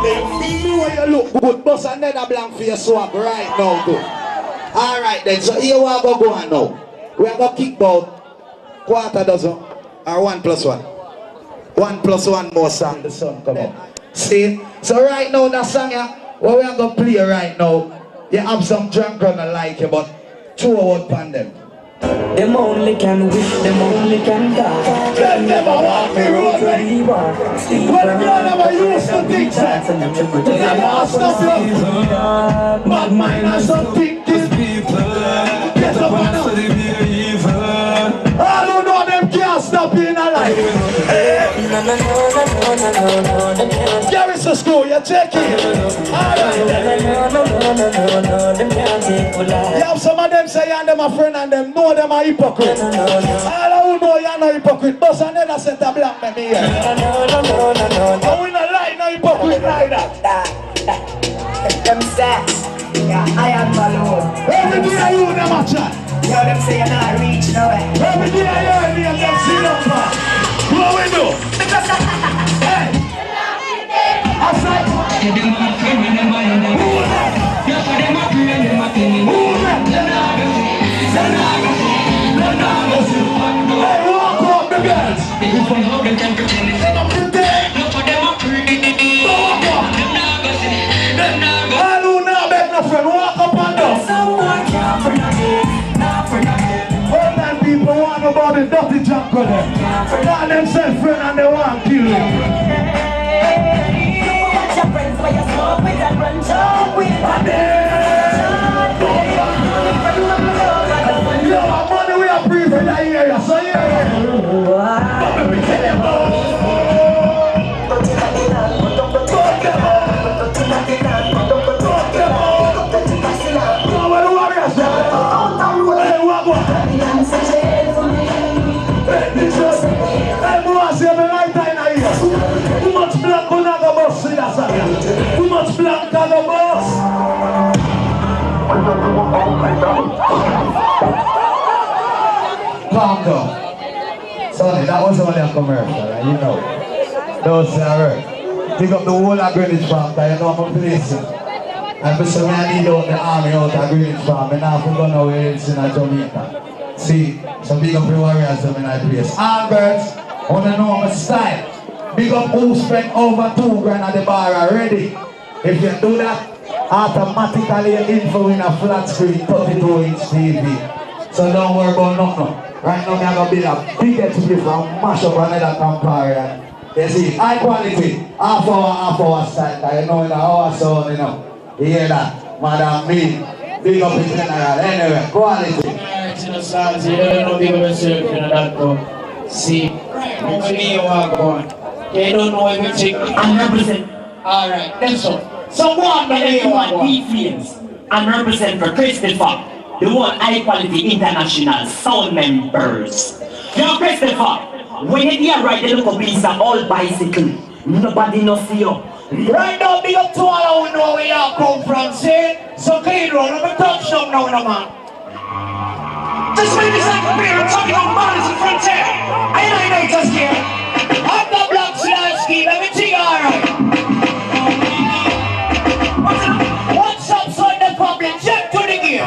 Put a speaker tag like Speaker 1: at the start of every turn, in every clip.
Speaker 1: Me where you look good, boss another blank for your swag right now too. Alright then, so here we are going to go on now. We are going to kick about quarter dozen or 1 plus 1. 1 plus 1 more song, the sun come up. See? So right now that song here, what we are going to play right now, you have some drunk runner like you, but throw out on them.
Speaker 2: Them only can wish, them only can die.
Speaker 1: Them never walk me road when he walk. When the girl never used to think that. They lost no love. But mine has some thinking people. Get up on them. I don't know them can't stop being alive. Garrison to school, you're checking. Alright. You have some of them say you're them a friend and them know them are hypocrite. All who know you're not hypocrite, but I never set a black man here. But we not lie, no hypocrite like that.
Speaker 3: Them say, yeah, I am alone.
Speaker 1: Every day I hear them a chat.
Speaker 3: Yo, them say you're not reach nowhere.
Speaker 1: Every day I hear me and them see them man. What we do? Hey! I said, hey, walk up the girls. All who now beg no friend, walk up and down. All them people want about the dirty junk of them. Got themselves friend and they want to kill them. Yo, money we are free for that area, so yeah. But we tell them too much black on the boss, too much black on the boss. Calm down. Sonny, that was only a commercial, right? You know. Don't say a word. Pick up the whole of Greenwich Farm, you know I'm a place. And for some I need out the army out of Greenwich Farm, and now I'm going away in Jamaica. See, some big up the warriors in my place. Alberts, I want to know my style. Big up who spent over 2 grand at the bar already. If you do that, automatically your info in a flat screen 32-inch TV. So don't worry about nothing. Right now I'm going to build a big XP and mash up another campfire. You see, high quality, half hour style. You know in the hour sound, you know. You hear that? Madam me, big up in general. Anyway, quality.
Speaker 4: Alright, you know, Sals, you don't know big of yourself, you know that go. See, when you walk on. They don't know everything.
Speaker 2: And represent.
Speaker 4: Alright, then so. So what
Speaker 2: you want influence and represent for Christopher, the one high quality international sound members. Now Christopher, when you hear right, they look up is an old bicycle. Nobody knows you.
Speaker 4: Right now, big up to all who know where you come from, see? So clean road, I'm a touch down now, no man. This man is like a beer talking on bodies in front here. I ain't just here. I'm the black slide scheme, everything alright. What's upside the problem? Check to the gear.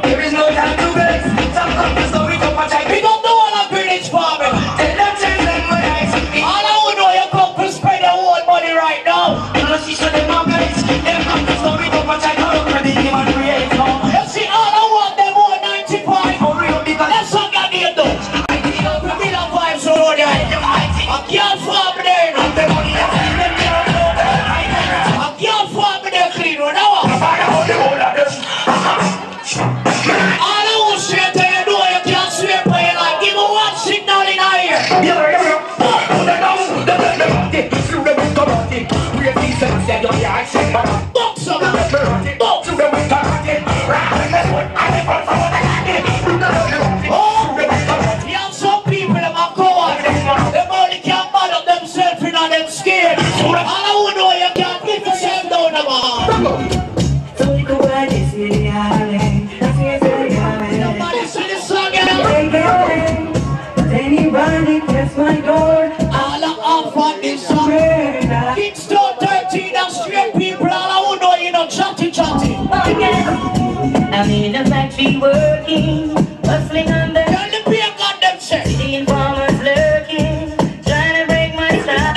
Speaker 3: There is no time to waste. Some come to story to my time.
Speaker 4: We don't know all of British farming.
Speaker 3: Tell them change them my eyes.
Speaker 4: All I would know you come to spread your whole money right now.
Speaker 3: You know she show them my guys. Them come to story to my time. How can they even create now?
Speaker 4: You see, all I want them all 95.
Speaker 3: For real because
Speaker 4: That's what I need to do.
Speaker 3: I feel up
Speaker 4: We don't vibes around there. I can't farm there now. I can't farm there clean right now. All I want to say to you, know you can't swear by your life. Give me one signal in our ear. Box up. Box. Oh, you have some people that are cowards. They only can't bother themselves in on them scared. All I want to know you can't get yourself down the man. Nobody see this song yet.
Speaker 2: Anybody gets my door.
Speaker 4: All I have on this song. Kingston 13 and
Speaker 5: be working, hustling on the city informers lurking, trying to break my style.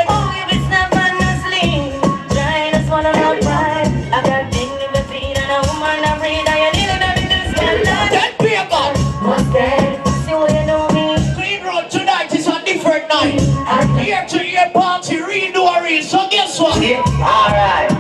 Speaker 5: Oh, if it's not fun hustling, trying to swallow my pride. I got dignity and a woman I breathe. I need a little spotlight.
Speaker 4: That be a god.
Speaker 5: What's that? See what you know me?
Speaker 4: Clean road tonight is a different night. Here to your party, redo a read. So guess what?
Speaker 5: Yeah, alright.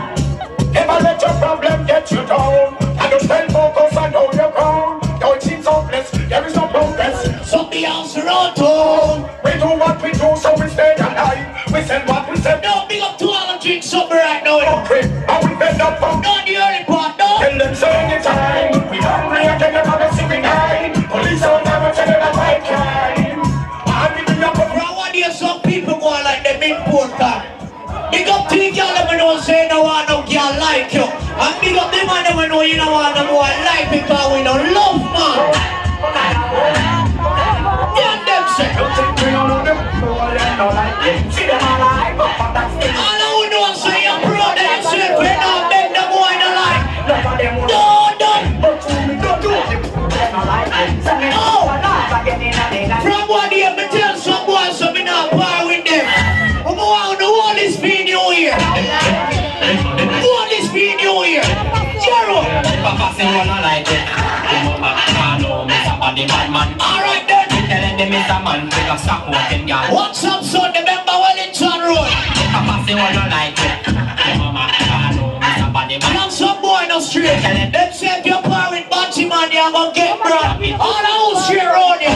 Speaker 3: Never let your problem get you down. And you stay focused and hold your ground. Though it seems hopeless, there is no progress.
Speaker 4: So the answer out home.
Speaker 3: We do what we do, so we stay alive. We said what we said.
Speaker 4: No, big up to all and drink something right now.
Speaker 3: Okay, and we bend up from
Speaker 4: Not the early part, no.
Speaker 3: tell them say anytime. We hungry and tell them how to see we nine. Police don't never tell them that I crime. And we bring up a
Speaker 4: From one year, some people go like them in poor time. Big up to the girl that we don't say no one no girl like you. And big up the man that we know you don't want no one like because we don't love man. Yeah, them say.
Speaker 3: don't think we don't know them. No one don't like them. See them alive, but that's it.
Speaker 4: All I would know is say you're proud of yourself and not make the boy no like.
Speaker 3: None of them will
Speaker 4: No, no.
Speaker 3: but to me, don't do it. Them not like them. Send me
Speaker 4: No.
Speaker 3: alive again in a day.
Speaker 4: From one year, me tell some boys so me not par with them. I'm going to all this be new year. All this be new year. Jero.
Speaker 2: Papa say one not like it. I know Mr. Body Bad Man.
Speaker 4: Alright then.
Speaker 2: Telling them Mr. Man, pick up stop walking girl.
Speaker 4: What's up, son? Remember Wellington Road?
Speaker 2: Papa say one not like it. Mama, I know Mr. Body Bad Man.
Speaker 4: And some boy no straight. Them say if you're par with Batty Man, you're gonna get brought. All the house here around you.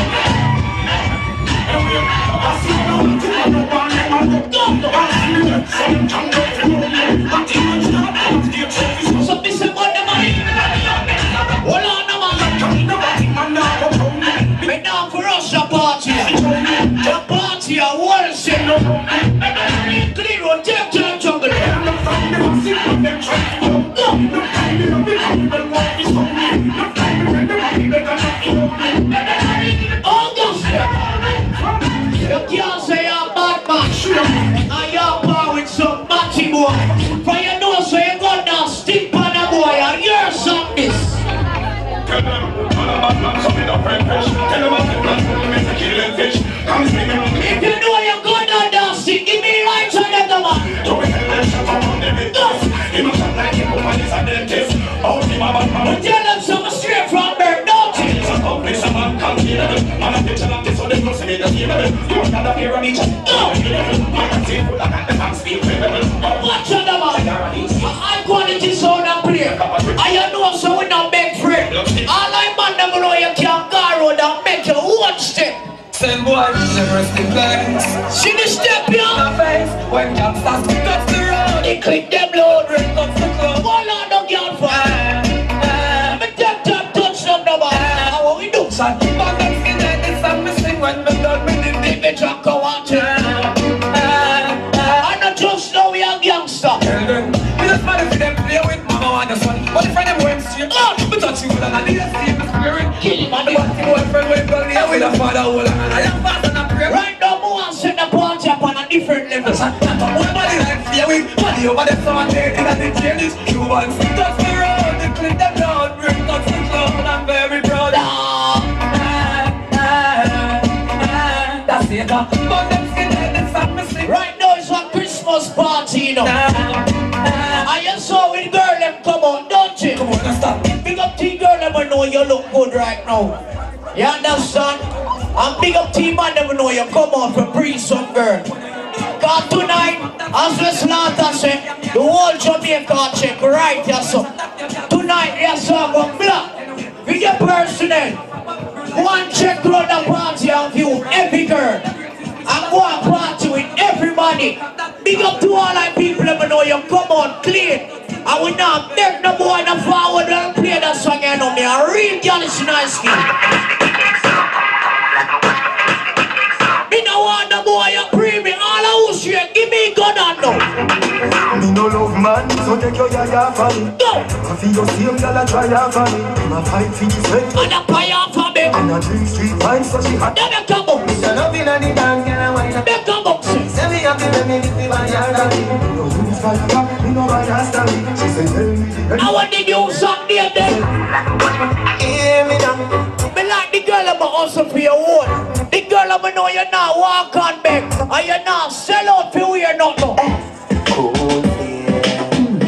Speaker 4: So this is what the money. Hold on, no man. But now for us a party. A party, a world signal. Clean road, take to the jungle. August. You can't say you're bad man. And you're power with some matchy boy. For you know so you got that stick on a boy and you're something.
Speaker 3: Tell them, all about man, so we don't friend fish. Tell them about the plan, so we make the killing fish. Come speak me.
Speaker 4: If you know you got that stick, give me right on the man.
Speaker 3: So we tell them, shut up on the big dust. He must have like him, woman is a dentist. Oh, he my bad man.
Speaker 4: Tell them something straight from birth, don't you?
Speaker 3: It's a complex, a man can't hear them. Man, a picture like this, so they must be the same level. You want another pair of each? No, you never. Man, can say, full of the man speak level.
Speaker 4: Watch on the man. High quality sound and play. And you know so we not beg friend. All I man never know you can't go road and make you one step.
Speaker 6: Send boys to rest in place.
Speaker 4: See the step here?
Speaker 6: My face when God starts to touch the road.
Speaker 4: They click them load.
Speaker 6: Ring up the club.
Speaker 4: Hold on, no girl for me tap touch them the man. How we do?
Speaker 6: Shot but them skin like this and me sing when me done with the
Speaker 4: If me drunk go on to I not just know we are gangster.
Speaker 6: Tell them, we just wanna see them play with mama and the son. But if I them went straight, me touch you and I need to see the spirit.
Speaker 4: Kill him
Speaker 6: And
Speaker 4: and
Speaker 6: the
Speaker 4: the
Speaker 6: party boyfriend will go there with a father hold on. And I am fast and I pray.
Speaker 4: right now, we want to set the party up on a different level.
Speaker 6: One body like fear we body over the sun and the changes. Cubans touch the road, they click them down, bring touch the cloud. I'm very proud. That's it. But them skin like this and me sing.
Speaker 4: Right now it's a Christmas party, you know. And you saw with girl them come on, don't you?
Speaker 6: Come on, let's stop.
Speaker 4: Big up to girl them I know you look good right now. You understand? And big up to man them I know you come on for breeze some girl. Cause tonight, as we slaughter say, the whole Jamaica check right here so. Tonight, yes sir, go black. With your personnel. One check round the party and view every girl. And go and party with everybody. Big up to all our people that know you come on clean. And we not make no boy no forward and play that song you know me. A real girl is nice skin. Me no want no boy you pre me. All I will share, give me gun and no.
Speaker 7: Me no love man, so take your yaya for me.
Speaker 4: Go!
Speaker 7: I feel your same girl a try her for me. I fight for this way.
Speaker 4: And a fire for me.
Speaker 7: And a drink street wine, so she hot.
Speaker 4: Then you come up.
Speaker 7: It's a love in a the dance, girl, and wine.
Speaker 4: Then come up, sir.
Speaker 7: Say me have to me with my yard. No use for your back, me no buy a story. She said, tell me.
Speaker 4: I want the new song there then.
Speaker 7: Hear me now.
Speaker 4: Me like the girl I'm also for your own. The girl I'm know you're not walk on back. And you're not sell out for wear nothing.
Speaker 7: Cool feelings.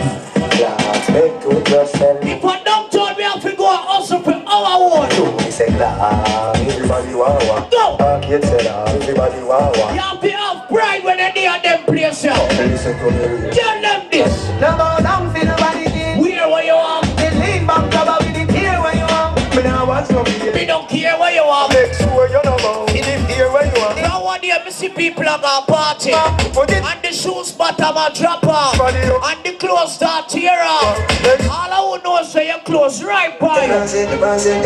Speaker 7: Glass make to yourself.
Speaker 4: If I don't tell me I have to go also for our own.
Speaker 7: So me say glass, everybody want.
Speaker 4: Go!
Speaker 7: Pocket seller, everybody want.
Speaker 4: You have to have pride when they near them places.
Speaker 7: Listen to me.
Speaker 4: Tell them this.
Speaker 7: No go down for nobody did.
Speaker 4: Where you are.
Speaker 7: The lean back cover with it here where you are. Me now watch no video.
Speaker 4: Me don't care where you are.
Speaker 7: Make sure you know about it here where you are.
Speaker 4: Now one day me see people are gonna party. And the shoes bottom a drop off. And the clothes start tear off. All I would know is say your clothes right by you.
Speaker 7: The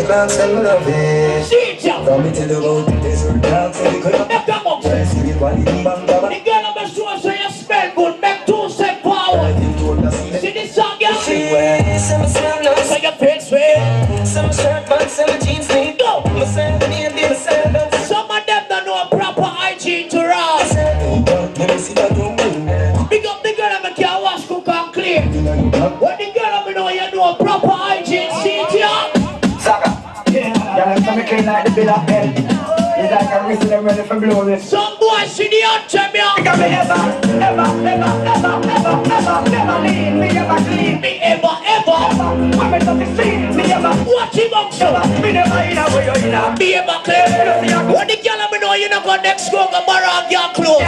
Speaker 7: clocks and love it.
Speaker 4: See ya.
Speaker 7: Tell me to the road, there's a dance and the club.
Speaker 4: Make them up. The girl on the show say you smell good. Make 2 step forward. See this song you sing?
Speaker 7: Some sandals,
Speaker 4: Say your face way.
Speaker 7: some shirt pants, some jeans, need
Speaker 4: Go.
Speaker 7: myself, the name, the sandals.
Speaker 4: Some of them don't know proper hygiene to run.
Speaker 7: Let me see that don't move.
Speaker 4: Big up the girl and make your wash, cook and clean. When the girl and know you know proper hygiene, see it here.
Speaker 7: Saka. Yeah, I'm coming clean like the bill of health. It's like I'm missing them ready for glory.
Speaker 4: Some boys see the anthem, yeah.
Speaker 7: Because me ever leave, me ever clean.
Speaker 4: Me ever.
Speaker 7: When me touch the scene, me ever
Speaker 4: Watch him up, so.
Speaker 7: me never in a way you in a.
Speaker 4: Be ever clear. When the girl and know you not go next go borrow your clothes.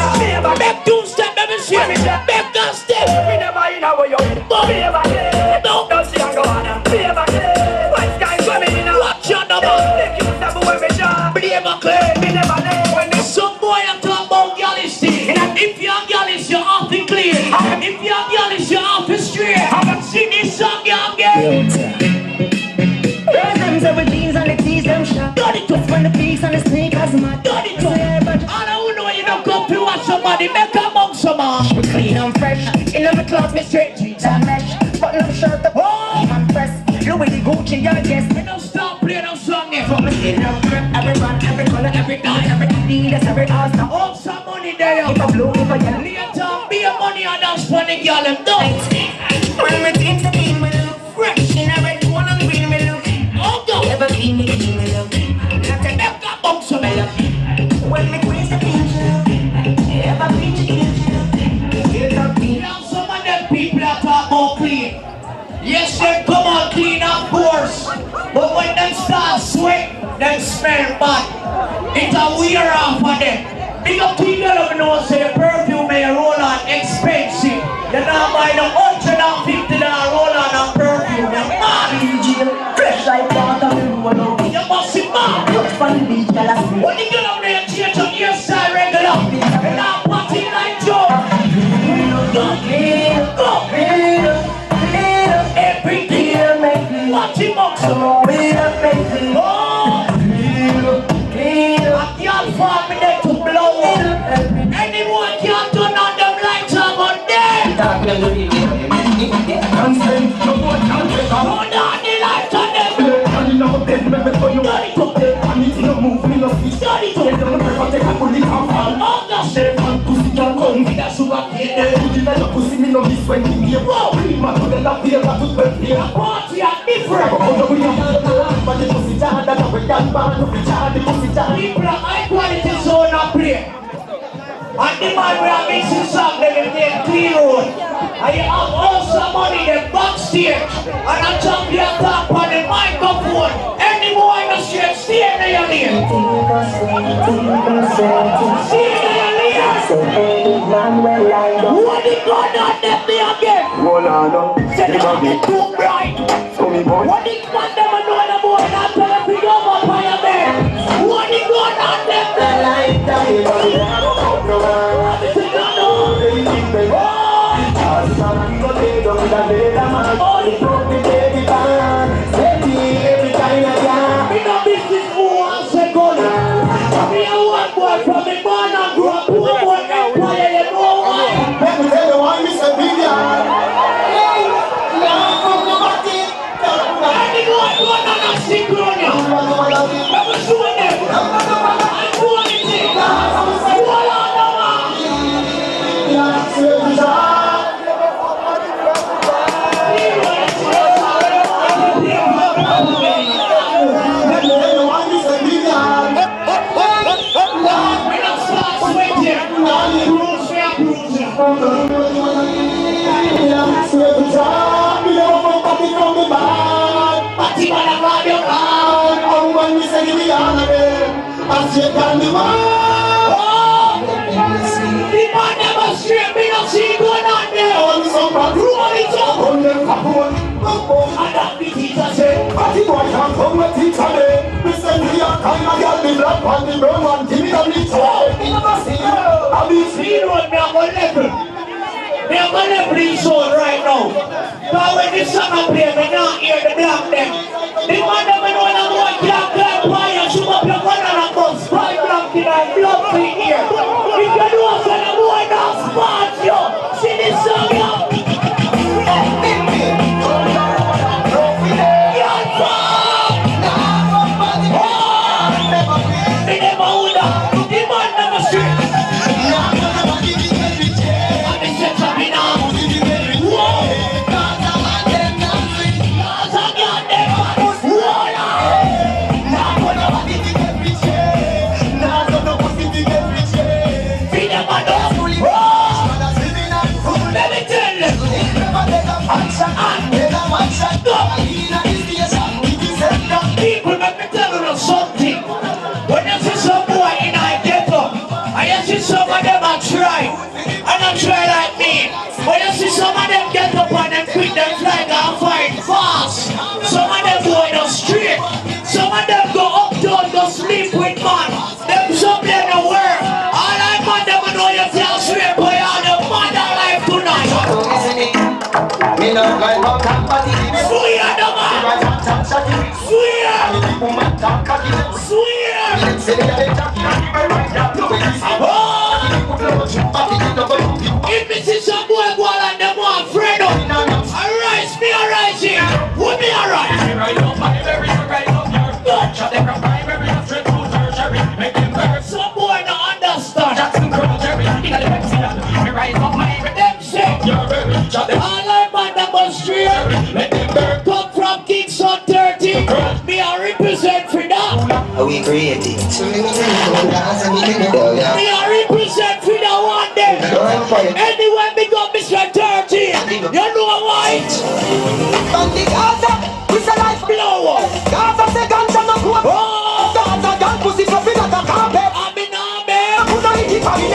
Speaker 4: Make 2 step, let me see. Make a step.
Speaker 7: Me never in a way you in. Me ever clean.
Speaker 4: No.
Speaker 7: Don't see I go on. Me ever clean. White sky swimming in a.
Speaker 4: Watch your number.
Speaker 7: Make you step away me job.
Speaker 4: Be ever clear.
Speaker 7: Me never leave. When they
Speaker 4: Some boy I talk about galaxy. If you're galaxy, you're off the clean. If you're galaxy, you're off the straight. Sing this song, yeah, again.
Speaker 5: Them with jeans and the tees, them shot.
Speaker 4: Done it up.
Speaker 5: When the peaks and the sneakers, my
Speaker 4: Done it up. I don't know you don't come to watch somebody make a monk some more.
Speaker 5: clean and fresh. In the clothes, me straight jeans and mesh. Button up shirt, the and press. Louis the Gucci, your guess.
Speaker 4: We don't stop playing no song there.
Speaker 5: From the skin of grip, every run, every color, every dye, every Adidas, every Asta.
Speaker 4: Hold some money there.
Speaker 5: If I blow, if I yell,
Speaker 4: Later, be a money and dance for the girl them done.
Speaker 5: when me team to clean, me look fresh. In a red, one and green, me look.
Speaker 4: Oh, go.
Speaker 5: Ever clean, me clean, me look.
Speaker 4: Make a monk some more.
Speaker 5: When me queens the clean, ever clean, clean.
Speaker 4: Now some of them people are talking about clean. Yes, they come on clean, of course. But when them start sweat, them smell bad. It's a wear off of them. Big up to the girl who knows say the perfume may roll on expensive. You now buy the $150 roll on a perfume. You're mad.
Speaker 5: Fresh like water,
Speaker 4: You must be mad.
Speaker 5: look from the beach, girl, I see.
Speaker 4: When the girl out there change on your side regular, and now party like Joe. Go. Everything. Watch him up, so. Oh. A girl for me there to blow up. Anyone can turn on them lights up on there. Turn on the lights on them. Dirty to them. Oh, that's it. That's what I get. The party are different. People are high quality zone up here. And the man we are mixing song, they will take clean road. And you have also money them backstage. And on top you talk on the microphone. Any boy in the street, stay in your lane. Stay in your lane. What the God on them they again? Say they don't get too bright. What the God them a know the boy not tell them to go up on your bed. What the God on them they Right now, but when this song I play, we not hear the black them. The man that we know that boy can't clap fire, shoot up your gun and a bus, five black in our blood clean here. If you know so the boy not smart you, see this song up. People, let me tell you something. When you see some boy in a ghetto, and you see some of them are try, and not try like me. When you see some of them get up and them quit them flag and fight fast. Some of them go in the street. Some of them go uptown, go sleep with man. Them some they don't work. All I man them know you tell straight boy on the mother life tonight.
Speaker 6: Me not like no company.
Speaker 4: Swear the man. Swear. If me see some boy go and them want friend up, arise me arise here. Would me arise? Some boy no understand. Them say all I man that was straight. Come from Kingston 30. Me I represent for that.
Speaker 6: We created.
Speaker 4: Me I represent for that one day. Anyway, me got Mr. 30. You know why?
Speaker 6: On the Gaza, it's a life
Speaker 4: Blow up.
Speaker 6: Gaza say ganja no go.
Speaker 4: Oh,
Speaker 6: Gaza gun pussy so big like a carpet.
Speaker 4: I'm in army.
Speaker 6: Put on it for me.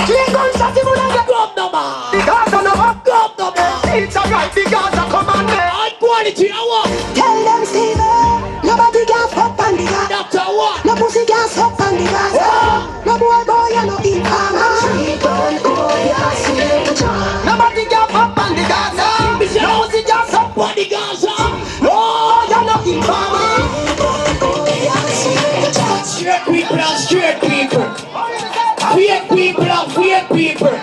Speaker 6: Clean gunshot you wanna get.
Speaker 4: Come no man.
Speaker 6: The Gaza no up.
Speaker 4: Come no man.
Speaker 6: It's a right. The Gaza command me.
Speaker 4: High quality. I want.
Speaker 8: Tell them Steven, nobody gas up on the gas.
Speaker 4: Doctor what?
Speaker 8: No pussy gas up on the gas. No boy you no informer.
Speaker 6: Nobody gas up on the Gaza. No pussy gas up
Speaker 4: on the Gaza.
Speaker 6: Oh, you're not informer.
Speaker 4: Straight people and straight people. Fake people and fake people.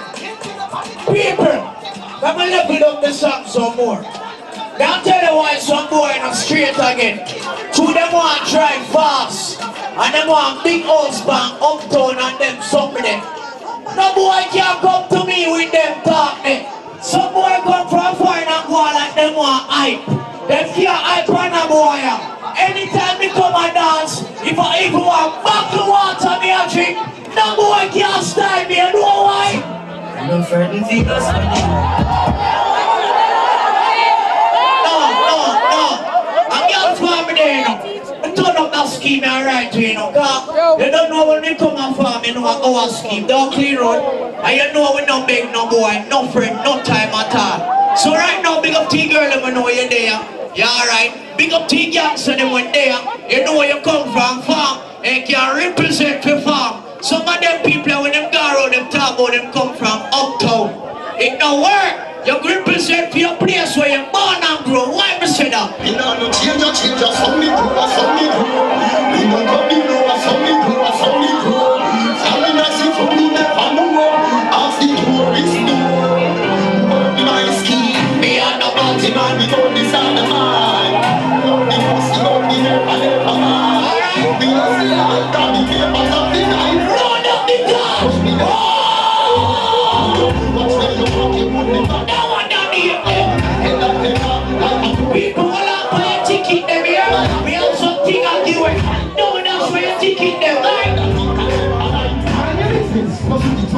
Speaker 4: People, let me level up the song some more. Now tell you why some boy in the street again. Two them want drive fast. And them want big house bank uptown and them something. No boy can't come to me with them talk me. Some boy come from foreign and go like them want hype. Them can't hype on a boy. Anytime me come and dance, if I even want buckle water me a drink, no boy can't style me, you know why?
Speaker 6: No friendly figures.
Speaker 4: I'm young for me there, you know. I turn up that scheme and right to you know. You don't know when they come and farm, you know, our scheme. Don't clear road. And you know we don't beg no boy, no friend, no time at all. So right now, big up T girl, I know you're there. Yeah, alright. Big up T gangster, them when there. You know where you come from, farm. And can represent the farm. Some of them people, when them go around, them talk about them come from uptown. It don't work. You represent for your place where you're born and grow. Why me say that?
Speaker 3: Me nah no change, some me do, some me do. Me no come me know, some me do, some me do. Some me nah see from me never know. Ask the tourists do. But my scheme, me and no party man, we don't decide the man. The pussy on the never man. Me a say I got the papers of the night.
Speaker 4: Run up the car.
Speaker 3: Watch them you fucking put me back.
Speaker 4: Now one down here. People will buy a ticket.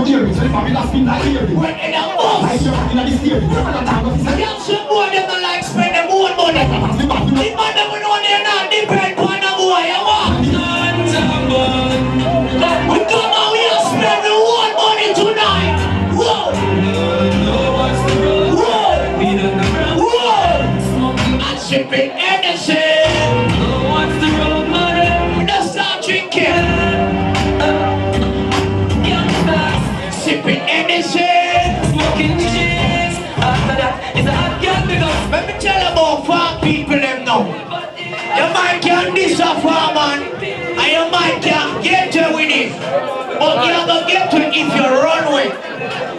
Speaker 3: hearing, so the family last spin like hearing.
Speaker 4: When in a bus.
Speaker 3: Like you're in the steering.
Speaker 4: Young some boy them don't like spend their own money. The man them know they're not depend on a boy. You want? We come out here spend the whole money tonight. Whoa. Whoa. Whoa. I'm sipping anything.
Speaker 6: What's the road, money?
Speaker 4: Let's start drinking. Sipping anything.
Speaker 6: Smoking cheese. After that, it's a hot girl because
Speaker 4: Let me tell you about farm people them now. You might can this a farm man, and you might can get to with it. But you have to get to it if you run with.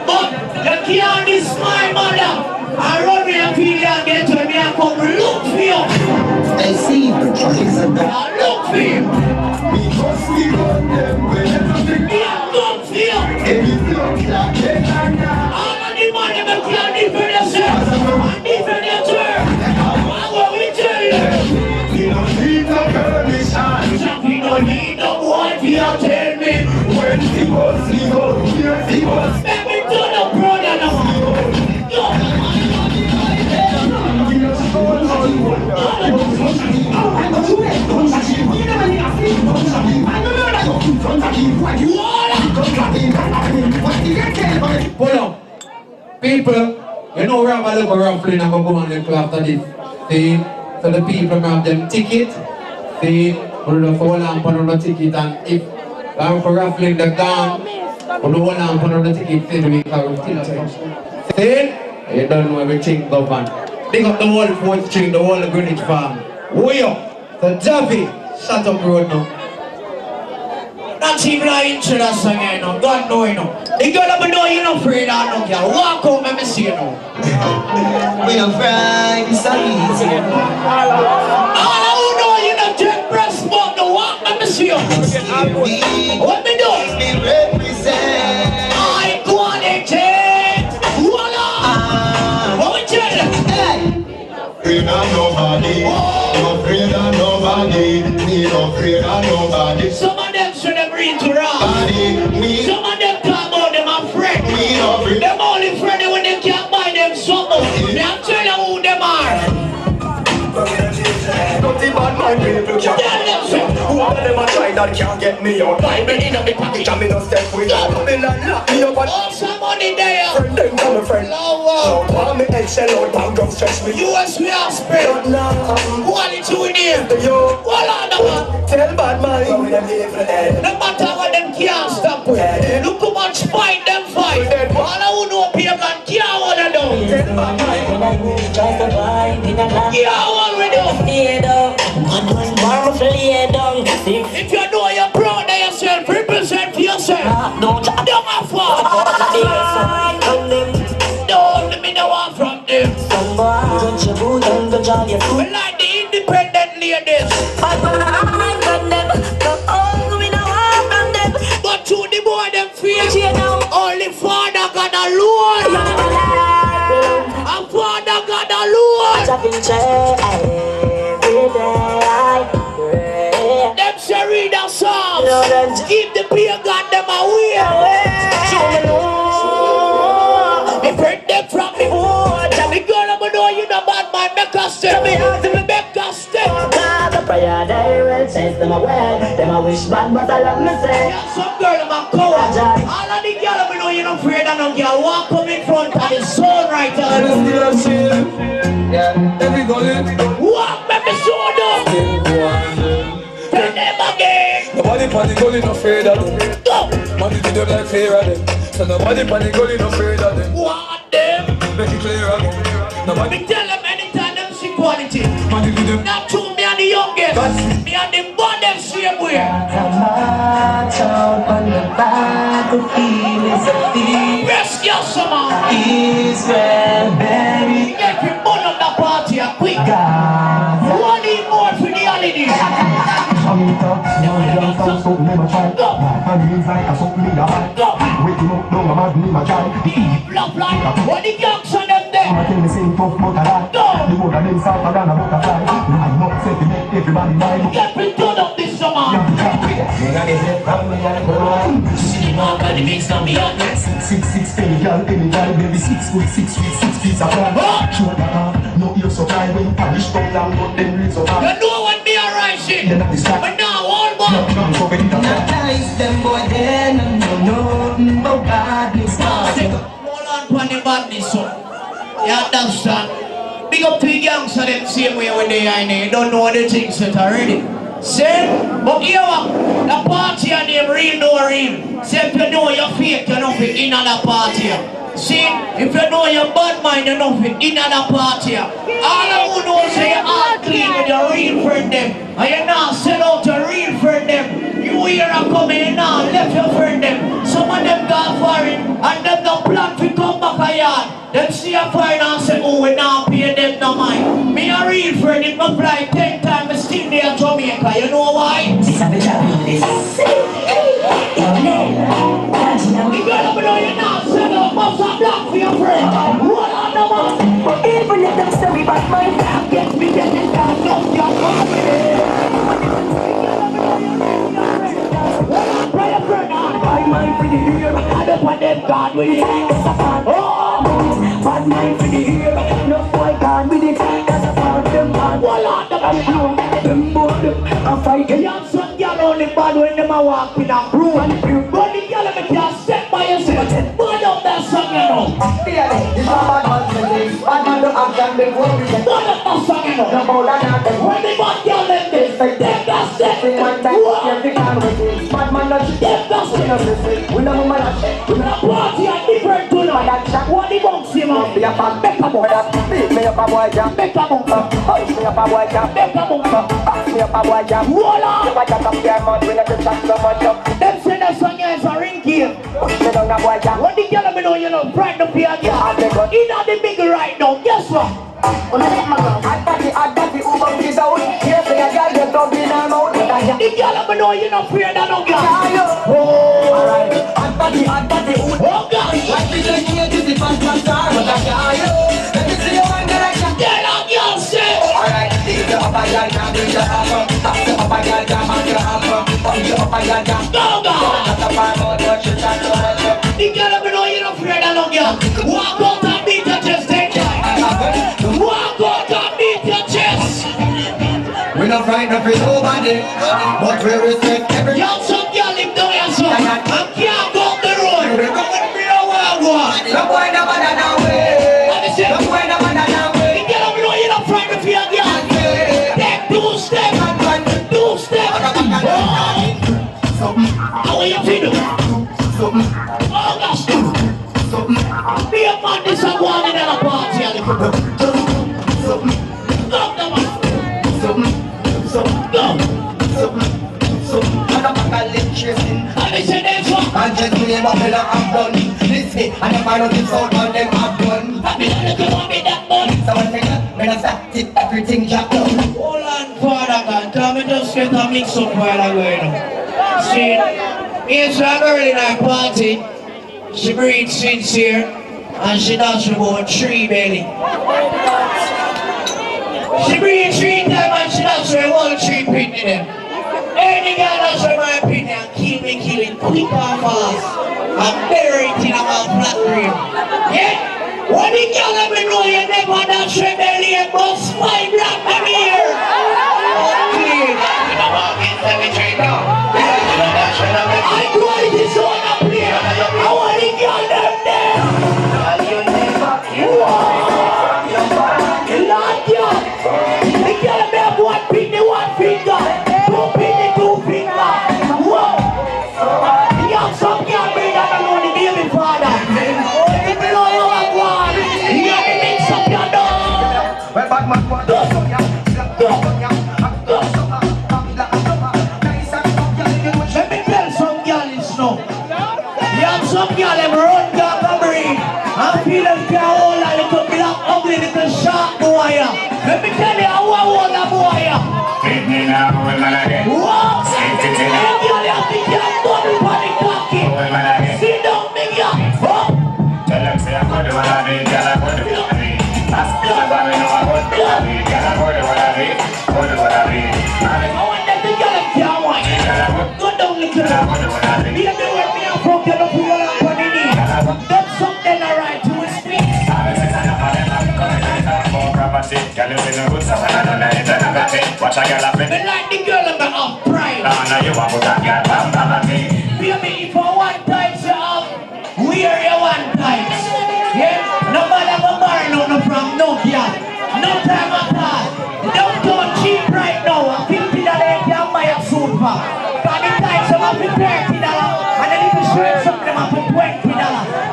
Speaker 4: But you can't this my mother. I run with a field and get to me and come look for you.
Speaker 7: I see the traffic center.
Speaker 4: I look for you.
Speaker 3: Because we got them when
Speaker 4: Me a look for you.
Speaker 3: every block like it.
Speaker 4: All of the money me can defend yourself. And defend your turn. And what we tell you.
Speaker 3: We don't need no permission.
Speaker 4: We don't need no one to tell me.
Speaker 3: When he was legal, here he was.
Speaker 4: Let me do the brother now.
Speaker 9: Hold on. People, you know we have a little raffling and we're going to go after this. See? So the people have them ticket. See? We don't hold on for the ticket and if I'm for raffling the gun, we don't hold on for the ticket. See? We can still change. See? You don't know everything go on. Pick up the whole 4th Street, the whole Greenwich Farm. Way up. So Javi, shut up road now.
Speaker 4: Not even into that song, you know. God know, you know. The girl up know you're not afraid of no girl. Walk home, let me see you now.
Speaker 7: We are friends, it's so easy.
Speaker 4: All I know you're not take breast smoke, no walk, let me see you. What me do?
Speaker 7: We represent.
Speaker 4: I go on and take. Voila! What we tell you?
Speaker 3: Afraid of nobody. No afraid of nobody. We no afraid of nobody.
Speaker 4: Some of them should have read to rock.
Speaker 3: We
Speaker 4: Some of them talk about them a friend.
Speaker 3: we no afraid.
Speaker 4: Them only friendly when they can't buy them something. They have to tell you who them are.
Speaker 3: Nothing bad mind people
Speaker 4: Tell them so.
Speaker 3: Who of them a try that can't get me out. Buy me in a me package and me no step with that. Me like lock me up and
Speaker 4: Oh, some money there.
Speaker 3: friend them come a friend.
Speaker 4: Lower.
Speaker 3: Call me Excel out and come stress me.
Speaker 4: USB hospital. What is doing here?
Speaker 3: Yo,
Speaker 4: What on the man?
Speaker 3: tell bad mind. We them evil head.
Speaker 4: No matter what them can't stop with. Look how much fight them fight. All I who know pagan can't hold it down.
Speaker 3: Tell bad mind.
Speaker 4: Can't hold it down. If you know you're proud of yourself, represent for yourself. Don't have fun. Don't let me know one from them. We like the independent ladies. But to the boy them feel only Father God alone. And Father God alone. Them say read the Psalms. Keep the pagan them away. They bring them from me. The girl I'm know you know bad man. Make us step. Make us step.
Speaker 5: Prayer they will chase them away. Them I wish bad but I love me say.
Speaker 4: Yeah, some girl I'm a coward. All of the girl I'm know you not afraid of no girl. Walk come in front of the sun right there.
Speaker 6: Yeah, every golden.
Speaker 4: Walk make me show them. Tell them again.
Speaker 6: Nobody panic, golden afraid of them.
Speaker 4: Go.
Speaker 6: Money to them like fear of them. So nobody panic, golden afraid of them.
Speaker 4: Want them.
Speaker 6: Make it clear again. Nobody
Speaker 4: Me tell them anytime them see quality.
Speaker 6: money to them.
Speaker 4: Not to me and the youngest. Me and the bond them same way.
Speaker 5: March out on the battlefield is a field.
Speaker 4: Rescue someone.
Speaker 5: Israel buried.
Speaker 4: Get me burn up the party and quick. One need more for the holidays. Love like what the gangs on them there. Get me done up this summer.
Speaker 5: See more got the mix on me up next.
Speaker 7: 6'6" any girl, any guy, baby 6 foot 6 feet 6 feet of plan. Shoulder, no ear supply when you polish down long, but then read so hard.
Speaker 4: You know what me alright shit?
Speaker 7: Then at the start,
Speaker 4: but now all one.
Speaker 7: so when you
Speaker 5: Not nice, them boy, they know nothing about badness.
Speaker 4: Hold on for the badness, son. You understand? Big up to the gangs of them same way when they are in there. You don't know the things that already. See? But here, the party and them real no real. See, if you know you're fake, you know fit in another party. See, if you know you're bad mind, you know fit in another party. All of who knows say you're all clean with your real friend them. And you're not sell out your real friend them. You hear them coming in now, left your friend them. Some of them gone foreign and them don't plan to come back a yard. Them see a foreign and say, oh, we now pay them no mind. Me a real friend, if I fly 10 times, I still there in Jamaica. You know why?
Speaker 5: This is the job this.
Speaker 4: You gotta know you're not sell out, must have black for your friend. What on the man?
Speaker 5: Even if them say we bad mind,
Speaker 4: Get me getting down, no,
Speaker 5: bad mind for the ear.
Speaker 4: and up on them God with it.
Speaker 5: Bad mind for the ear. No boy can with it. That's a part of them man.
Speaker 4: What on the man?
Speaker 5: Them boy, I'm fighting.
Speaker 4: You have some girl only bad when them a walk in a room. But the girl them can't step by yourself. Burn up that song, you know.
Speaker 7: This is bad man for this. Bad man don't have them big work.
Speaker 4: Burn up that song, you know.
Speaker 7: No more than that.
Speaker 4: When the bad girl them this, they can't step.
Speaker 7: One time, every can with this. Bad man don't
Speaker 4: They can't step.
Speaker 7: we know man a
Speaker 4: We a party and different tonight. What the bunks him up?
Speaker 7: be a bad make a boy that beat me up a boy jam.
Speaker 4: Make a bunks up.
Speaker 7: Punch me up a boy jam.
Speaker 4: Make a bunks up.
Speaker 7: Back me up a boy jam.
Speaker 4: Roll on.
Speaker 7: If I just up your mouth, we let you chat so much up.
Speaker 4: Them say that song here is a ring game.
Speaker 7: Push me down a boy jam.
Speaker 4: When the girl me know you know, friend up here, girl. In at the big right now, guess what?
Speaker 7: Hot party, who bump this out? Here for your girl, just don't be no mouth.
Speaker 4: The girl me know you know, fear that no girl.
Speaker 7: Oh, alright. Hot party, who?
Speaker 4: Oh God.
Speaker 7: Like we just here to the fast star, but I can't. Let me see you on the lecture.
Speaker 4: Get up, girl, say.
Speaker 7: Alright, take the upper girl, now bring the upper. Stop the upper girl, jam on the upper. Bump the upper girl, jam.
Speaker 4: Go, go.
Speaker 7: Not a far more, but you chat so much up.
Speaker 4: The girl me know you know, fear that no girl. Walk out and beat your chest, take time. Walk out and beat your chest.
Speaker 7: We not frightened for nobody, but we respect every.
Speaker 4: Y'all some girl live down here, so I can't go up the road. Me know where I go.
Speaker 7: No boy never done away. No boy never done away.
Speaker 4: The girl me know you know, frightened for your girl. Take 2 steps. 2 steps. How are you feeling? Oh, gosh. Be a man, this is one in a party. Stop the man. Go. And they say there's one.
Speaker 7: And just me and my fella have done. Listen, and if I don't get sold on them have done.
Speaker 4: I mean, I don't want me that money.
Speaker 7: So I take it, when I start it, everything jacked up.
Speaker 4: Hold on, Father God. Tell me just get a mix up while I'm going on. See, it's a girl in our party. She breathes sincere and she does about 3 belly. She breathes 3 times and she does her whole 3 pin in them. Any girl that's in my opinion, kill it quick and fast. And bury it in a flat cream. Yeah? When the girl let me know you never done 3 belly and bust 5 rap in here. Okay. I want this one up here. I want the girl them there. Not yet. The girl may have 1 pin, 1 finger. 2 pin, 2 finger. Whoa. You have some girl bring that alone the baby father. If you know you have one, you have to mix up your dog.
Speaker 7: Well, bad man, what does so young?
Speaker 4: Let me tell some girl it's no. You have some girl them run down the brain and feel them can hold a little black, ugly, little sharp boy. Let me tell you how I hold a boy. What? You girl have to get body for the cocky. Sit down, big girl.
Speaker 10: Tell them say I put the one I need, girl I put the one I need. Ask me what I know I put the one I need, girl I put the one I need, put the one I need.
Speaker 4: I want that the girl can't watch. Go down, little
Speaker 10: you see no good stuff, and I don't know it, and I got it. Watch a girl a flip.
Speaker 4: Me like the girl of pride.
Speaker 10: No, no, you want to that girl, bam, bam, bam,
Speaker 4: Baby, for one time, you have, wear your one time. Yeah? No matter what bar, no from no girl. No time at all. Don't go cheap right now. $50 you can buy a suit for. Because the time some have $30 and then if you show something them have $20.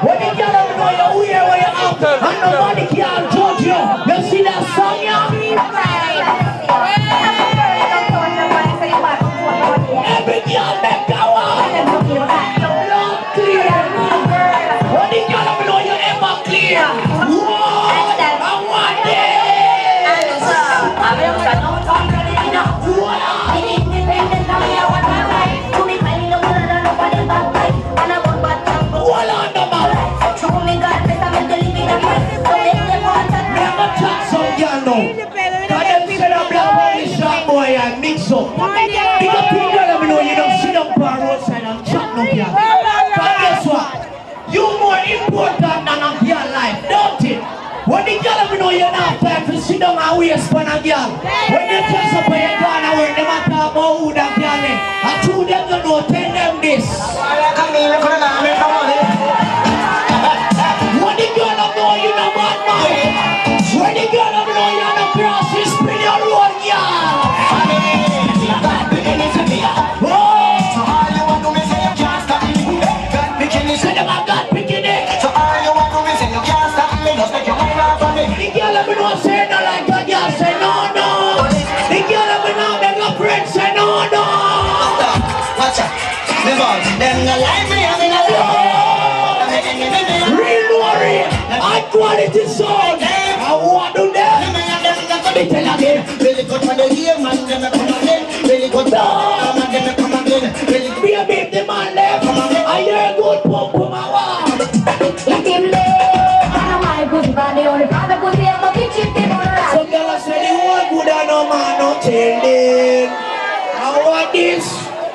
Speaker 4: When the girl don't know you wear what you have and nobody can judge you. You see that song, yeah? Every girl make a one. Love clear. When the girl don't know you ever clear. What? I want it. Mix up. Because people let me know you don't sit down for roadside and chat no girl. But guess what? You more important than a girl life, don't it? When the girl let me know you not time to sit down and waste on a girl. When you dress up and you go and work, them a talk about who that girl is. And two them don't know, tell them this. When the girl let me know you no bad man. When the girl let me know you no cross, you spin your road, girl. The girl let me know say no like a girl say no no. The girl let me know make a friend say no no.
Speaker 3: Watch out. Them no like me, I'm in a
Speaker 4: real worry. High quality sound. I want to them. They tell again.
Speaker 3: really good for the year, man. Them come again. Really good. Come again, come again. Really good.
Speaker 4: Be a bit the man left. I hear a good pump for my wall.
Speaker 5: Let him live. I know my good body only father could be able to teach it.
Speaker 4: Some girls say the whole good and no man no tending. I want this.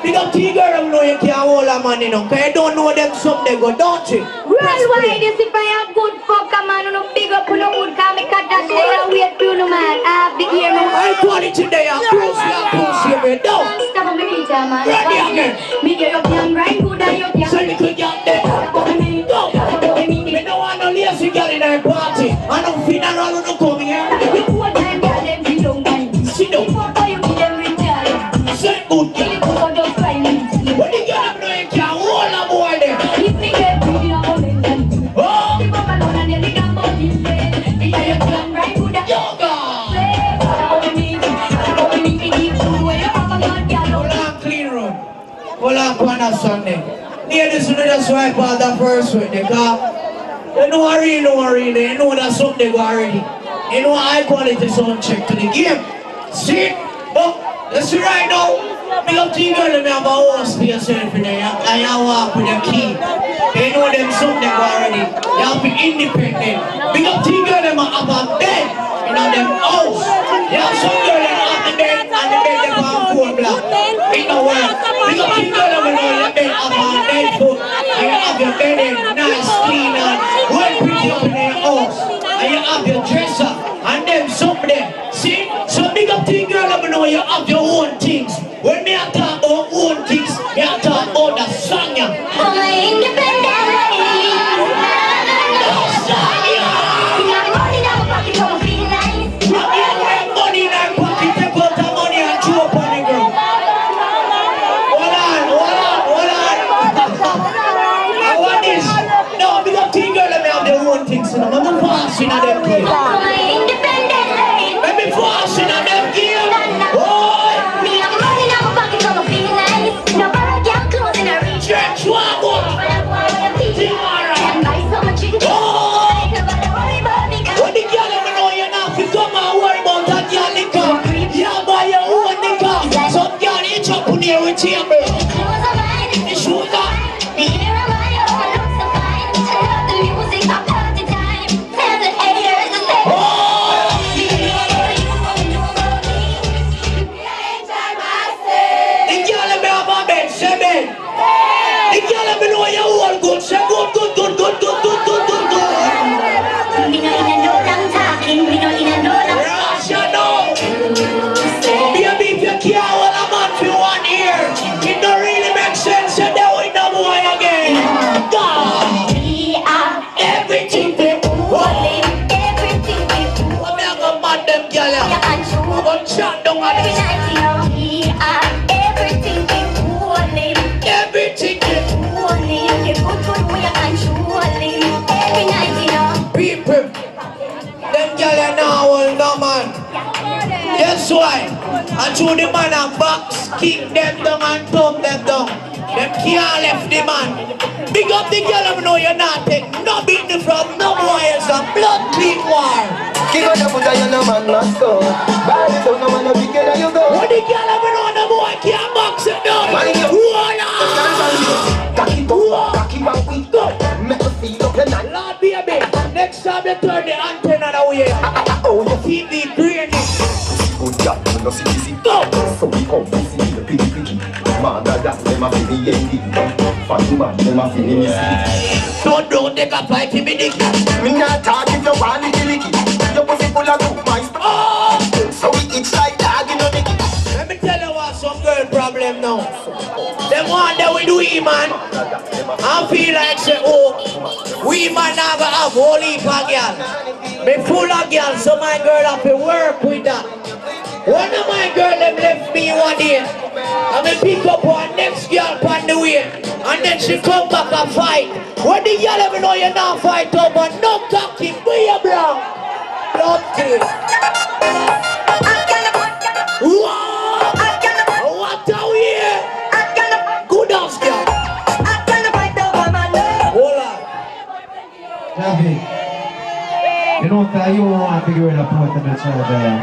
Speaker 4: Big up T girl, I know you can't hold a man in. Okay, you don't know them something go, don't you?
Speaker 5: Worldwide, you see if I have good fuck a man who no big up who no good can make a dash there and wait for no man. I have big ear man.
Speaker 4: I quality there, close your pussy, me down.
Speaker 5: Stop on me reach a man.
Speaker 4: Ready again.
Speaker 5: Me get you can grind good and you can.
Speaker 4: So you could get there. Go. Me don't want no lazy girl in her party. I don't feel that all of them coming here.
Speaker 5: You poor time girl, them sit down man.
Speaker 4: Sit down.
Speaker 5: Before you give them rich girl.
Speaker 4: Say good girl. When the girl up there, you can't hold a boy there.
Speaker 5: If me get pretty, I'm gonna let them.
Speaker 4: Oh!
Speaker 5: The bubble alone and the little body play. The eye of young right good at
Speaker 4: Yoga! Hold on, clean room. Hold on, corner Sunday. Near this one, just swipe out the first one, because you know I really, you know that something go already. You know high quality sound check to the game. See? Oh, let's see right now. Big up to you girl, let me have a house for yourself in there. And you walk with the key. You know them something go already. You have to be independent. Big up to you girl, let me have a bed in them house. You have some girl that have the bed and the bed they have 4 blocks. It don't work. Big up to you girl, let me know your bed have a bed foot. And you have your bed in nice, clean and well pretty up in your house. And you have your dresser and them something. See? So big up to you girl, let me know you have your own things. When me talk about own things, me talk about the song.
Speaker 5: I'm independent. Every night, you know, we are everything in holy.
Speaker 4: Everything in
Speaker 5: holy. You good, we are controlling. Every night, you know.
Speaker 4: People, them girl are now old, no man. Guess why? And to the man and box, kick them down and thumb them down. Them can't left the man. Big up the girl, I know you're not take no business from no wires and blood clean war.
Speaker 3: Kick on the foot and no man must go. Bad it don't no man no big girl you go.
Speaker 4: What the girl, I know the boy can't box it down.
Speaker 3: Cocky back we go. Make us feel up your night.
Speaker 4: Lord baby, next time you turn the antenna away.
Speaker 3: Oh, you
Speaker 4: keep the brain.
Speaker 3: good girl, no see easy. Go. So we come to see the pretty pretty. Man, that them a feel the ending. Funny man, them a feel the missing.
Speaker 4: Don't take a fight in me dick.
Speaker 3: Me not talk if you want licky licky. Your pussy full of good my stuff. Oh, so we itch like dog in a dicky.
Speaker 4: Let me tell you what some girl problem now. Them one that we do it, man. I feel like say, oh, we man never have whole heap of girl. Me full of girl, so my girl have to work with that. One of my girl them left me one day. And me pick up one next girl on the way. And then she come back and fight. When the girl ever know you not fight up, but no cocky, be a brown. Blood tail. Whoa! What are we here? Good house, girl. Hold on.
Speaker 9: Javi, you know that you want to figure it out in the charger.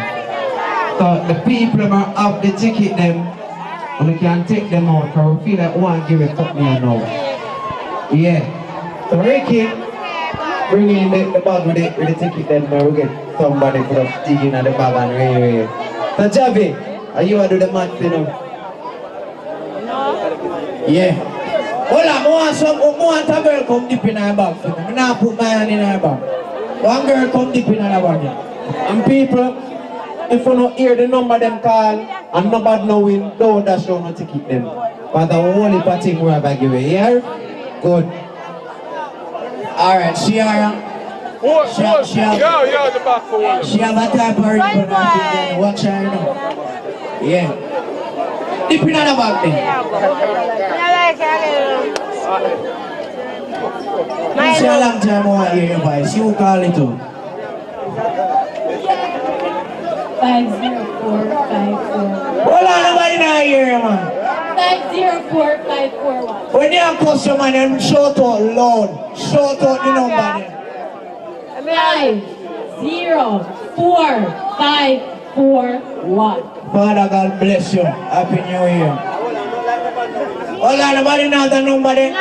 Speaker 9: So the people who have the ticket them, we can take them out because we feel like one give it up me now. Yeah. So Ricky, bring in the bag with the ticket them where we get somebody put up digging at the bag and really. So Javi, are you going to do the math you know? Yeah. Hold on, I want a girl come deep in her bag. I now put my hand in her bag. One girl come deep in her bag. And people, if you don't hear the number them call and nobody knowing, don't dash down no ticket them. But the only thing we're about to give away here. Good.
Speaker 4: Alright, she have
Speaker 6: the back for one.
Speaker 4: She have a type of ring. Watch her now. Yeah. Deep in the bag then. It's a long time I want to hear your voice. You call it too.
Speaker 11: 50454.
Speaker 4: Hold on, nobody not hear you, man.
Speaker 11: 504541.
Speaker 4: When you have customer, them shout out loud. Shout out the number then.
Speaker 11: 504541.
Speaker 4: Father God bless you. Happy New Year. Hold on, nobody know the number then? No.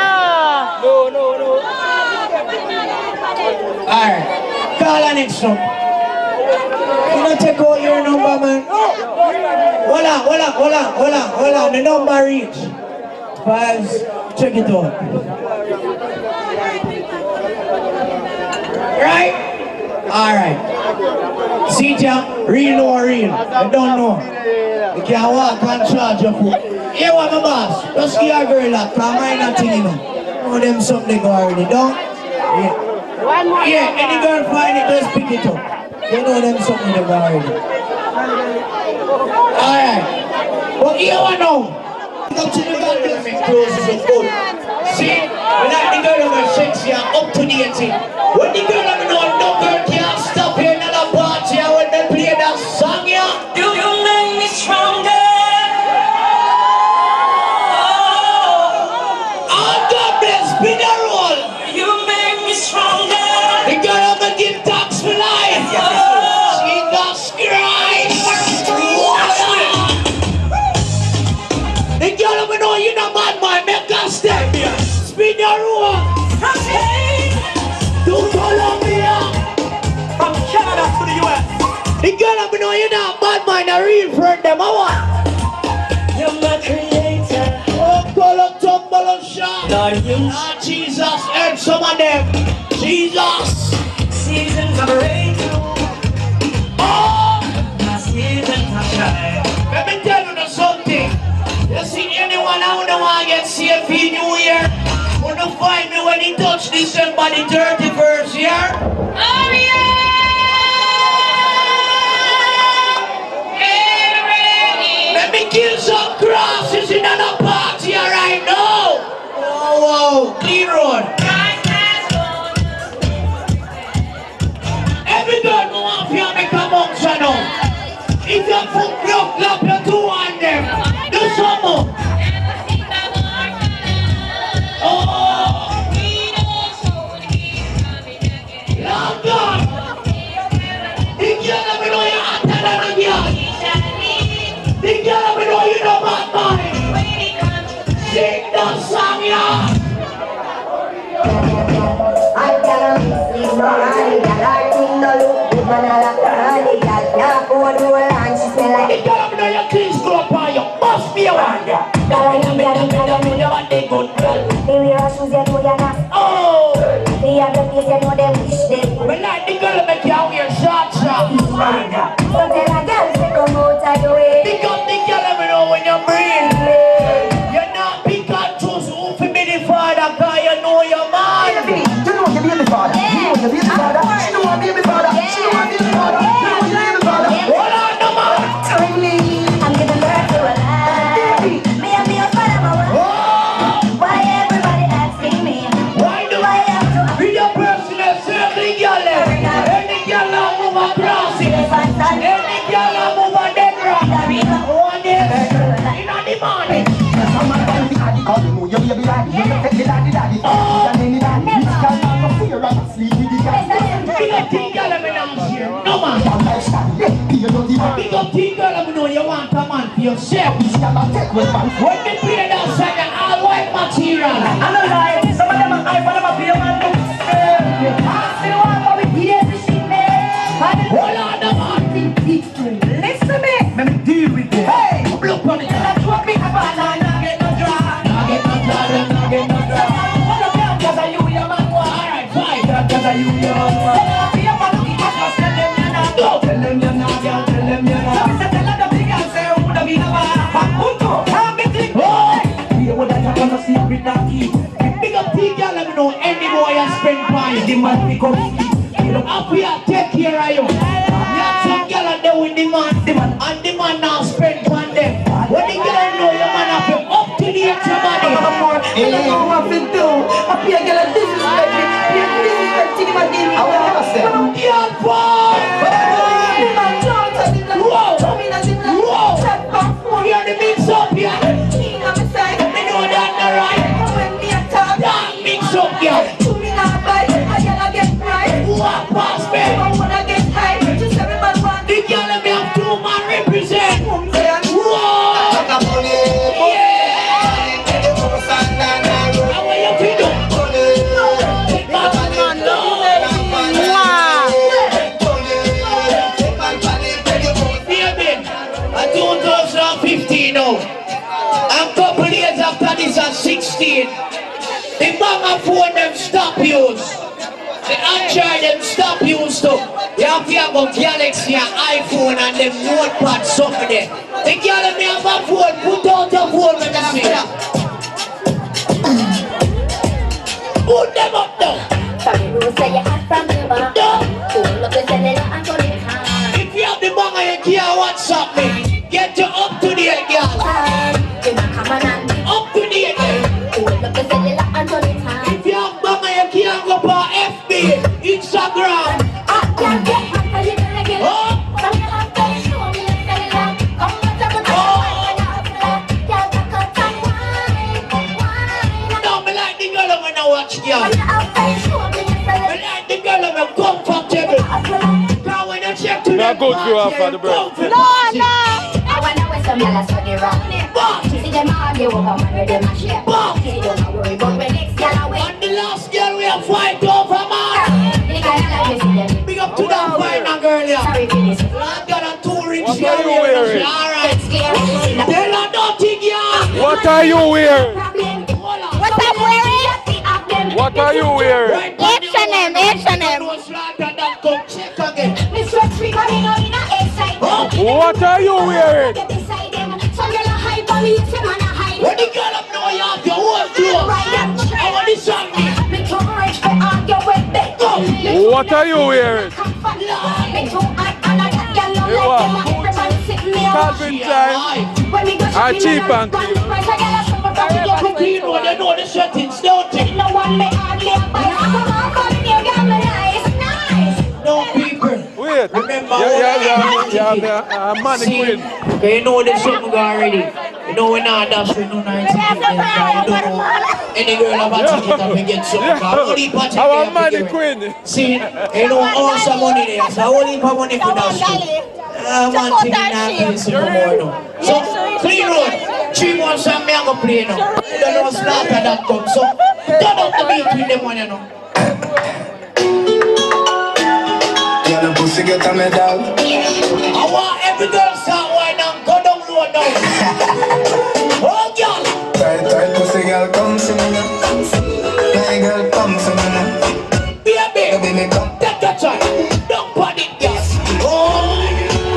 Speaker 4: Alright. Call on next one. You don't take out your number, man. Hold on. The number reach. Check it out. Right? Alright. See, Jam, real or real? I don't know. You can't walk and charge your foot. Here what my boss. Just give a girl that, because mine not thing, you know. Know them something they go already, don't? Yeah, any girl find it, just pick it up. You know them something they go already. Alright. But here what now? Come to the goddamn clothes is good. See? When like the girl over sexy and up to date. When the girl over no girl can't stop here in another party when they play that song, yeah.
Speaker 2: Do you make me stronger?
Speaker 4: Oh, God bless, spin the roll.
Speaker 2: You make me stronger.
Speaker 4: The girl over give thanks for life. Jesus Christ. The girl over know you not bad man, make a step here. Spin the roll.
Speaker 2: From Spain
Speaker 4: to Colombia.
Speaker 2: From Canada to the US.
Speaker 4: The girl over know you not bad man, a real friend them, I want.
Speaker 2: You're my creator.
Speaker 4: Oh, color, tumble and shot.
Speaker 2: Lord, you
Speaker 4: Jesus, help some of them. Jesus.
Speaker 2: seasons of breakthrough.
Speaker 4: Oh,
Speaker 2: My seasons of shine.
Speaker 4: let me tell you something. You see anyone who don't want to get saved for New Year? Wanna find me when he touch December the 31st year? Oh, yeah! that song, yeah.
Speaker 5: I can't sleep no honey, girl. I think no look good, man. I like the honey, girl. Now go to her and she smell like.
Speaker 4: The girl, know your clean school up on you. Must be a one, yeah. Girl, you know you want the good girl.
Speaker 5: They wear her shoes, you know you're not.
Speaker 4: Oh.
Speaker 5: They have the face, you know them wish them.
Speaker 4: We like the girl make you wear short shorts.
Speaker 5: So tell a girl to come out of the way.
Speaker 4: Pick up the girl, let me know when you breathe. You're not pick and choose who for be the father, cause you know your man.
Speaker 7: You know you be the father. You know you be the father. She know I be the father. She know I be the father. You know you be the father.
Speaker 4: Hold on, no man.
Speaker 5: I'm giving birth to a lie. Me and me a father, mama. Why everybody asking me?
Speaker 4: Why do
Speaker 5: I have to
Speaker 4: be your personal circle, girl? Any girl that move across it. Any girl that move on that rock. One day, in the morning.
Speaker 7: Cause you know you be a daddy. You take the daddy. You any daddy. This girl not no fear and sleep with the girl.
Speaker 4: Big up thing, girl, let me know here. No man. Big up thing, girl, let me know you want a man for yourself. When they play that second, all white material.
Speaker 5: I know lie. Some of them are high, but them are pay man. I still want to be here to see me.
Speaker 4: Hold on, no man.
Speaker 5: Listen to me.
Speaker 7: Let me deal with it.
Speaker 4: Hey, look on it.
Speaker 5: That's what me about. I not get no drama.
Speaker 4: Not get no drama.
Speaker 5: All of them, cause I you your man.
Speaker 4: Alright, fine.
Speaker 7: Cause I you your man.
Speaker 5: Be a man who can just tell them you're not.
Speaker 4: Go.
Speaker 7: Tell them you're not, girl. Tell them you're not.
Speaker 5: So me say tell her the big girl say who woulda been a man. Bakunto, I'm getting
Speaker 7: You would have done a secret that key.
Speaker 4: Big up thing, girl, let me know any boy I spend time.
Speaker 7: The man become key.
Speaker 4: Up here, take care of you. You have some girl and they with the man. And the man now spend on them. When the girl know your man have to up to the extra money.
Speaker 7: Hey, you have to do. I feel like a disrespect me. You're disrespecting my deal. I will never say.
Speaker 4: Girl, boy! Whoa! You're the mix up here. Me know that not right. That mix up here. What pass me? The girl let me have two man represent. Whoa! Yeah! How are you feeling? At 2015 now. And couple years after this at 16. The mama phone them stop use. The Android them stop use too. You have to have a Galaxy and iPhone and them notepad something there. The girl let me have a phone, put out a phone with me see. Put them up now. If you have the mama you can't WhatsApp me. Get you up to date, girl. Up to date. If you have mama you can't go for FB, Instagram. No, me like the girl when I watch girl. Me like the girl when I'm comfortable. Now when you check to the
Speaker 12: go through after the birth.
Speaker 5: I wanna wear some yellow so they rock me. See them argue over money, them a share. See them not worry about when next girl away.
Speaker 4: And the last girl we have fight over, man. Big up to that fine girl here.
Speaker 5: Sorry for this.
Speaker 4: Lord God, a 2 rich
Speaker 12: What
Speaker 4: girl
Speaker 12: are you
Speaker 4: here.
Speaker 12: wearing?
Speaker 4: Alright. Tell her nothing, girl.
Speaker 12: What are you wearing?
Speaker 5: What I'm wearing?
Speaker 12: What are you wearing?
Speaker 5: H&M.
Speaker 12: What are you wearing?
Speaker 4: When the girl up now, you have your whole clothes. I want this song.
Speaker 12: What are you wearing? Calvin Klein. I cheap and
Speaker 4: You know, they know the settings, don't they? No people.
Speaker 12: wait.
Speaker 4: Remember,
Speaker 12: Yeah, mannequin.
Speaker 4: okay, you know the song already. You know we're not dash with no 90 people. You don't know any girl have a ticket and we get something. Only part
Speaker 12: Our mannequin.
Speaker 4: See, you know all some money there. So only for money for dash. Man, thing in that place more now. So, clean road. 3 more songs me I go play now. You don't know slaughter that come, so turn up the beat with them one, you know.
Speaker 6: Girl, the pussy get a medal.
Speaker 4: I want every girl start wine and go down low now. Oh, girl.
Speaker 6: Tight pussy girl, come to me now. My girl, come to me now.
Speaker 4: Baby, me come. Take your time. Don't panic, girl. Oh.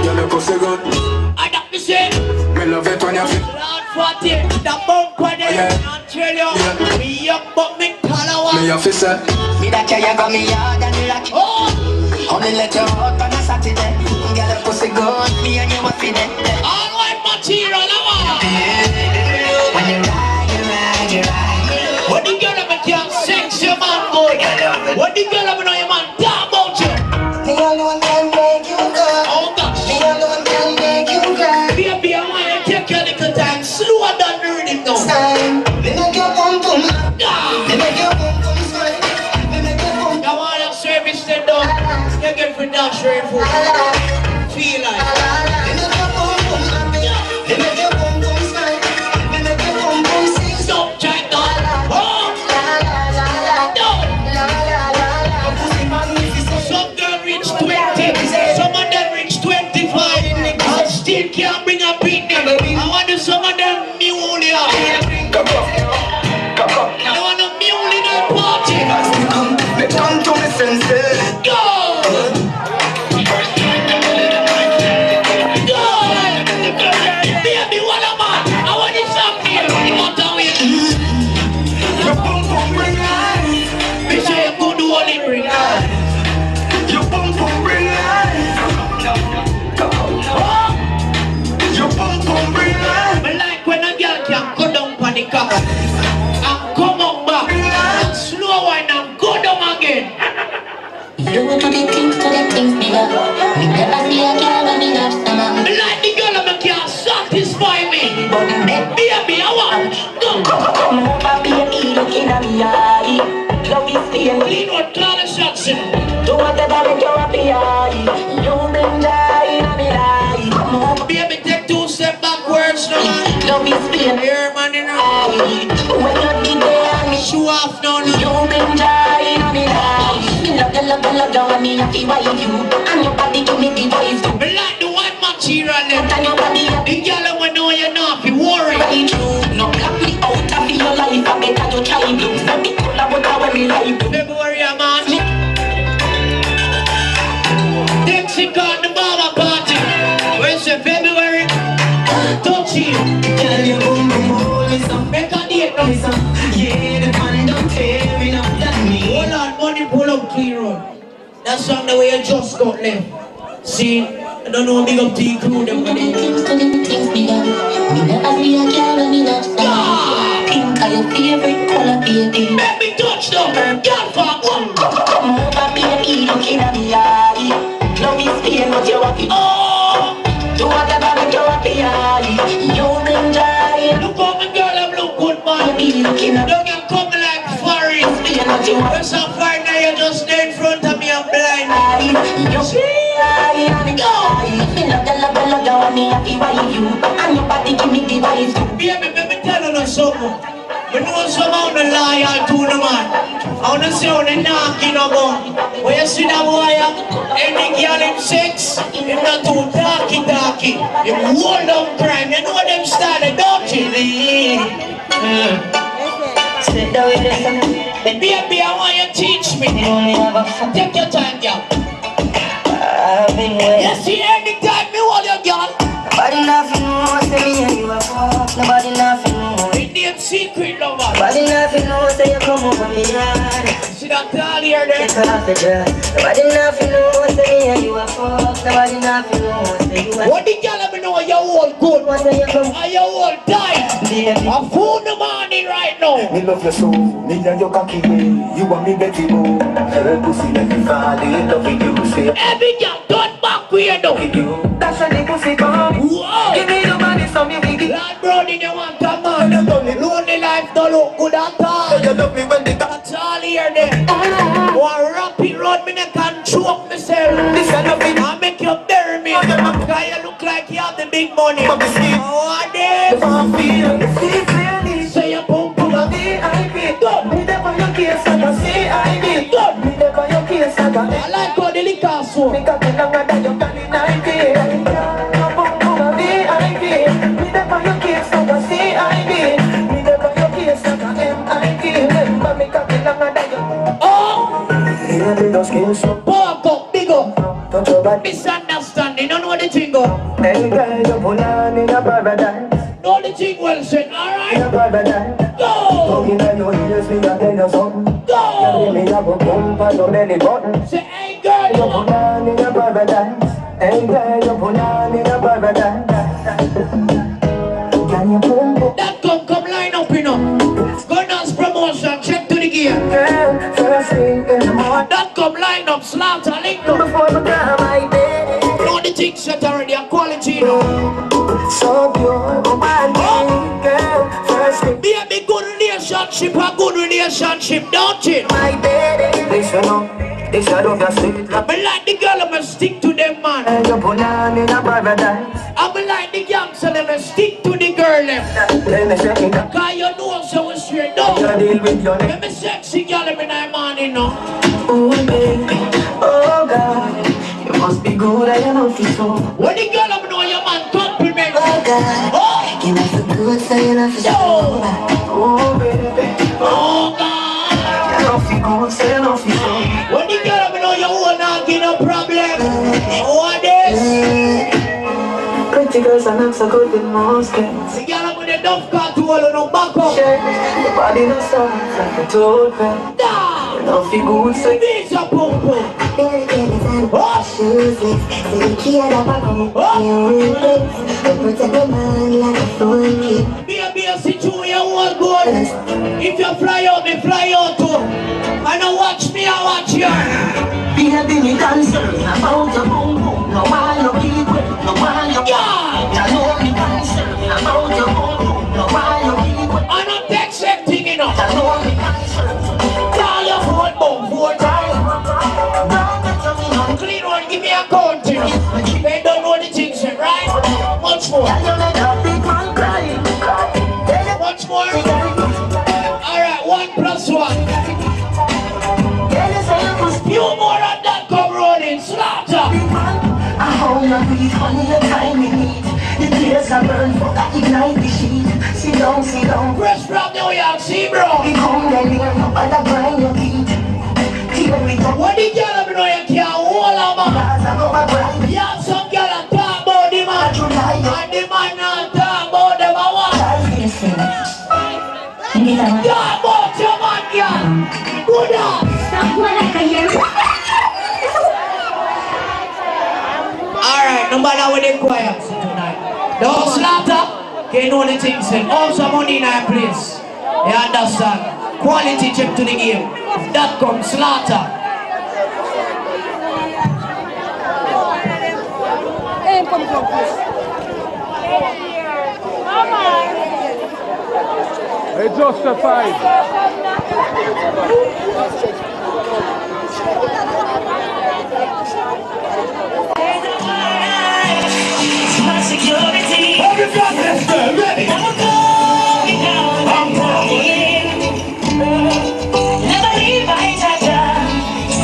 Speaker 6: Girl, the pussy good.
Speaker 4: I don't be saying.
Speaker 6: Me love it when you feel.
Speaker 4: Lord, for it. The bump on it. I'll tell you. Me up, but me color one.
Speaker 6: Me a fi say.
Speaker 5: Me that care you got me hard and rock.
Speaker 4: Oh.
Speaker 5: Only let you out on a Saturday. Girl, the pussy good. Me and you a fit it.
Speaker 4: All white material, I'm
Speaker 5: when you ride, you ride.
Speaker 4: What the girl ever can't sex your man good? What the girl ever know your man talk about you?
Speaker 5: Me alone can make you go.
Speaker 4: Oh gosh.
Speaker 5: Me alone can make you cry.
Speaker 4: Baby, I want you to take your little time. Slower than the rhythm now.
Speaker 5: Time. Me make your pum pum. Me make your pum pum smile. Me make your pum.
Speaker 4: I want your service to done. You get for that straight food. Feel like.
Speaker 5: Me make your pum pum happy. Me make your pum pum smile. Me make your pum pum sing.
Speaker 4: Stop trying to. Oh. Some girl reach 20, some of them reach 25, and still can't bring a beat them. I want to some of them mule up. I want a mule in a party.
Speaker 6: Come to me senses.
Speaker 4: Go! Go! Baby, what am I? I want this up here. You want to win?
Speaker 6: Your pum pum bring life.
Speaker 4: Make sure you go do all it bring life.
Speaker 6: Your pum pum bring life. Your pum pum bring life.
Speaker 4: I like when a girl can go down on the cock and come up back and slow wine and go down again.
Speaker 5: Do to the things bigger. Me never see a girl when me love someone.
Speaker 4: I like the girl that can satisfy me. Baby, I want go.
Speaker 5: Come over, baby, looking at me eye. Love is pain.
Speaker 4: Lean what Clara Jackson.
Speaker 5: Do whatever make you happy eye. You bring joy in me life. Come over,
Speaker 4: Baby, take 2 steps backwards now, man.
Speaker 5: love is pain.
Speaker 4: Here, man, in her.
Speaker 5: When you did there, me
Speaker 4: Show off now, now.
Speaker 5: you bring joy in me life. Love you, when me happy why you. And your body give me the voice too.
Speaker 4: I like the white material then.
Speaker 5: And your body
Speaker 4: The girl when know you're not be worried.
Speaker 5: very true. No block me out of your life. I better you try blue. So the color what me like.
Speaker 4: February, man. Dixie got the Baba party. Where's the February? Touchy.
Speaker 5: Girl, you boom boom hold me some.
Speaker 4: Make a date now.
Speaker 5: Yeah, the man don't tearing up that me.
Speaker 4: Hold on, money pull up clear road. That song the way you just got left. See, I don't know big up to the crew them for them.
Speaker 5: Things bigger. Me never see a girl when me love someone. Pink are your favorite color, baby.
Speaker 4: Make me touch them, girl fuck one.
Speaker 5: Come over, baby, looking at me eye. Love is pain, but you happy.
Speaker 4: Oh,
Speaker 5: Do whatever make you happy eye. You bring joy.
Speaker 4: look how my girl have look good, man.
Speaker 5: Baby, looking at me.
Speaker 4: Don't get come like forest.
Speaker 5: Pain, but you happy.
Speaker 4: When some fight now you just stay in front of me and blind.
Speaker 5: You see, I go. Me love you, when me happy why you. And your body give me the vibes too.
Speaker 4: Baby, let me tell you something. We know some of the loyal to the man. I want to see how the knocking go. When you see that boy, any girl in sex, him not too talky. Him hold on crime. You know them style, don't you?
Speaker 5: Sit down with this.
Speaker 4: Baby, I want you to teach me. Take your time, girl.
Speaker 5: I've been waiting.
Speaker 4: You see, anytime me hold your girl.
Speaker 5: Nobody nothing knows, say me and you a fuck. Nobody nothing knows.
Speaker 4: It name secret lover.
Speaker 5: Nobody nothing knows, say you come over me yard.
Speaker 4: See that tall here there?
Speaker 5: Get off the dress. Nobody nothing knows, say me and you a fuck. Nobody nothing knows, say you a.
Speaker 4: What the girl let me know you all good?
Speaker 5: What say you come?
Speaker 4: Are you all tight? I'm full the morning right now.
Speaker 6: Me love you so, me and your cocky way. You want me Betty Boo. Her pussy make me fall in love with you. Say
Speaker 4: Every girl turn back weird though.
Speaker 6: that's when the pussy come.
Speaker 4: Whoa.
Speaker 6: Give me the money, so me wicked.
Speaker 4: Lord Brody, you want a man. Lonely life don't look good at all.
Speaker 6: You love me when the
Speaker 4: That's all here there. One rapid road, me can choke myself.
Speaker 6: This kind of thing.
Speaker 4: I make you bury me. Because you look like you have the big money.
Speaker 6: But the skin.
Speaker 4: Oh, I did.
Speaker 6: I feel
Speaker 5: your skin so
Speaker 4: Pork up, big up.
Speaker 5: touch your body.
Speaker 4: Misunderstanding, don't know the thing go.
Speaker 5: Hey girl, you pull on in a paradise.
Speaker 4: Know the thing well said,
Speaker 5: In a
Speaker 4: alright?
Speaker 5: paradise.
Speaker 4: Go!
Speaker 5: Talking on your ears, me a tell you something.
Speaker 4: Go!
Speaker 5: You me a go pump on your belly button.
Speaker 4: Say, hey girl,
Speaker 5: You pull on in a paradise. Hey girl, you pull on in a paradise. Can you pump?
Speaker 4: that come line up, you know. Gunners promotion, check to the gear.
Speaker 5: Girl, first thing in the morning.
Speaker 4: That come line up, slaughter, link up.
Speaker 5: Before I grab my bed.
Speaker 4: Know the thing set already, a quality, you know.
Speaker 5: So pure, oh my girl, first thing.
Speaker 4: Be a big good relationship, a good relationship, don't it?
Speaker 5: My baby, listen up, this I don't just sit.
Speaker 4: I like the girl, I'ma stick to them, man.
Speaker 5: And you put on in a paradise.
Speaker 4: I like the gangster, I'ma stick to the girl, them.
Speaker 5: Let me check it out.
Speaker 4: Cause you know so we straight down.
Speaker 5: You deal with your name.
Speaker 4: Let me sexy girl, every night, man, you know.
Speaker 5: Oh baby, oh God, you must be good, I know for so.
Speaker 4: When the girl, I know your man compliment.
Speaker 5: Oh God,
Speaker 4: Oh,
Speaker 5: you know for good, so you know for so. Oh baby,
Speaker 4: oh God.
Speaker 5: you know for good, so you know for so.
Speaker 4: When the girl, I know you won't not get no problem. What this?
Speaker 5: Pretty girls are not so good with most kids.
Speaker 4: The girl, I'm with the dump car to all no back up.
Speaker 5: Your body no soft like a toad pen.
Speaker 4: Nah.
Speaker 5: You know for good, so
Speaker 4: This a pum pum. Be a situation all good. If you fly out, me fly out too. And I watch me, I watch you.
Speaker 5: Baby, me concerned about your boom boom. No one no people, no one no
Speaker 4: Yeah.
Speaker 5: I know me concerned about your boom boom. No one no people.
Speaker 4: I don't take same thing enough.
Speaker 5: I know me concerned.
Speaker 4: Call your phone boom 4 times. Clean one, give me a count, you know. They don't know the things, right? Much more. Much more. Alright, 1 plus 1. Few more of that come running, slaughter.
Speaker 5: I hold my breath, honey, the time we need. The tears are burned, but I ignite the sheet. Sit down, sit down.
Speaker 4: Press from New York, see, bro.
Speaker 5: We come then, we are not gonna grind your feet.
Speaker 4: What the girl of know you can't hold a man? You have some girl that talk about the man, and the man not talk about them a what? Talk about your man, girl. Good up. Alright, no matter what they quiet tonight. Don't slaughter, you know the things say. Also money in our place. You understand? Quality check to the game. That comes slaughter.
Speaker 12: It's justified.
Speaker 5: My security.
Speaker 4: Everybody, let's go. Ready?
Speaker 5: I'm going. Never leave my Jaja.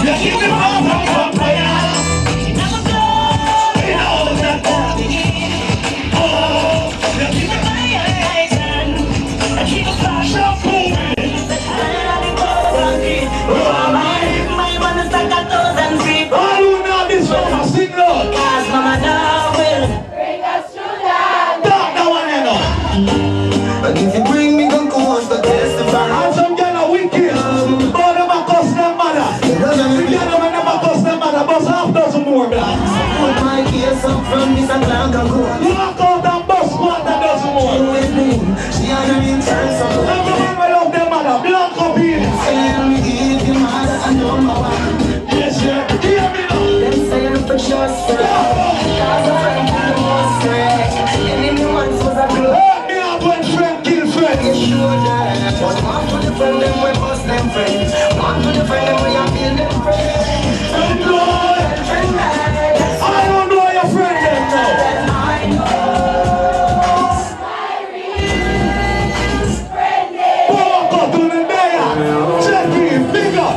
Speaker 4: Let's keep it on fire.
Speaker 5: Never go.
Speaker 4: You know that. Oh, let's keep it
Speaker 5: My horizon. I keep a flash of my one is like 1,000 feet.
Speaker 4: I do not this one, I sing Lord.
Speaker 5: Cause Mama now will
Speaker 11: Bring us to that.
Speaker 4: Talk no one enough.
Speaker 3: And if you bring me the cause to testify,
Speaker 4: And some girl are wicked. But them a cuss them mother. The girl them never cuss them mother, but half dozen more black.
Speaker 3: put my case up from this Atlanta court.
Speaker 4: Walk out and bust one that dozen more.
Speaker 3: With me, she had an intense of
Speaker 4: Everyone will love them mother, black up here.
Speaker 3: tell me if you mad and number one.
Speaker 4: Yes, sir. Hear me now.
Speaker 3: Them say I'm for just friend. Cause a friend kill the most friend. Enemy once was a blow.
Speaker 4: Hurt me out when friend kill friend.
Speaker 3: You sure that. But one for the friend, them we bust them friends. One for the friend, them we are feel them friends.
Speaker 4: Friend boy.
Speaker 3: Friend man.
Speaker 4: I don't know your friend yet now.
Speaker 3: I know.
Speaker 4: Power cut on the mayor. Check it, bigger.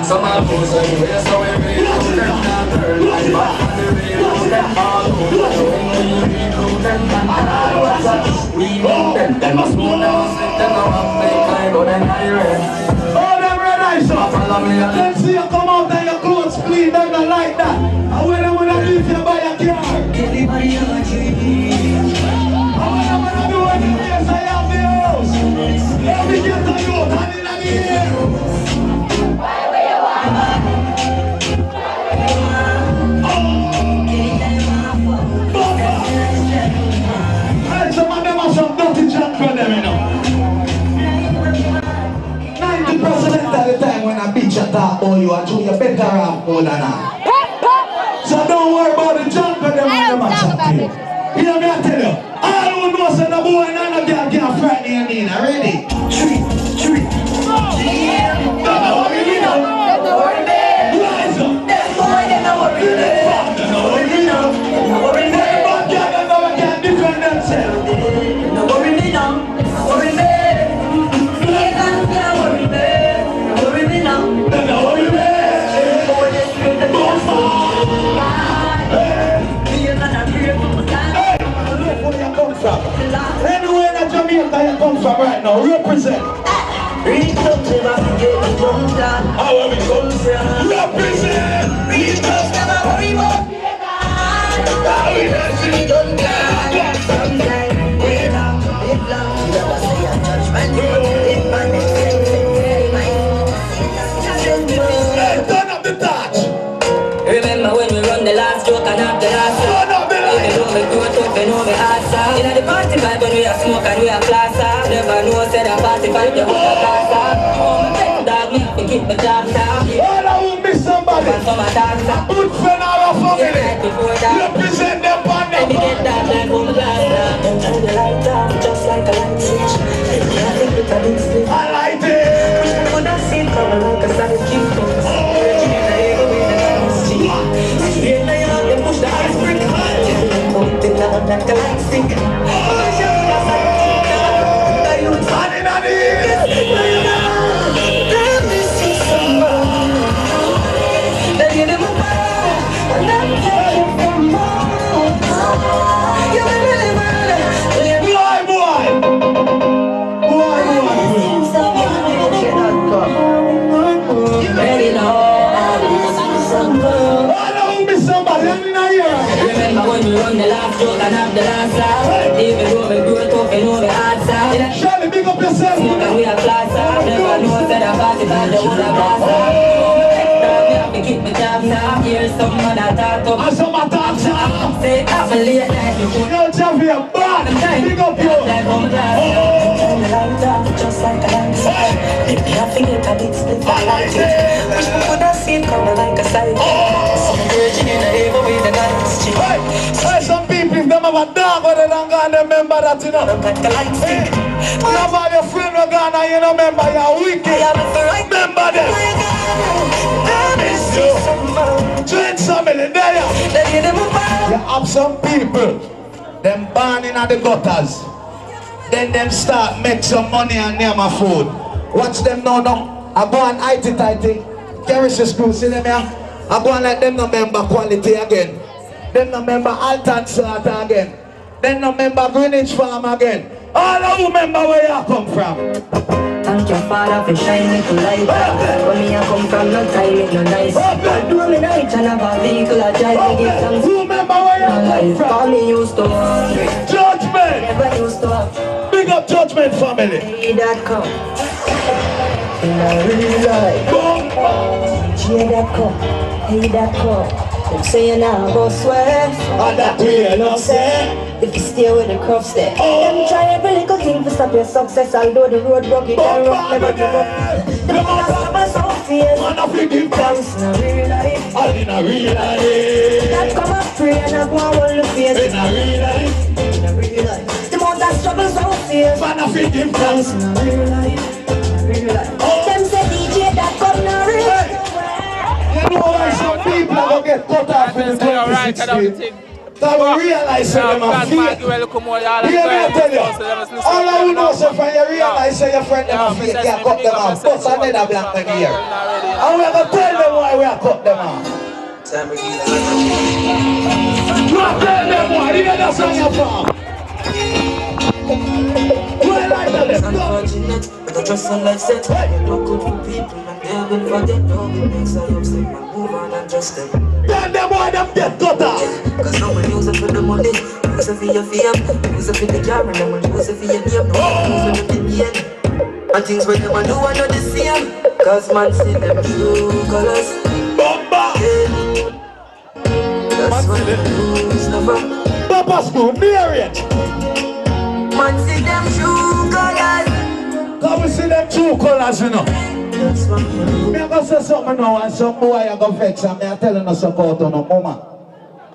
Speaker 3: Some of those are the ways how we recruit them down there. Like back when we recruit them all over. When we recruit them and all over. We know them. Them a spoon, them a slip, them a walk, make like go them high red.
Speaker 4: Oh, them red eyes up.
Speaker 3: Follow me and
Speaker 4: Let's see you come out and your clothes
Speaker 1: talk about you, I show you better off more than I. So don't worry about the junk of them when them chat to you. You know me I tell you, all who know say the boy and the girl can't frighten you, Nina. Ready? Three. Don't worry me now. Don't worry me. Rise up. That boy, they don't worry me. Don't worry me now. Don't worry me. But girl, they never can defend themselves.
Speaker 5: Don't worry me now. Don't worry me. Don't worry me. Don't worry me now.
Speaker 1: Don't worry me. Anywhere that Jamaica you come from right now, represent.
Speaker 5: Reach up to my feet, don't down.
Speaker 1: How are we going to represent?
Speaker 5: Reach up, never worry about it.
Speaker 1: How we dancing, don't down.
Speaker 5: Sometime, wait up, live long. Never say a judgment. Live my next thing,
Speaker 1: Hey, turn up the touch.
Speaker 5: remember when we run the last joke and have the last song?
Speaker 1: Turn up the light.
Speaker 5: Even though we grow up, we know we answer. In the party vibe when we are smoke and we are classer. Never know say the party vibe they want a classer. Oh, my pet dog, me have to keep my job down.
Speaker 1: All I will miss somebody.
Speaker 5: From a dancer.
Speaker 1: Good friend of our family. Represent them on
Speaker 5: Let me
Speaker 1: them.
Speaker 5: get that like on the blaster. Turn the light down just like a light switch. I think it's a big split.
Speaker 1: I like it.
Speaker 5: Wish I could have seen coming like a solid gift. Virgin in the air with the diamonds cheap. Straight now you know them push the ice brick. Pump it down like a light stick. Wish I could have seen let me see someone. Let me live my life. And I'm taking from more. You really ready now. Remember when we run the last joke and have the last laugh? Even though we grew up and know we answer.
Speaker 1: Charlie, big up yourself.
Speaker 5: Smoke and we are classer. Never know said a party by the whole of blaster. Me have to keep my jobs up. Here's some man that talk up.
Speaker 1: And some attacks up.
Speaker 5: Say I'm a late night before.
Speaker 1: Yo, champion, bad. Big up you.
Speaker 5: Like home glass. Turn the light down just like a light switch. Let me have to get a big split for light switch. Wish we could have seen coming like a sight. Some virgin in the air with the guns cheap.
Speaker 1: Hey, some people, them have a dog where they don't go and remember that, you know.
Speaker 5: Like a light stick.
Speaker 1: You have all your friend who gone and you don't remember, you're wicked. Remember them. I miss you. Join somebody there. You have some people, them born in the gutters. Then them start make some money and name a food. Watch them now. I go and IT. Carry the school, see them here. I go and let them no member quality again. Them no member Alton Slaughter again. Then no member Greenwich Farm again. All of you remember where you come from.
Speaker 5: Thank your father for shining to light. When me I come from, no time it no nice. Do me night and have a vehicle I drive me get thanks.
Speaker 1: Who remember where you come from?
Speaker 5: Call me used to
Speaker 1: Judgment.
Speaker 5: never used to.
Speaker 1: Big up Judgment family.
Speaker 5: Hey that come. In a real life. Cheer that come. Hey that come. Them say you now go swear.
Speaker 1: And that way you know say.
Speaker 5: If you stay with the crop step. Them try every little thing to stop your success. Although the road rugged and rough, never give up. The mother of so fierce.
Speaker 1: Man of you
Speaker 5: Thanks in a real life.
Speaker 1: all in a real life.
Speaker 5: That come up free and I go and hold the face.
Speaker 1: In a real life.
Speaker 5: In a real life. The mother struggle so fierce.
Speaker 1: Man of you
Speaker 5: Thanks in a real life. In a real life. Them say DJ that come now real.
Speaker 1: You know why some people are going to get cut off in the 26th street? So we realize that them are fear. Hear me I tell you. All I will know is when you realize that your friend them are fear, you cut them off. Plus another black man here. And we are going to tell them why we are cut them off. You are tell them why. You hear that song you're from. Well, I tell them.
Speaker 5: Unfortunate, but I trust on like set. You look good for people and they will forget. No, it makes I upset. Man, move on and trust them.
Speaker 1: Tell them why them get cut off.
Speaker 5: Cause no one use it for the money. Use it for your fame. Use it for the camera. No one use it for your name. No one use it for the game. And things when them a do are not the same. Cause man see them true colors.
Speaker 1: Bomba!
Speaker 5: That's what them lose never.
Speaker 1: Papa school, near it.
Speaker 5: Man see them true colors.
Speaker 1: Come see them them true colors, you know. I'm going to say something now, and some boy are going to vex, and I'm telling you support on no mama.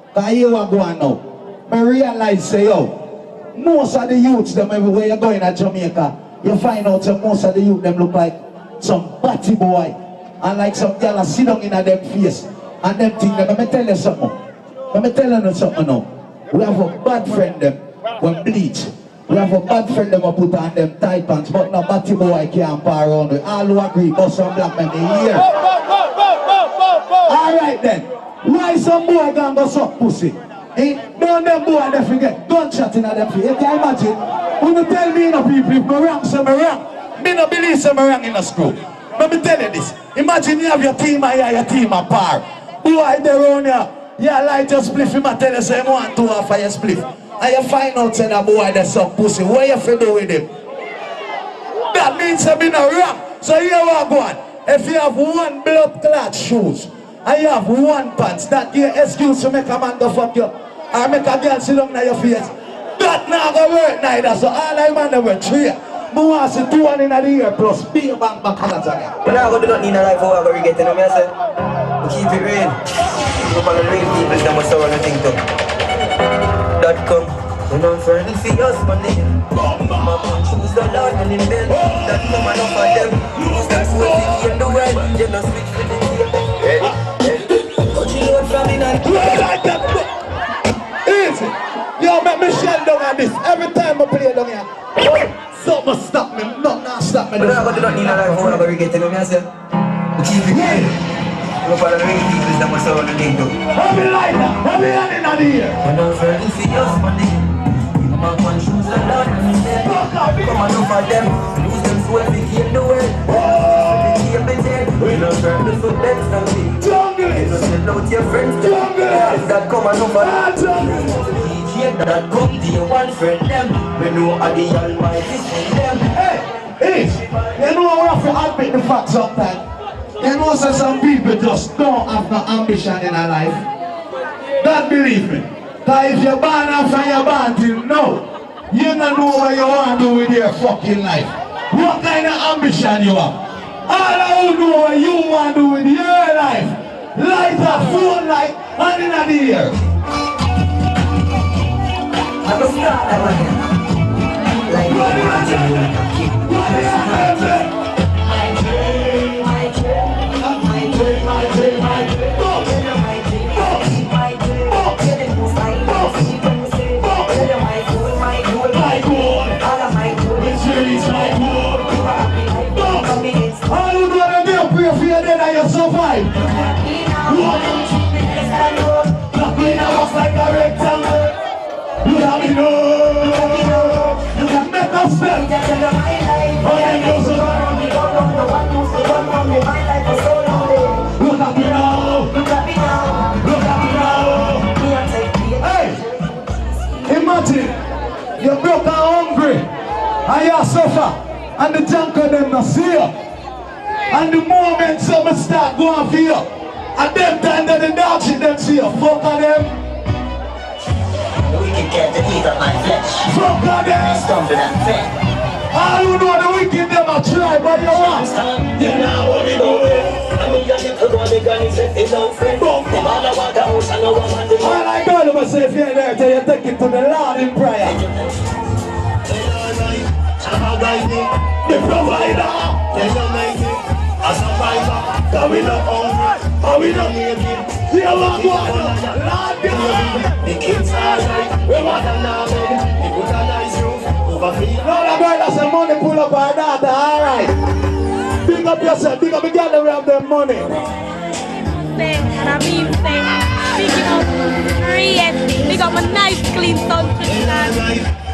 Speaker 1: Because you are going now. I realize, say, yo, most of the youths, them everywhere you're going at Jamaica, you find out that most of the youth, them look like some batty boy. And like some girl sit down in them face. And them think, let me tell you something. Let me tell you something now. We have a bad friend, them, when bleach. We have a bad friend them who put on them tight pants, but no batty boy can't par around with. All who agree, but some black men here. Alright then, why some boy gonna go suck pussy? Eh? Don't them boy they forget gunshot in them face. You can imagine? When you tell me no people, if me wrong, so me wrong. Me no believe so me wrong in a school. Let me tell you this. Imagine you have your team and your team a par. Boy they run here. Yeah, light your spliff, him a tell you say, I want to offer your spliff. And you find out say that boy that suck pussy. What you fi do with him? That means you been a rap. So here we go on. If you have one blood clot shoes and you have one pants, that your excuse to make a man go fuck you or make a girl sit down in your face. That not gonna work neither. So all I man were three. I want to see 2 in the year plus big bank back colors again.
Speaker 13: But I do not need a life for whatever we get in. I say, we keep it real. Look on the real people that must have anything to. That come, we're not friends for us, money. My man choose the Lord and in bed. That come and offer them. Use that way to in the world. You know switch for the game. But you know from in and
Speaker 1: like that. Easy. Yo, make me shell down on this. Every time I play down here. Something stop me, nothing stop me.
Speaker 13: But I do not need a life for whatever we get in. I say, we keep it real. Look on the real people that must have anything to.
Speaker 1: Heavy lighter, heavy hand in the ear.
Speaker 13: We're not friends for us, money. My man choose the Lord and in bed. Come and offer them. Lose them so we keep the world. We keep it dead. We're not friends for them, family.
Speaker 1: Jungle.
Speaker 13: You don't sell out your friends.
Speaker 1: Jungle.
Speaker 13: That come and offer them. That come to your one friend them. We know are the almighty send them.
Speaker 1: Hey, you know we have to admit the fact sometimes. You know that some people just don't have no ambition in their life. Don't believe me. Because if you're born after you're born till now, you don't know what you want to do with your fucking life. What kind of ambition you have? All I will know what you want to do with your life. Light a phone light and in the air.
Speaker 13: I don't start that one. Like
Speaker 1: survive. Look in a box like a rectangle. You have me know. You can make us step. Oh, I know so. Look at me now. Look at me now. Look at me now. Hey, imagine you're broke and hungry and you suffer and the junk of them not see you. And the moment some start going for you, and them time that the dog shit them see you, fuck on them.
Speaker 13: The wicked get to eat up my flesh.
Speaker 1: Fuck on them.
Speaker 13: Stumping and fed.
Speaker 1: All who know the wicked them a try, but you want.
Speaker 13: You know what we do. I mean, you need to go to the gun and say, it's no friend. Them all about the house and no woman to do.
Speaker 1: All I got to say, if you're there, till you take it to the Lord in prayer. The provider. A survivor, so we not hungry, and we not naked. We are one one, Lord God. The kids are right, we want them now, baby. They put a nice roof over me. Lord, the brother say money pull up our daughter, alright. Big up yourself, big up the girl that we have them money.
Speaker 14: And I mean speaking of free, big up a nice clean son to the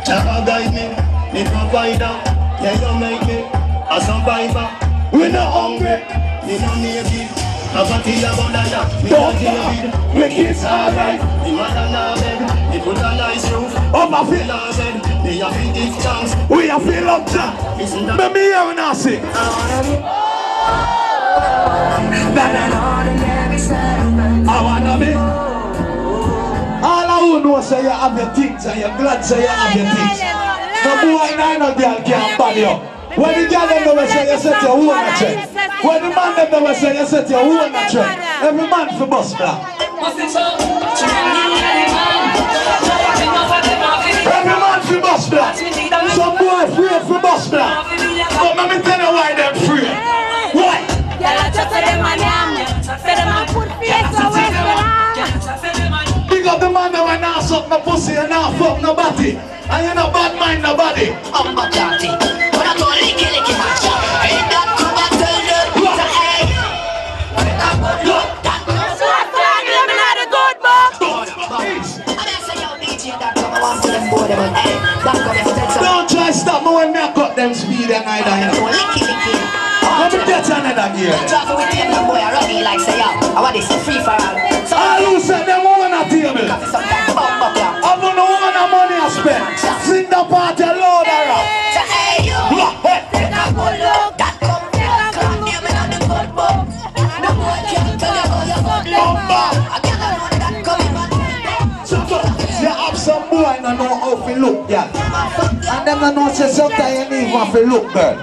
Speaker 3: Java guide me, the provider. Yeah, you make me a survivor.
Speaker 1: We not hungry.
Speaker 3: We not naked. A party about that. We
Speaker 1: Don't
Speaker 3: not David.
Speaker 1: we kids alright.
Speaker 3: The mother now bed. They put a nice roof.
Speaker 1: Oh my feet.
Speaker 3: They have to give chance.
Speaker 1: We have feel up to.
Speaker 3: Isn't that?
Speaker 1: Let me hear when I sing. I wanna be. All I will know say you have your things and you're glad say you have your things. No boy, no girl can't ban you. When the girl them never say, you set your own a trend. When the man them never say, you set your own a trend. Every man for bus black. Every man for bus black. Some boy afraid for bus black. But let me tell you why they're afraid. Why? Big up the man that when I suck my pussy and I fuck nobody. And you know bad mind nobody. I'm a daddy. But I'm gonna lick it my shop. Ain't that come and tell you to hey. Look, that girl's like that. Let me know the good book. And I say, yo, DJ, that come, I want to them boy, them on hey. Don't try to stop me when I cut them speed and I die. Let me get another gear. Don't with them, the boy already like say, yo, I want this free for all. I lose them on a table. I don't know what the money I spend. Sing the party loud around. Hey, you. Take a good look. That come from you, me on the good book. The boy can't tell you how you got lumber. I can't know that coming back. You have some boy and know how to look, yeah. And them don't know say sometimes you need one to look, girl.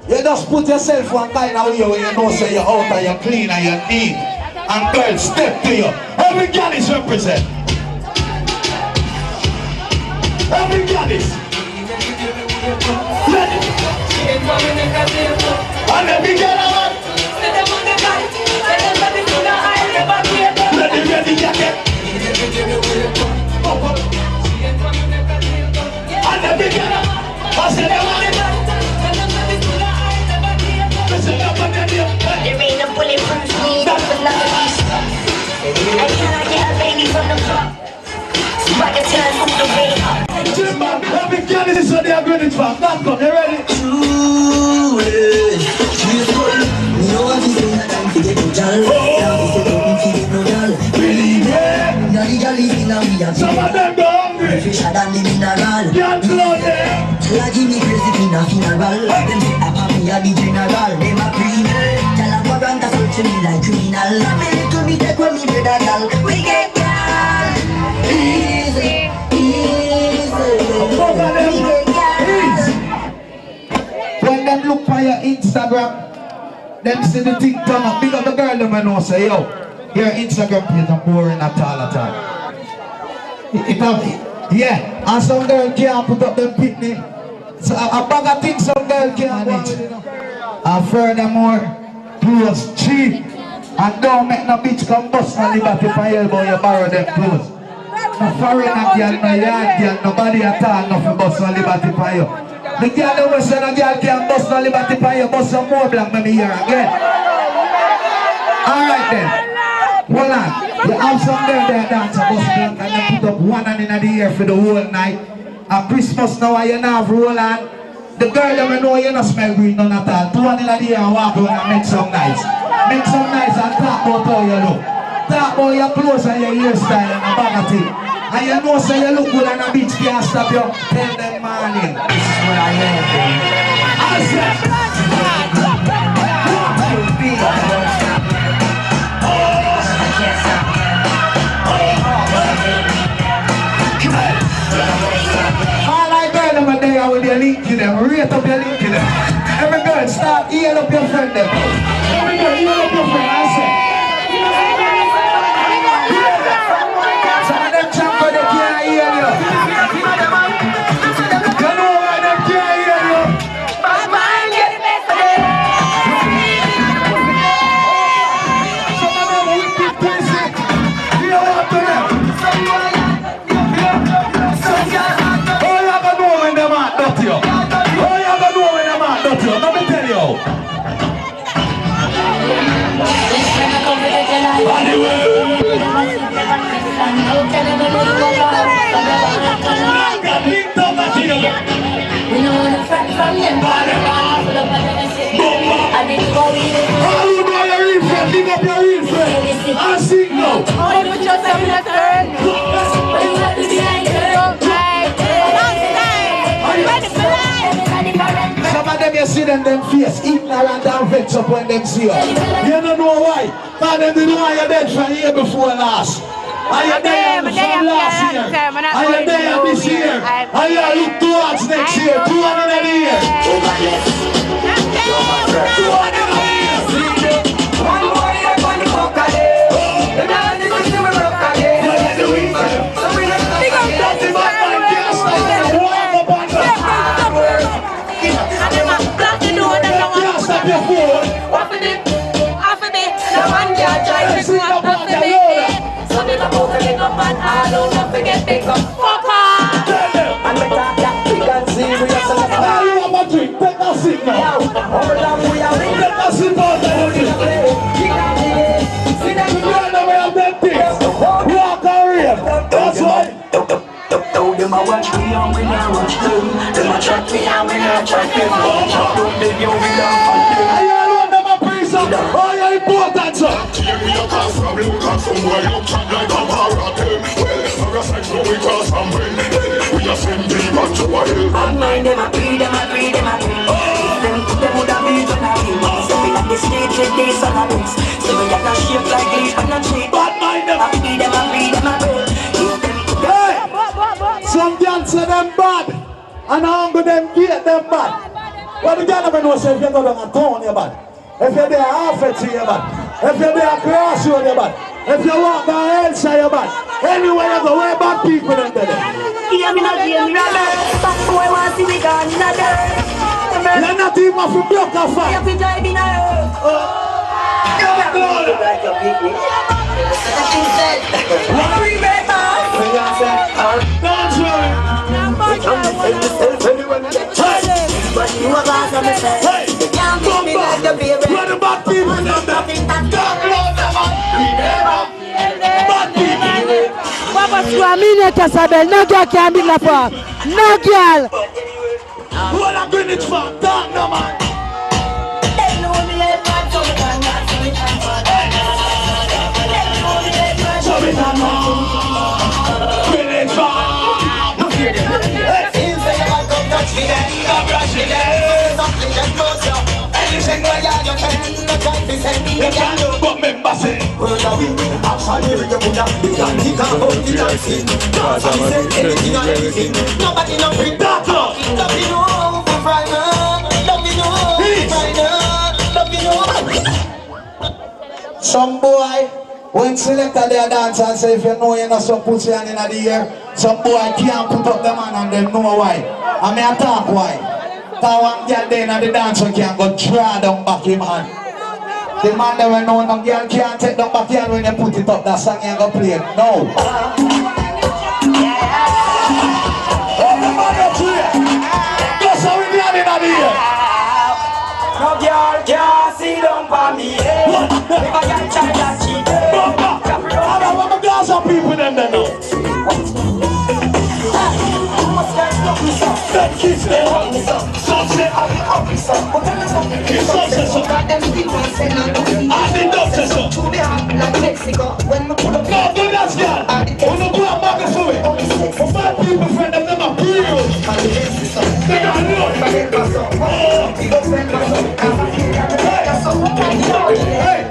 Speaker 1: You just put yourself one kind of way when you know say you're out and you're clean and you're neat. And girls step to you. Every girl is represent. Every girl is. Ready. And every girl out. Ready, ready, jacket. And every girl out. I said them on it. There ain't no bulletproof need for love. I cannot get a baby from the club. But the turn from the way up. Jim man, every girl is so they are good in fun. Back up, you ready? Truly, she's good. You know what she's saying, I can't forget no girl. Now we say don't forget no girl. Believe it. Now the girl is in a we are. Some of them go hungry. Fisher than the mineral. Can't float them. Tell her give me crazy in a funeral. Them say a papi a the general. Them a pre-mail. Tell her go run to search me like criminal. I'm a little bit take when me brother girl. We get girl. Easy, easy. When them look for your Instagram, them see the thing turn up. Big up the girl them and know say, yo, your Instagram page is boring at all. It have, yeah, and some girl can't put up them picnic. So a bag of things some girl can't manage. And furthermore, clothes cheap. And don't make no bitch come bust no liberty for elbow, you borrow them clothes. No foreigner girl, no yard girl, nobody at all, nothing bust no liberty for you. The girl that was saying a girl can't bust no liberty for you, bust some more black, maybe here again. Alright then. Hold on. You have some girl there dance a bust black and you put up one hand in the ear for the whole night. At Christmas now you not have roll on. The girl that know you not smell green none at all. Two hand in the ear and walk around and make some nice. Make some nice and talk about how you look. Talk about your clothes and your hairstyle and a bag of thing. And you know so you look good and a bitch can't stop you. Tell them morning. This is what I am. I said. All I girl them a day with your link to them. Rate up your link to them. Every girl start ear up your friend them. Every girl ear up your friend. I said. Some of them champions they can't hear you. You know why they can't hear you? Some of them wicked pussy. You know what to them? Oh, you gonna know when them are dirty. Oh, you gonna know when them are dirty. Let me tell you. I sing now. Some of them you see them face ignorant and vex up when them see you. You don't know why. But them didn't know you're dead from year before last. Are you there from last year? Are you there this year? Are you look towards next year? 200 a year.
Speaker 6: Them a watch me and we not watch them. Them a track me and we not track them. Chop down them, yo, we not fight them.
Speaker 4: I alone them a praise up. Oh, you're important, sir.
Speaker 3: Here we a cause problem, cause somewhere you chat like a paratem. Well, parasites know we cross and when we are send demons to a hill.
Speaker 6: Bad mind them a breed, them a breed, them a breed. Them would have been on a hill. So we at the stage with these on a books. So we got a shape like leaf and a tree.
Speaker 4: Bad mind them.
Speaker 6: A breed, them a breed, them a breed.
Speaker 4: Hey! Some girls say them bad. And I'm going them get them bad. Well, the girl never knows if you go down a town, you're bad. If you're there half a tree, you're bad. If you're there across you, you're bad. If you walk down outside, you're bad. Anywhere you go, where bad people in there.
Speaker 6: Yeah, me not hear me rather. But boy want to see me gone another.
Speaker 4: You're not even off a block of fire.
Speaker 6: You're driving a like a big wing. Worry, baby.
Speaker 4: Don't worry.
Speaker 6: But you are back on the set.
Speaker 4: Hey,
Speaker 6: you can't beat me like the baby.
Speaker 4: what about people in there? Bad people.
Speaker 8: Papa Swamine Casabel, no girl can be la for. No girl.
Speaker 4: What I'm doing it for? Don't no man.
Speaker 6: They know me like that, so we can not see it. They know me like that,
Speaker 4: So we can not bring it for.
Speaker 6: no fear them. Hey, say you want to touch me then, come brush me then. Something just goes up. Anything where you can, no try to send me
Speaker 4: You
Speaker 6: again.
Speaker 4: can't do but member say.
Speaker 6: Word of it, action here, you put up. You can't kick out the dancing. Cause I said anything or anything. Nobody know it.
Speaker 4: That up.
Speaker 6: Don't be no for Friday. Don't be no for Friday. Don't be no.
Speaker 4: Some boy, when selector their dance and say if you know you're not so put your hand in the air, some boy can't put up the man and them know why. I mean I talk why. That one girl there in the dance so can't go draw down back him hand. The man never know no girl can't take down back hand when you put it up, that song you ain't gonna play it. No. Everybody up here. That's how we did in the air.
Speaker 6: No girl can't see down for me. If I can try that cheat.
Speaker 4: I'm a glass of people in there now. That kiss them. Sunset. Kiss sunset. I think doctor so. No, do that girl. When you go out back and forth. For bad people, friend, them are period. They got Hey,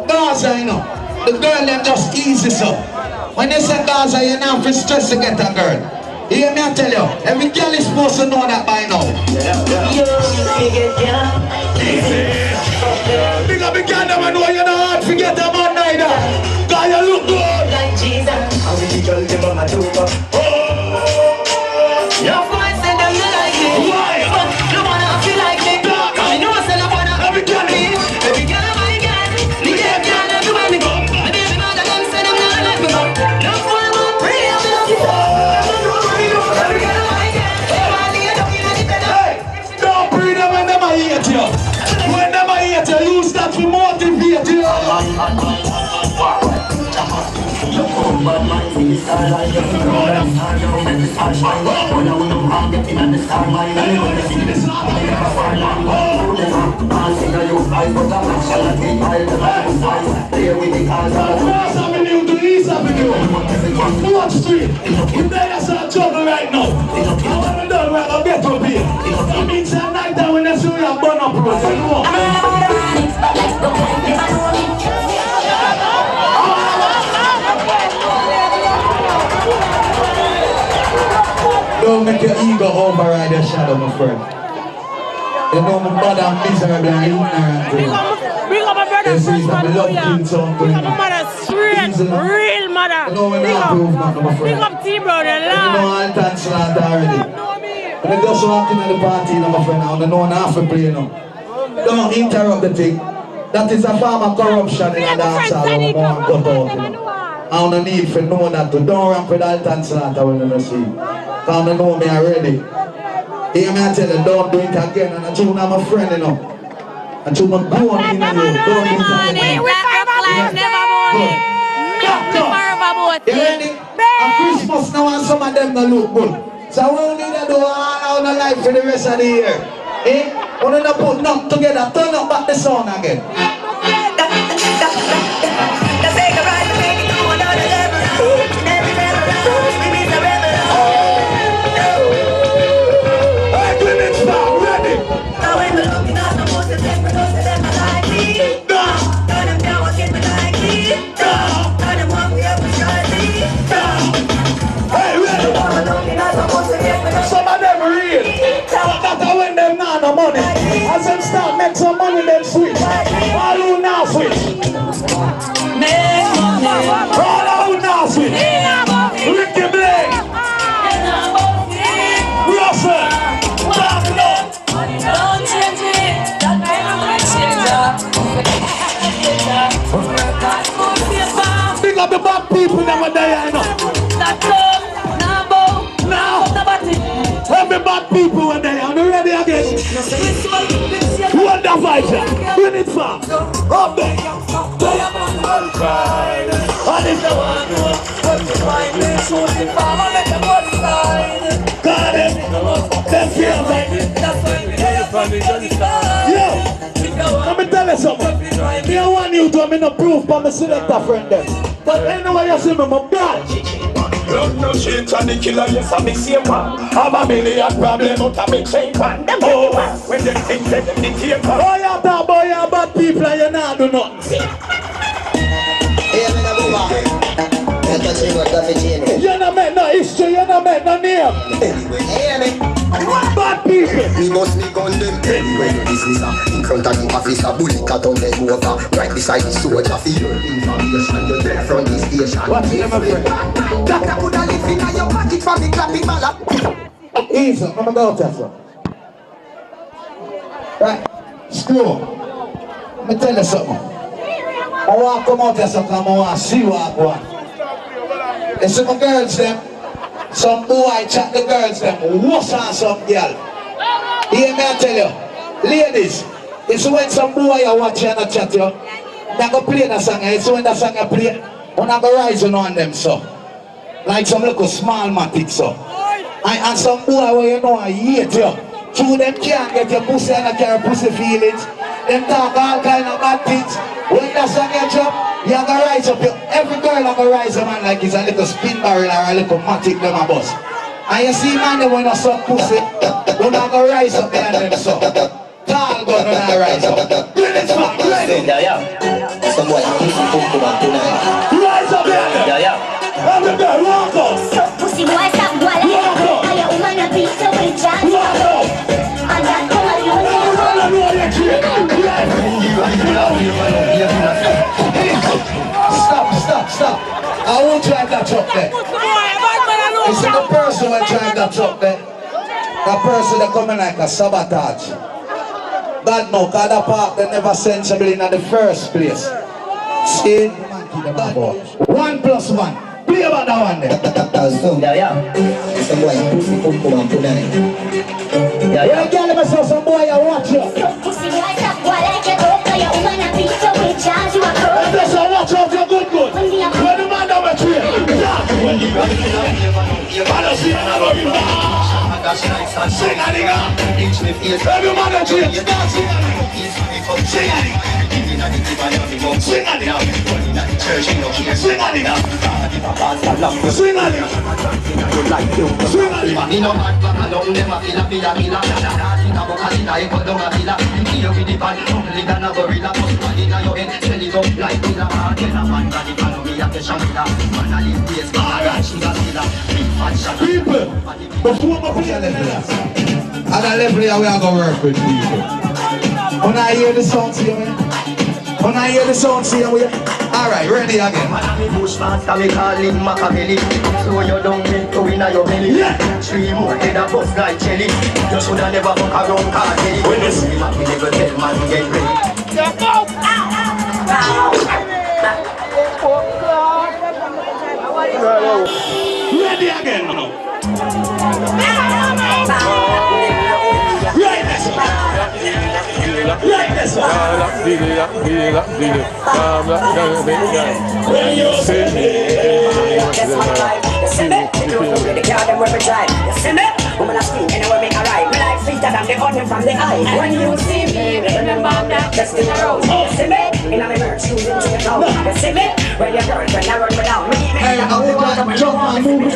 Speaker 4: Gaza, you know. The girl them just easy so. When they say Gaza, you know, for stress to get a girl. You hear me, I tell you, every girl is supposed to know that by now. Big up the girl that know you're not hard to get them on neither. God, you look good.
Speaker 6: Like Jesus. How many girls them on my tuba? Your voice said that you like me.
Speaker 4: Why?
Speaker 6: But no one else feel like me. I know I said I wanna
Speaker 4: every girl
Speaker 6: me. Every girl of my girl. The girl can't let you me. My baby mother them said I'm not let me go. Love for them all pray I'm love you. Every girl of my girl.
Speaker 4: Hey, don't breathe them when them I hate you. When them I hate you, use that to motivate you. What street? You better start trouble right now. I want to know where I'll get up here. It means at night time when I see you burn up road. You know. Don't make your ego override your shadow, my friend. You know my mother miserable and ignorant.
Speaker 14: Bring up my brother first man. Bring up my mother straight, real mother.
Speaker 4: You know when I prove nothing, my friend.
Speaker 14: Bring up T-brother,
Speaker 4: You know I'll dance like that already. When I just walk into the party, my friend, I don't know half a play, Don't interrupt the thing. That is a form of corruption in a dance hall when we want to cut out, I don't need for know that to don't ramp with all dance slaughter when you see. Because I know me already. Hear me I tell you, don't do it again. And I tune I'm a friend, you know. I tune my grown in you. Don't do it again. You ready? On Christmas now and some of them
Speaker 1: them not look good. So we need to do all our life for the rest of the year. Eh? We need to put them together, turn up back the song again.
Speaker 4: Some of them real. But when them not no money. As them start make some money, them switch. All who now switch. All who now switch. Rickey Blingas. Russell. Don't change it. Big up the bad people that were there, I know. Every bad people were there. Are you ready again? What the fighter? Bring it far. Up there. And if the one who wants to find me, shoot the farmer, let them go inside. Got it. Them feel like it. That's why we yo, let me tell you something. Me I want you to have no proof for my selector friend them. But anyway you see me, my bad. No shit and the killer, yes, I'm the same one. Have a million problems, but I'm a chain one. Them oh, when they think they take one. Boy, you talk boy, you bad people and you not do nothing. You not make no history, you not make no name. Bad people.
Speaker 3: We must be gun them anyway. This is in front of the officer, bully cut on them over. Right beside the soldier, for your information, you're there from the station.
Speaker 1: What's the name of it?
Speaker 3: Doctor could have lived in your pocket from the clapping ballot.
Speaker 1: Easy, I'm gonna go test it. Right, screw. Let me tell you something. I want to come out here something, I want to see what I want. You see my girls them, some boy chat the girls them, what's on some girl? Hear me I tell you, ladies, it's when some boy you watch you and I chat you, they go play the song, it's when the song you play, when I go rising on them so. Like some little small matic so. And some boy where you know I hate you. Through them can't get your pussy and I carry pussy feelings. Them talk all kind of bad things. When that song you drop, you have to rise up. Every girl have to rise up man like it's a little spin barrel or a little matic them a bus. And you see man when you suck pussy, you have to rise up behind them so. Tall gun when I rise up. Bring it back, ready?
Speaker 3: Some boy tonight.
Speaker 1: Rise up behind them. Every girl, walk up.
Speaker 15: Pussy boy stop boy.
Speaker 1: Walk up.
Speaker 15: Are you woman a piece of a jazz?
Speaker 1: Walk up.
Speaker 15: And that color you know.
Speaker 1: Stop. I won't drive that truck there. You see the person who drive that truck there? That person that coming like a sabotage. God no, cause that part they never sensible in the first place. See? 1 + 1. Play about that one there.
Speaker 3: Some boy pussy come tonight.
Speaker 1: Yeah, girl, let me say some boy you watch you.
Speaker 15: Pussy boy stop boy like you go. Are you woman a piece of a jazz? You a girl.
Speaker 1: Let's watch out your good. When the man down the tree. When you run you gotta see another people. Sing a nigga. Every man that tree. Sing a nigga. Swing on it now. Swing on it now. Swing on it. Swing on it. People, before we play a level, at a level here we are going to work with people. When I hear the song, see me? When I hear the sound, see you. Alright, ready again.
Speaker 3: Bushmaster, we call him Machiavelli. Slow you down, make to win your belly.
Speaker 1: Yeah.
Speaker 3: 3 more head of bus like jelly. You shoulda never fuck around cartelly. When you see him, you never tell man get ready.
Speaker 1: Ready again now. Right this one. Right this one. When you see me,
Speaker 5: where we drive. You see me? Woman I scream anywhere me arrive. Me like sweeter than the onion from the eye. When you see me, remember that just in a row. You see me? In a mirror, shoes into your toe. You see me? When your girlfriend I run me down. Me
Speaker 1: Hey, I want to jump on move.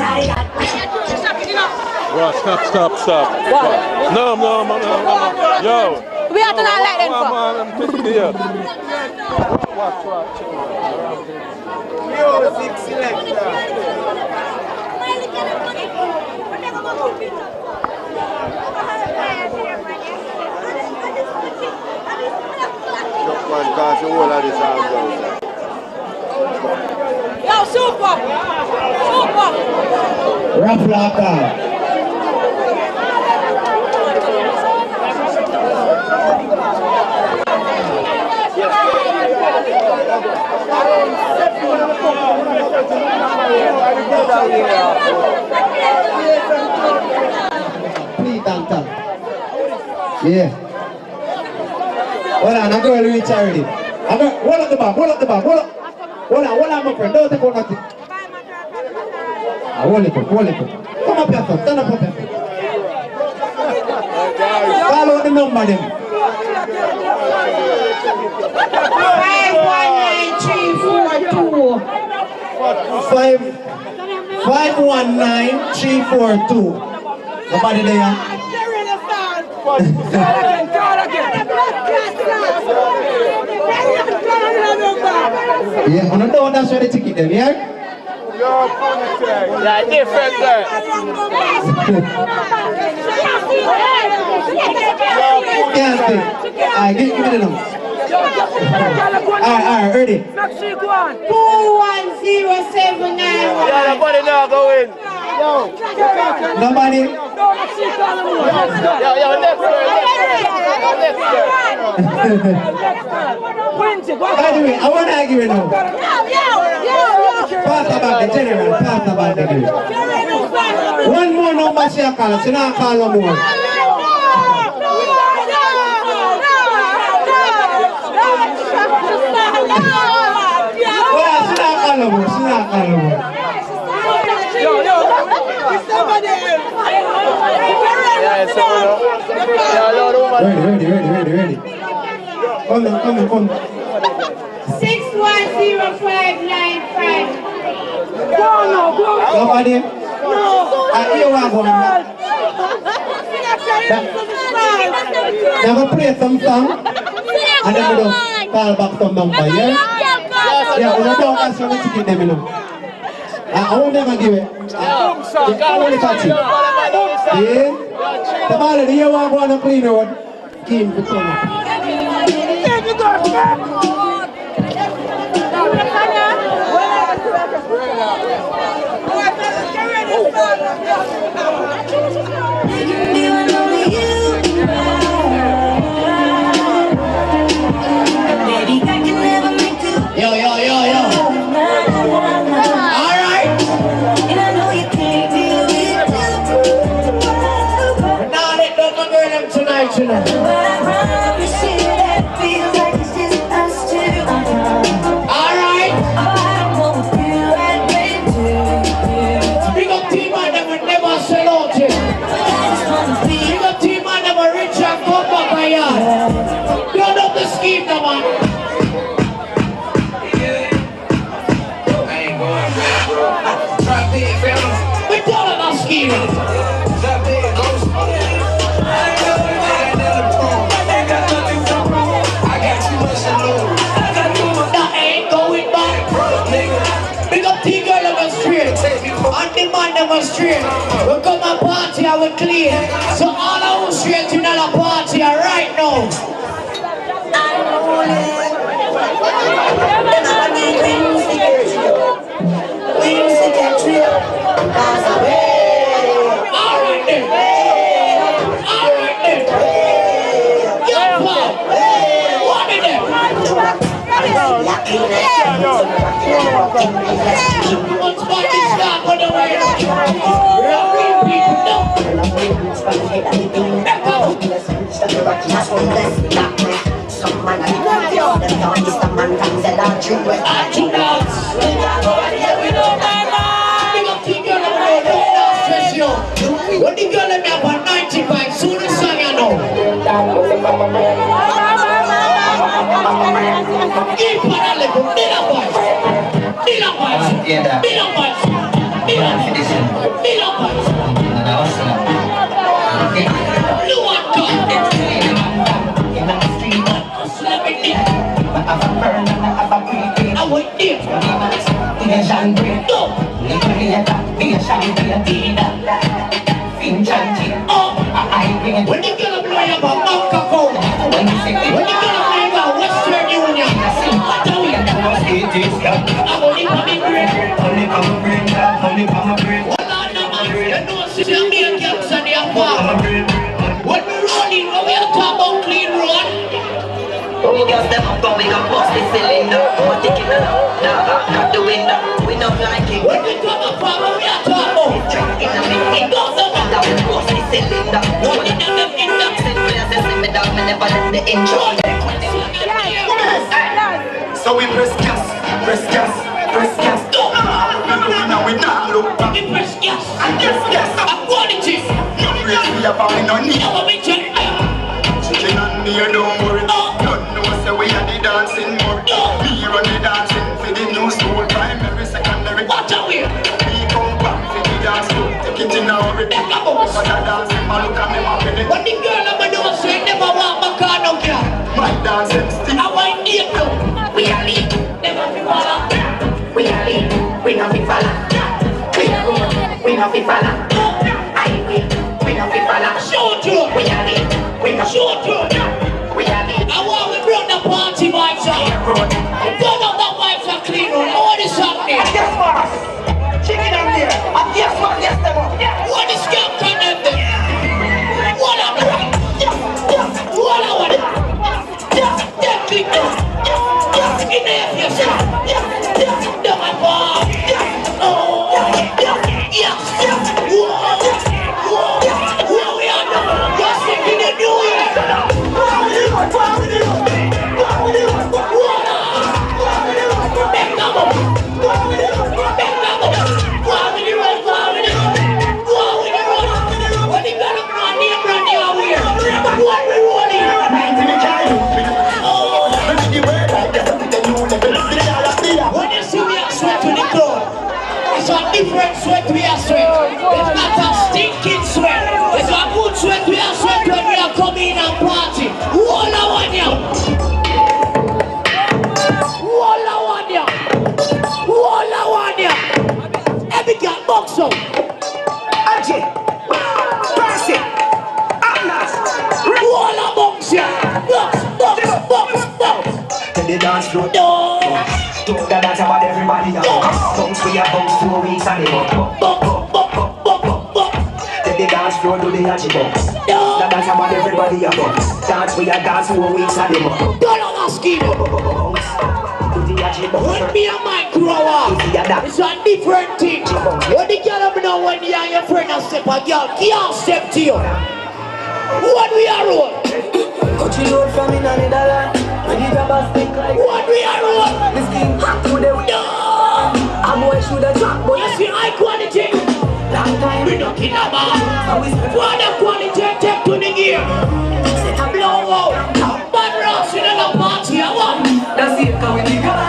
Speaker 12: Bro, stop.
Speaker 14: What?
Speaker 12: No. Yo.
Speaker 14: We have to not let them go.
Speaker 12: Yeah. Watch.
Speaker 4: Music selector.
Speaker 14: Yo, super.
Speaker 1: Rap Laka. Please, Tanta. Yeah. Hold on, I'm going to reach already. Hold up the back. Hold on, my friend. Don't take out nothing. Hold it up. Come up here, son. Stand up here. Call out the number, then.
Speaker 14: 519342.
Speaker 1: 519342. Nobody there? Yeah, on the door, that's where the ticket them, yeah?
Speaker 12: Yeah, different there.
Speaker 1: Alright, give me the number. Alright, ready?
Speaker 14: 21079.
Speaker 12: Yeah, nobody now go in.
Speaker 1: Nobody?
Speaker 12: Yo, next girl.
Speaker 1: By the way, I want to argue with you. Pass about the general, pass about the girl. One more number she call, she not call no more. Well, she not call no more, Ready. Come on.
Speaker 14: 610595.
Speaker 1: Nobody? No. I hear one going on. Never play some song and then we don't call back some number, yeah? Yeah, we don't ask for the ticket them, you know. I won't never give it. I only catch it. Yeah? The man in here want to go on a clean road. Give him the phone. Yo. Alright. Now let them girl them tonight, you know. Alright. Big up team man that would never sell out you. Big up team man that were rich and come back by yard. Build up the scheme now, man. We tell them our scheme. That ain't going back. Big up T girl on the street. And the man on the street. We come and party and we clean. So all our straight in a party right now. Alright then. Young Paul. What is it? Once party start on the way. Real people know.
Speaker 4: Keep on a little. Dinner boys. Dinner boys. Dinner boys. Dinner boys. Dinner boys. You want to celebrity. I want it. When you get a play about Banco, when you get a play about Western Union, what do we do? I'm only coming green. Only coming green. Only coming green. Hold on, no man. You know, see me and Gaps and the Apart. When we rolling, we are talking about clean road.
Speaker 5: We got them up and we got bust the cylinder. We're taking it out, cut the window. We don't like it.
Speaker 4: When we come up, we are talking about
Speaker 5: it goes up and down, bust the cylinder. One in them inducts and players, they send me down, me never let the intro.
Speaker 3: So we press gas, press gas, press gas. Now we not look back.
Speaker 4: We press gas, press gas. Quality.
Speaker 3: No race we are buying no need. Chicken and beer, don't worry. Don't know say we are the dancing more. Me run the dancing for the new school, primary, secondary.
Speaker 4: Watch out here.
Speaker 3: We come back for the dance school. Take it in our bed. For the dancing, man, look at me, my penny.
Speaker 4: What the girl ever do say never walk back on no girl.
Speaker 3: My dancing stick.
Speaker 4: I want it though. We are lead. Never be follow.
Speaker 5: We are lead. We not be follow. We are road. We not be follow. Highway. We not be follow.
Speaker 4: Shoot you.
Speaker 5: We are lead. We not
Speaker 4: shoot you.
Speaker 5: We are lead.
Speaker 4: I want to bring the party vibes out. Turn up the vibes are clean on. What is happening?
Speaker 5: Yes, boss. Chicken on there. And yes, man, yes, them up.
Speaker 4: What is Captain them there? What are they? What are they? Click them. In there, yes, sir. The bar. Oh, yes. Whoa, we are now. You're singing the new year. When you see me sweat to the club, it's a different sweat we are sweat. It's not a stinking sweat. It's a good sweat we are sweat when we are coming in and party. All I want you. All I want you. All I want you. Every girl box up.
Speaker 5: Ajay. Percy. Atlas.
Speaker 4: All I box you. Box.
Speaker 5: Till the dance floor. Don't the dance about everybody. Bounce we are bounce 4 weeks and they bounce. Till the dance floor do the Ajay bounce. The dance about everybody bounce. Dance we are dance 4 weeks and they bounce.
Speaker 4: Don't ask him. When me and my grow up, it's a different thing. What the girl know when you and your friend and step a girl can't step to you. What we are on?
Speaker 5: Cut you load from in another land. When you grab a stick like
Speaker 4: what we are on?
Speaker 5: This king hot to the window. A boy should have dropped, but
Speaker 4: you see high quality.
Speaker 5: Long time
Speaker 4: we don't kill a man. What the quality take to the gear? Say a blow out. Bad rocks in a party. I want.
Speaker 5: That's it, come with the girl.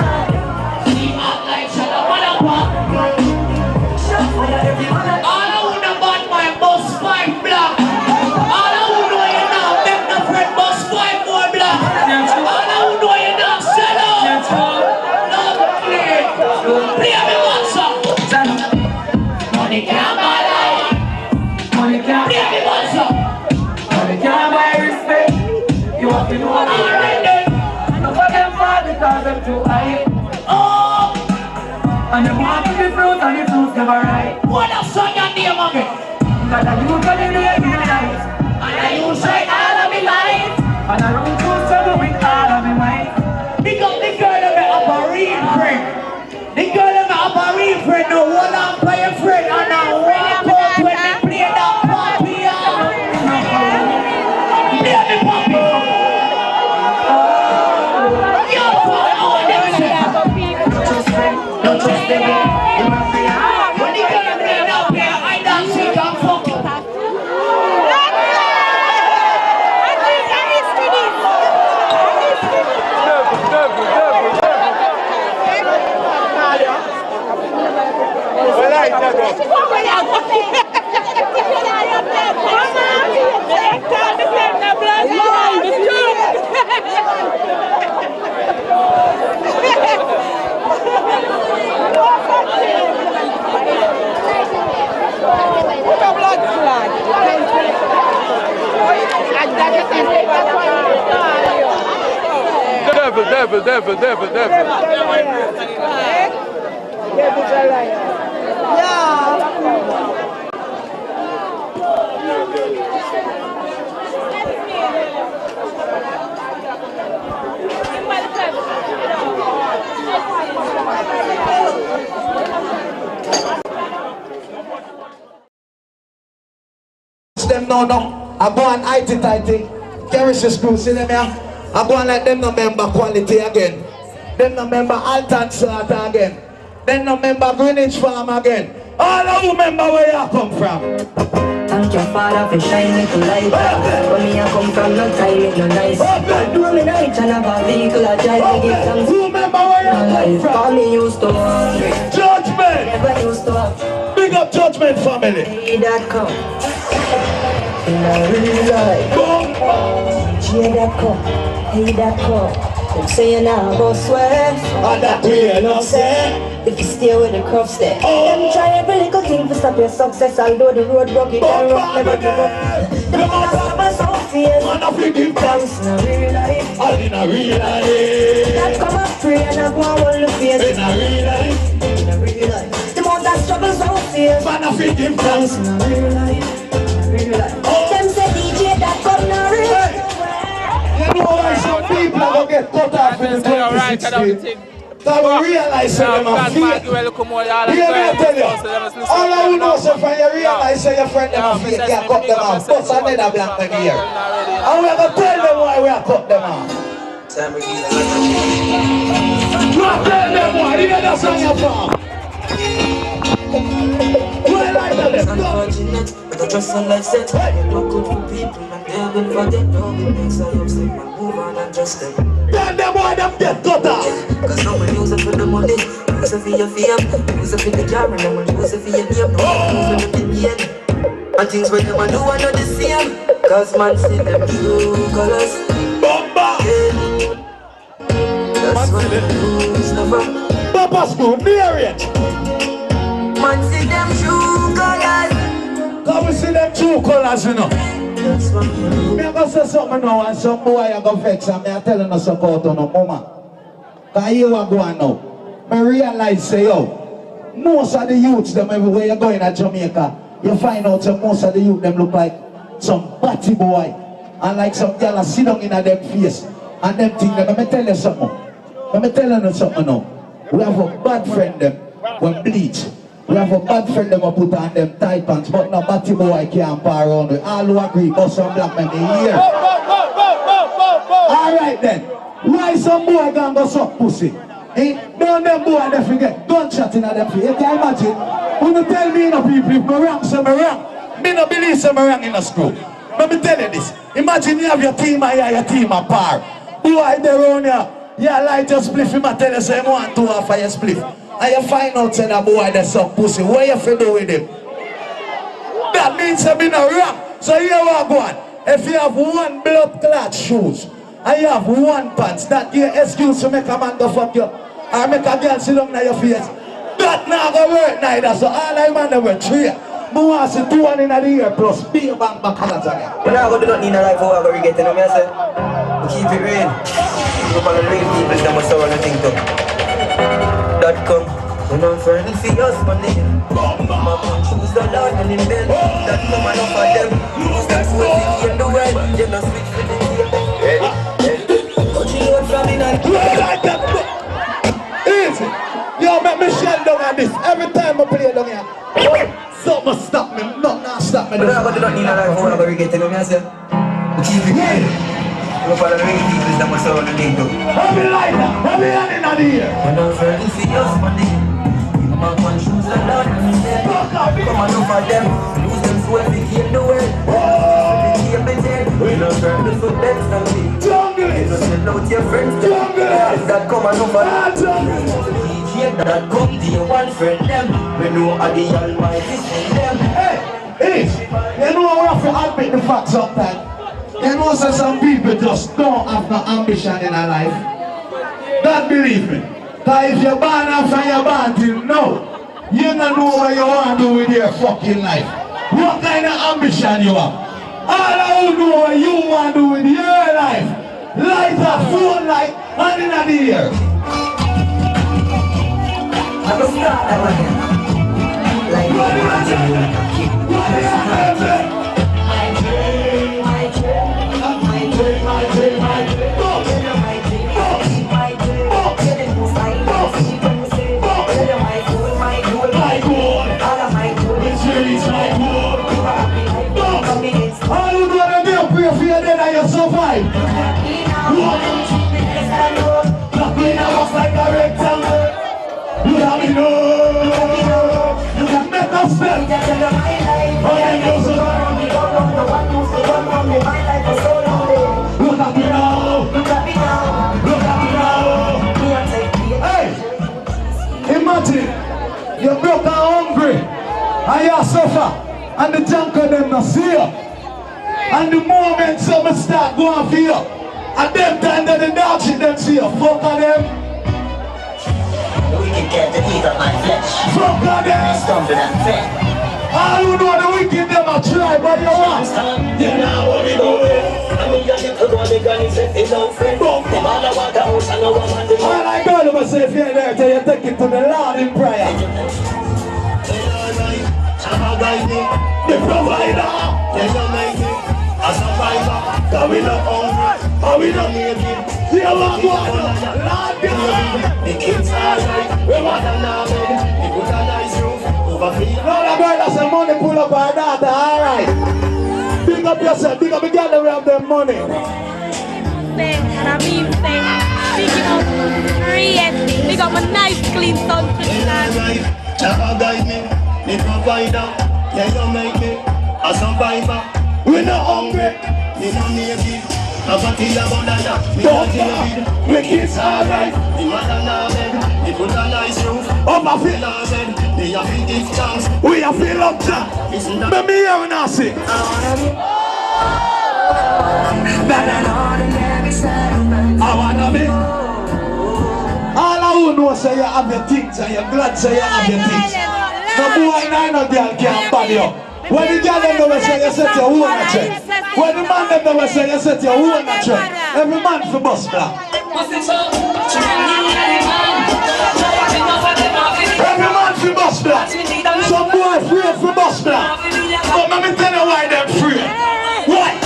Speaker 4: See hot lights and a motherfucker. All I want about my bus 5 black. All I want know you now make no friend bus 5 more black. All I want know you now sell out. No play. Play me one song. Money can't buy life.
Speaker 5: Money can't
Speaker 4: play me one song.
Speaker 5: Money can't buy respect. You have to know what
Speaker 4: all right then.
Speaker 5: Enough of them fall because them too high.
Speaker 4: Oh.
Speaker 5: And them want to be fruit and the fruits never right.
Speaker 4: What a song your name of it?
Speaker 5: Cause I use for the day in the night.
Speaker 4: And I use right all of me life.
Speaker 5: And I run through struggle with all of me might.
Speaker 4: Because the girl of me have a real friend. The girl of me have a real friend. No one on by a friend. And I walk out when they play that party. Yeah, the puppy. Yo, all them say.
Speaker 5: Don't trust them.
Speaker 4: When the girl of me up here, I dance it and fuck it.
Speaker 1: Them no. I go on IT. Carry the school, see them here? I go on like them no member quality again. Them no member Alton Slaughter again. Them no member Greenwich Farm again. All of you remember where you come from.
Speaker 5: Thank your father for shining to light. When me I come from, no time, it no nice. Do me night and have a vehicle, I drive me give thanks.
Speaker 1: Who remember where you come from?
Speaker 5: Call me used to
Speaker 1: Judgment!
Speaker 5: Never used to have.
Speaker 1: Big up Judgment family.
Speaker 5: Hey, that come. In a real life. Hey, that come. Hey, that come. Them say you now go swear.
Speaker 1: And that real love say.
Speaker 5: If you stay with the crop step. Them try every little thing to stop your success. Although the road rugged and rough, never give up. The mother so fierce.
Speaker 1: Man of the give thanks.
Speaker 5: In a real life.
Speaker 1: All in a real life.
Speaker 5: That come up free and I go on all the face.
Speaker 1: In a real life.
Speaker 5: In a real life. The mother struggle so fierce.
Speaker 1: Man of the give thanks.
Speaker 5: In a real life. Real life. Them say DJ that come now real.
Speaker 1: You know why some people are going to get cut off in 2016? Because we realize that them are fake. You know what I tell you? All I know is when you realize that your friend them are fake, you cut them off. Plus another black man here. And we are going to tell them why we are cut them off. You are telling them why. You hear that song you're from? Well, I tell them.
Speaker 5: Unfortunate, but I trust on life set. Not good for people, and they will forget. No, it makes I upset. Move on and trust them.
Speaker 1: Tell them why them get cut off.
Speaker 5: Cause no one use it for the money. Use it for your fame. Use it for the car, and no one use it for your name. No one use it for the gain. And things when them do are not the same. Cause man see them true colors. That's what they lose never.
Speaker 1: Papa's good, near it.
Speaker 5: Man see them true colors.
Speaker 1: Come we see them true colors, you know.
Speaker 5: That's what they lose.
Speaker 1: Me go say something now and some boy I go vex and me I telling us about on no mama. Cause you are going now. Me realize say yo, most of the youths them everywhere you going at Jamaica, you find out that most of the youth them look like some batty boy and like some girl sit down in a them face and them think them. Let me tell you something. Let me tell you something now. We have a bad friend them when bleach. We have a bad friend them who put on them tight pants, but no batty boy can't par around with. All who agree, but some black men they here. Alright then. Why some boy gonna go suck pussy? Don't them boy they forget gunshot in them face. You can imagine. When you tell me no people if me wrong, say me wrong. Me no believe say me wrong in a school. Let me tell you this. Imagine you have your team here, your team a par. Boy they run here. Yeah, light your spliff, him a tell you say you want to offer your spliff. And you find out say that boy they suck pussy. What you fi do with him? That means you be no wrong. So here we go on. If you have one blood clot shoes and you have one pants, that give you excuse to make a man go fuck you or make a girl sit down in your face. That not gonna work neither. So all I man they were three. I want to see 2 1 in the year plus be a bank back on that.
Speaker 13: When I go to not need a life over we get to know me, I say, keep it real. You follow the real people that must have anything to. That come, when I'm friendly for us, money. My man choose the Lord and in bed. That come and offer them. Use them for the game the world. They no switch for the game. But you know from in and
Speaker 1: like that. Easy. Yo, make me shell down on this. Every time I play down here. Something stop me, nothing stop me.
Speaker 13: When I go to not need a life over we get to know me, I say, keep it real. You follow the real people that must have anything to.
Speaker 1: Heavy lighter, heavy hand in the ear.
Speaker 13: When I'm friendly for us, money. My man choose the Lord and in bed. Come and offer them. Lose them so we gain the world. We gain the dead. We no turn the foot bends and we.
Speaker 1: Jungle
Speaker 13: is. We no sell out your friends.
Speaker 1: Jungle is.
Speaker 13: That come and offer them. That come to your one friend them. We know how the Almighty send them.
Speaker 1: Hey, you know we have to admit the fact sometimes. You know so some people just don't have no ambition in their life. Don't believe me. Because if you're born after you're born till now, you don't know what you want to do with your fucking life. What kind of ambition you have? All I know what you want to do with your life. Light a phone like And in the ear.
Speaker 13: I'm gonna start that one again. Like my dream,
Speaker 1: all you gonna do, pray for your dead and you survive. Look in a house like a rectangle. You have to know. You can make us spell. Oh, yeah, you so look at me now. Look at me now. Hey, imagine you broke and hungry and you suffer and the junk of them not see you. And the moment some start going for you, and them time that the dog shit them see you, fuck on them.
Speaker 13: the wicked get to eat up my flesh.
Speaker 1: Fuck on them.
Speaker 13: Stumble and fed.
Speaker 1: All who know the wicked them a try, but you want.
Speaker 13: You know what we doing. I mean, you get to go the gun, he said, it's no friend. Them all I want the house, I know what I'm doing.
Speaker 1: All I go to say if you're there, till you take it to the Lord in prayer. The provider.
Speaker 3: Yes, you make it. A survivor. Cause we not hungry. And we not make it.
Speaker 1: We are one water. Lord God.
Speaker 3: The kids are right. We want a bed. We put a nice roof over feet.
Speaker 1: Lord God, that's the money pull up our daughter, alright. Big up yourself, big up the girl that we have them money.
Speaker 14: And I mean thing. Speaking of creating, we got my nice clean son to
Speaker 3: Right. Jabba guide me. The provider. Yeah, you make me a survivor.
Speaker 1: We not hungry.
Speaker 3: We not make it. A party about that. We
Speaker 1: Don't
Speaker 3: not David.
Speaker 1: we kids alright.
Speaker 3: The mother now bed. We put a nice roof
Speaker 1: Over
Speaker 3: over
Speaker 1: feet.
Speaker 3: our bed. They have to give chance.
Speaker 1: We are feel up to.
Speaker 3: Isn't that
Speaker 1: Let me hear when I sing. I wanna be. All I who know say you have your things and you're glad say you have your things. No boy and no girl can't ban you. When the girl them never say you set your own a trend. When the man them never say you set your own a trend. Every man for bus black. Every man for bus black. Some boy afraid for bus black. But let me tell you why they're afraid. Why?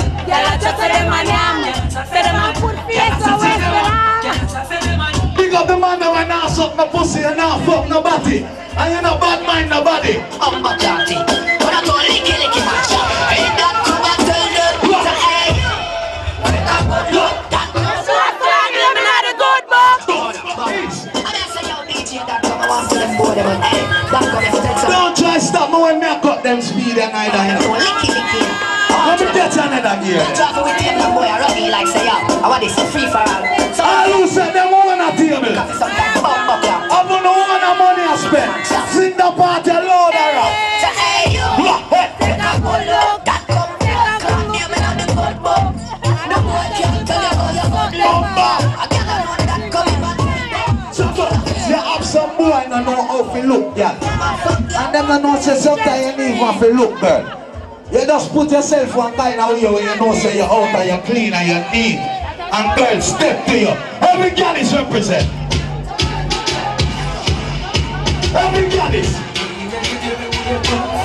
Speaker 1: Big up the man that will not suck no pussy and not fuck nobody. And you not bad mind nobody.
Speaker 13: I'm a daddy. When I go licky licky match, ain't that come back to the pizza egg?
Speaker 1: Don't try to stop me when me cut them speed and I die. Let me get another gear. All who said them want a table. I want no one of money I spend. Sing the party loud around. You have some boy and know how to look, yeah. And them don't know say sometimes you need one to look, girl. You just put yourself one kind of way when you know say you're out and you're clean and you're neat. And girls step to you. Every girl is represent. Every girl is.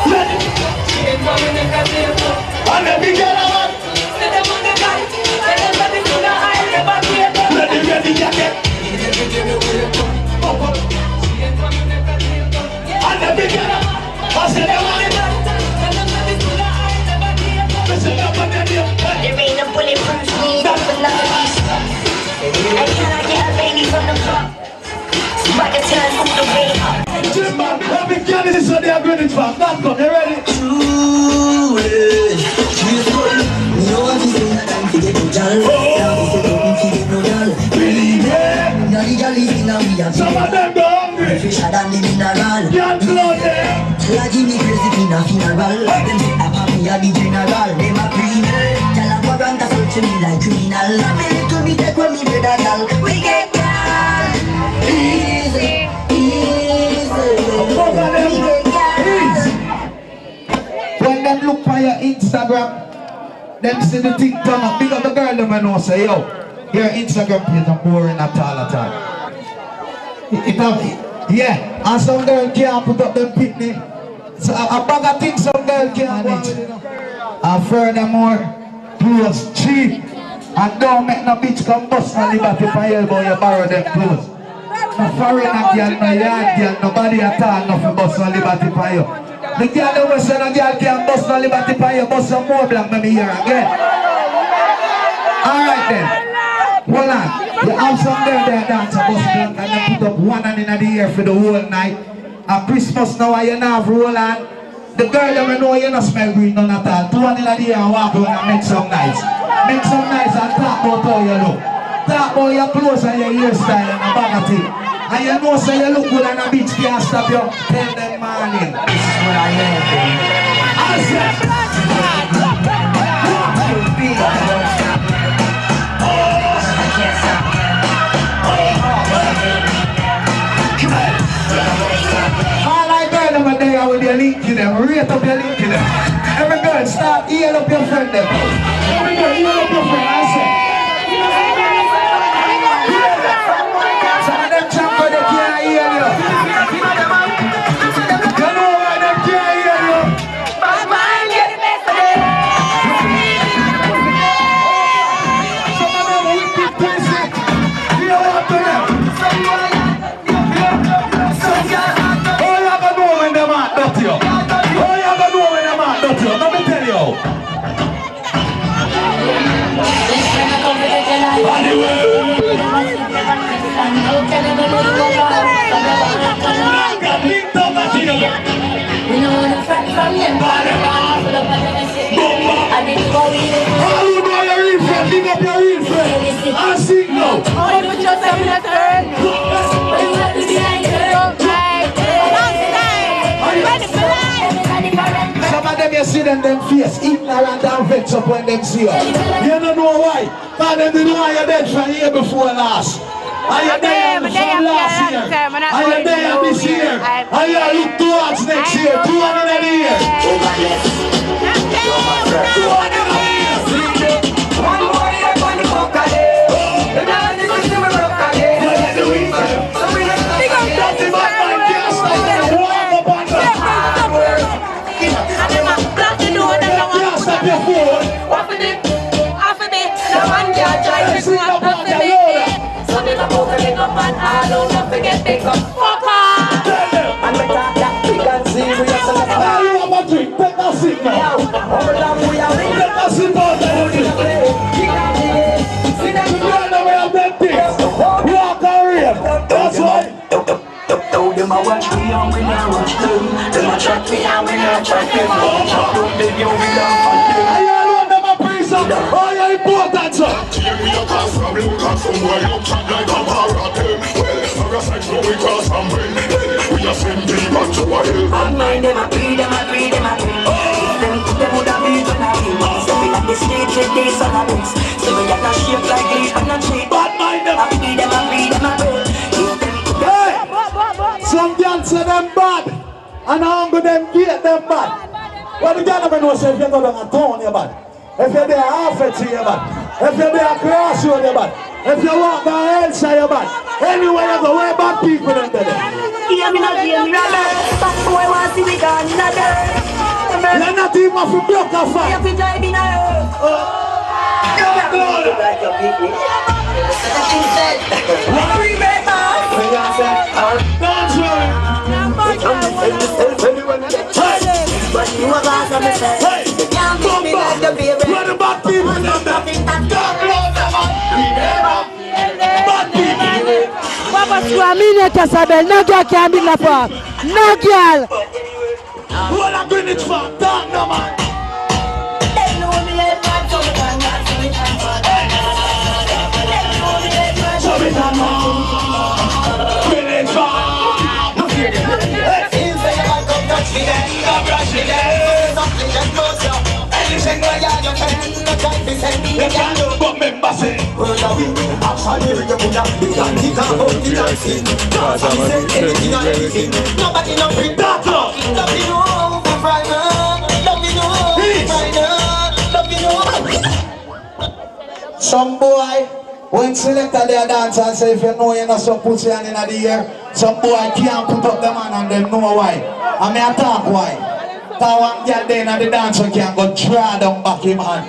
Speaker 1: Let it. And every girl I ready, ready, jacket. And every girl I said I want it.
Speaker 15: There ain't no bulletproof need for love. I cannot get a baby from the club. So I can turn from the way up.
Speaker 1: Every girl is so they are good in fact. That's good, you ready? Believe it. Some of them go hungry.
Speaker 13: Fisher than the mineral.
Speaker 1: Can't close them.
Speaker 13: Tell give me crazy in a funeral. Them say I'm happy at the general. Them a criminal. Tell a warrant to search me like criminal. I'm a little bit like when me brother girl. We get girl. Easy, easy.
Speaker 1: When them look for your Instagram, them see the thing turn up. Big up the girl them and know say yo. your Instagram page are boring at all. Yeah, and some girl can't put up them picnic. So a bag of things some girl can't manage. And furthermore, clothes cheap. And don't make no bitch come bust no liberty for you but you borrow them clothes. No foreigner girl, no yard girl, nobody at all nothing bust no liberty for you. The girl that was saying a girl can't bust no liberty for you, bust some more black maybe here again. Alright then. Hold on. You have some girl there dance a bus black and you put up one hand in the air for the whole night. At Christmas now you not have roll on. The girl that we know you not smell green none at all. Two hand in the air and walk around and make some nice. Make some nice and talk about how you look. Talk about your clothes and your hairstyle and a bag of things. And you know so you look good and a bitch can't stop you. Tell them morning. This is what I am, baby. I said all I girl over there with your link in them, rate up your link in them. Every girl start heal up your friend them. Every girl heal up your friend, I say. Some of them champions they can't hear you. You know why they can't hear you? Some of them wicked pussy. You know what to them? Let me tell you. You see them face ignorant and vex up when them see you. You don't know why. But them didn't know you're dead from year before last. Are you there from last year? Are you there this year? Are you look towards next year? 200 a year. One more year on the cock again. And now this is the rock again. Them a watch me and we not watch them. Them a track me and we not track them. Don't baby you we don't find them. I alone them a praise up. Oh you important sir. Here we a come from, look at from where you chat like a marathon. Well, for a side no we cross and win. We a send people to a hill. Bad mind them a breed, them a breed, them a breed. Them would have been when I win. So we like the stage with these on a mix. So we got a shape like leaf and a tree. Bad mind them a breed, them a breed, them a breed. Some girls say them bad, and I'm going to get them bad. Well, the girl never knows if you're going to town, you're bad. If you're there half a tree, you're bad. If you're there crossroad, you're bad. If you walk down Elside, you're bad. Anywhere you go, where bad people in there. Hear me not, bad boy wants to be gone in a dirt. You're not even off a block of fire. You're driving a earth. Like your picnic. What do you make, man? Don't worry. Hey, what about people in there?
Speaker 8: Papa Swamine Casabel, no girl can be la for. No girl.
Speaker 1: What I'm doing it for? Don't know, man.
Speaker 4: Some boy
Speaker 1: When selector they dance and say if you know you're not so put your hand in the air, some boy can't put up the man and them know why. I mean I talk why. That one girl there in the dancer can't go draw down back him hand.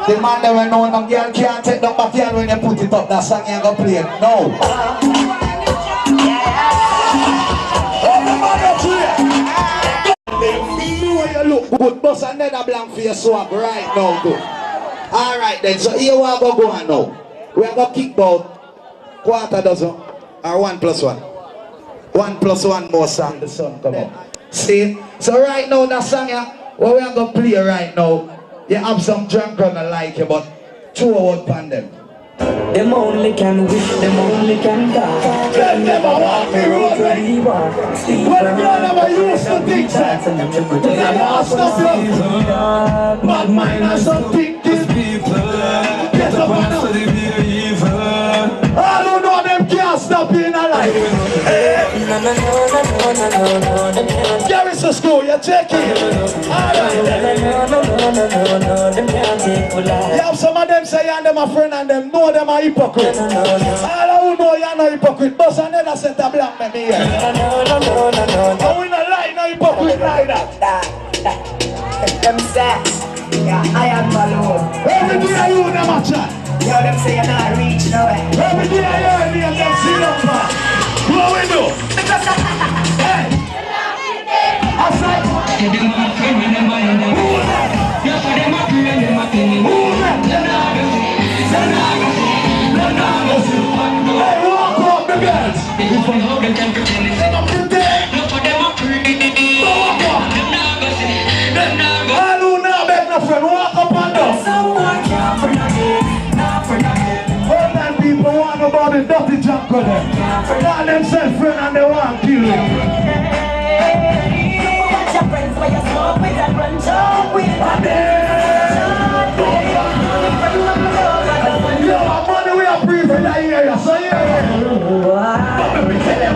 Speaker 1: The man that we know no girl can't take down back hand when you put it up, that song you go play. No. You look good, bust another blank for your swag right now, good. Alright then, so here we go on now. We are going to kick about quarter dozen or 1 plus 1. 1 plus 1 more song, the sun come up. See? So right now, that song what we are going to play right now, you have some drunk on the like you, but throw out on them.
Speaker 5: Them only can wish, them only can die.
Speaker 1: Them never walk the road where he walk. When the girl never used to think that. They never stop love. Bad mind and some thinking. Get up and up. I don't know them can't stop being alive. Garrison School, you're checking. Alright. You have some of them say and them a friend and them know them are hypocrite. All who know you're not hypocrite, but I never set a black man here. And we not lie, no hypocrite like that.
Speaker 5: Them say, yeah, I am alone.
Speaker 1: Every day I you them a chat.
Speaker 5: Yo, them say you're not reaching away.
Speaker 1: Every day I hear me and them see them man. What we do? Hey! I say, hey, walk up the girls.
Speaker 6: If I know them can pretend it's not pretend. No for them a pretty.
Speaker 1: All who not beg no friend, walk up and down.
Speaker 5: Someone can't for nothing.
Speaker 1: All them people want about the dirty junk of them. Call themselves friend and they want to kill them.
Speaker 5: Your friends where you smoke with and run talk with.
Speaker 1: Yo, money we are free for that area, so yeah. Let me tell them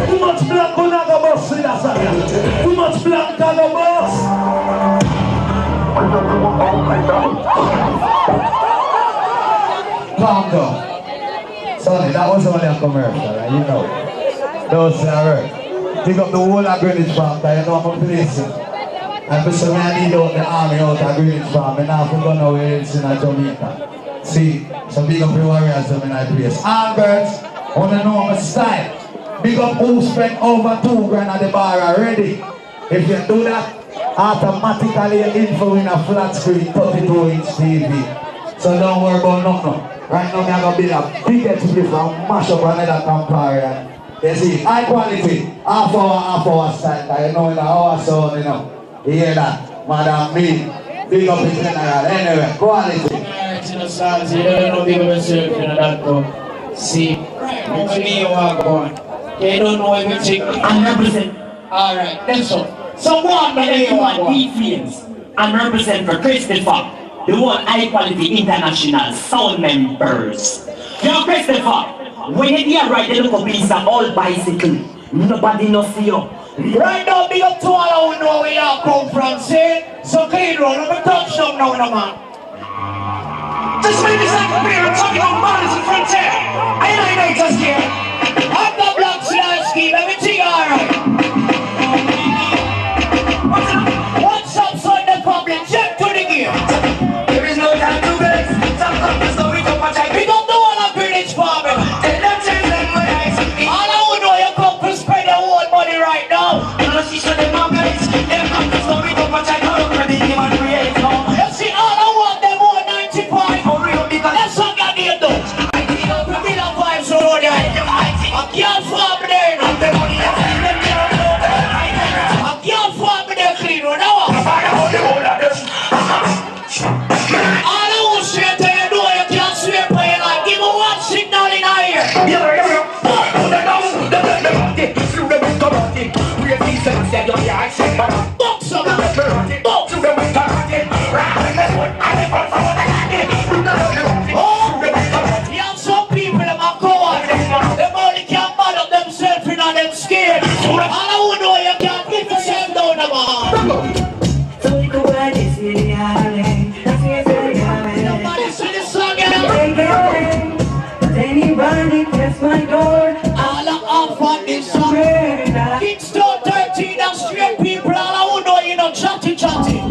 Speaker 1: too much black on the bus, see that song. Too much black on the bus. Calm down. Sonny, that was only a commercial, right? You know. Those are right. Pick up the whole of Greenwich Farm, you know I'm a police. And because I need out the army out of Greenwich Farm, and now I'm going to where it's in Jamaica. See, some big up the warriors in my place. Alberts, I want to know my style. Big up who spent over $2 at the bar already. If you do that, automatically you're in for in a flat screen 32-inch TV. So don't worry about nothing. Right now I'm going to build a big TV from mash up another compare. You see, high quality, half hour style. You know in our sound, you know. You hear that? Madam me, big up in general. Anyway, quality.
Speaker 16: Alright, you know, Sals, you don't know big of yourself, you know that go. See, what you walk on. They don't know everything.
Speaker 2: I'm represent.
Speaker 16: Alright, that's all.
Speaker 2: So what my name is Defense. I'm represent for Christopher, the one high quality international sound members. Yo, Christopher, when you hear right, they look a piece of old bicycle. Nobody knows you.
Speaker 4: Right now, big up to all who know where you come from, see? So clean road, I'm a touchdown now, man.
Speaker 6: This man is like a beer, I'm talking about bodies in front here. I ain't just here.
Speaker 4: I'm the black slash scheme, everything alright. What's up, son, the problem? Check to the gear.
Speaker 6: There is no time to waste. Some couples go with up and try.
Speaker 4: We don't do all of Greenwich farming.
Speaker 6: Tell them change them when I see.
Speaker 4: All I would know, you come to spend your own money right now.
Speaker 6: Unless you show them my place. Them couples go with up and try. How can they give and create now?
Speaker 4: You see, all I want them all 90 points.
Speaker 6: For real, because
Speaker 4: that's what I need to do. I need to be the vibes around here. I can't farm there. I can't farm there clean right now. All I want to say to you, know you can't swear for your life. Give me one signal in our ear. Box them up. Box.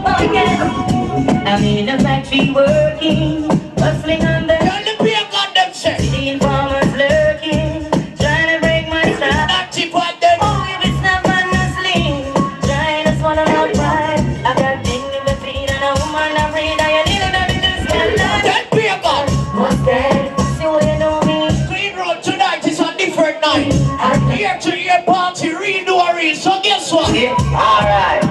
Speaker 14: party.
Speaker 5: I'm in a factory working, hustling on the city informers lurking, trying to break my style. Oh, if it's not man hustling, trying to swallow my pride. I got dignity and a woman I'm afraid I little scandal.
Speaker 4: That beer gun.
Speaker 5: What's that? See what you know me?
Speaker 4: Clean road tonight is a different night. Here to your party, redo so guess what?
Speaker 5: Yeah. Alright.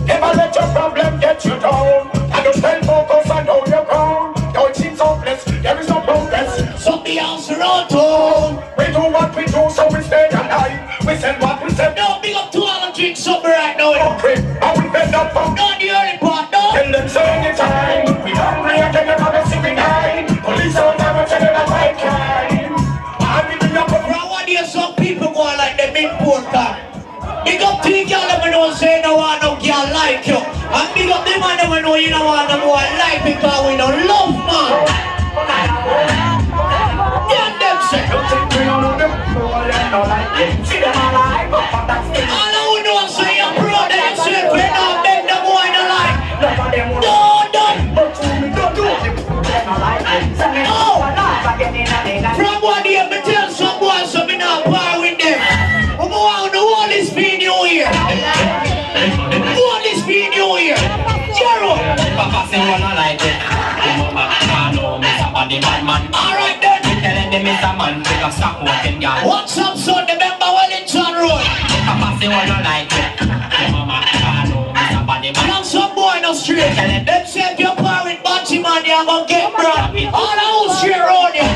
Speaker 3: Never let your problem get you down. And you stay focused and hold your ground. Though it seems hopeless, there is no progress.
Speaker 4: So the answer on town.
Speaker 3: We do what we do, so we stay alive. We said what we said.
Speaker 4: No, big up to all and drink something right now.
Speaker 3: Okay, and we bend up from
Speaker 4: not the early part, no.
Speaker 3: Tell them say anytime. We don't react and never see we die. Police don't never tell them that I crime. And we bring up a
Speaker 4: from one day some people go like them in poor car. Big up to the girl that know say no one no girl like you. And big up the man that know you don't want no boy like because we don't love man. Get them say.
Speaker 3: don't think we don't know them. All them don't like them. See them alive, but that's it.
Speaker 4: All I know say your brother and say we not beg the boy no like.
Speaker 3: None of them will.
Speaker 4: No,
Speaker 3: But to me, don't do it. Them not like them. Send me
Speaker 4: Oh.
Speaker 3: alive.
Speaker 4: From one day me tell some boys so me not par with them. We go on the wall is being new year. Wall is being new year. Jero.
Speaker 2: Papa say one like it. Mama, I know me somebody bad man.
Speaker 4: Alright then.
Speaker 2: Me telling them it's a man pick up stock walking girl.
Speaker 4: What's up son? Remember Wellington Road.
Speaker 2: Papa say one like it. Mama, I know me somebody bad.
Speaker 4: And some boy no straight. Them say if you're par with Batty man you're gonna get brand. All the house straight round you.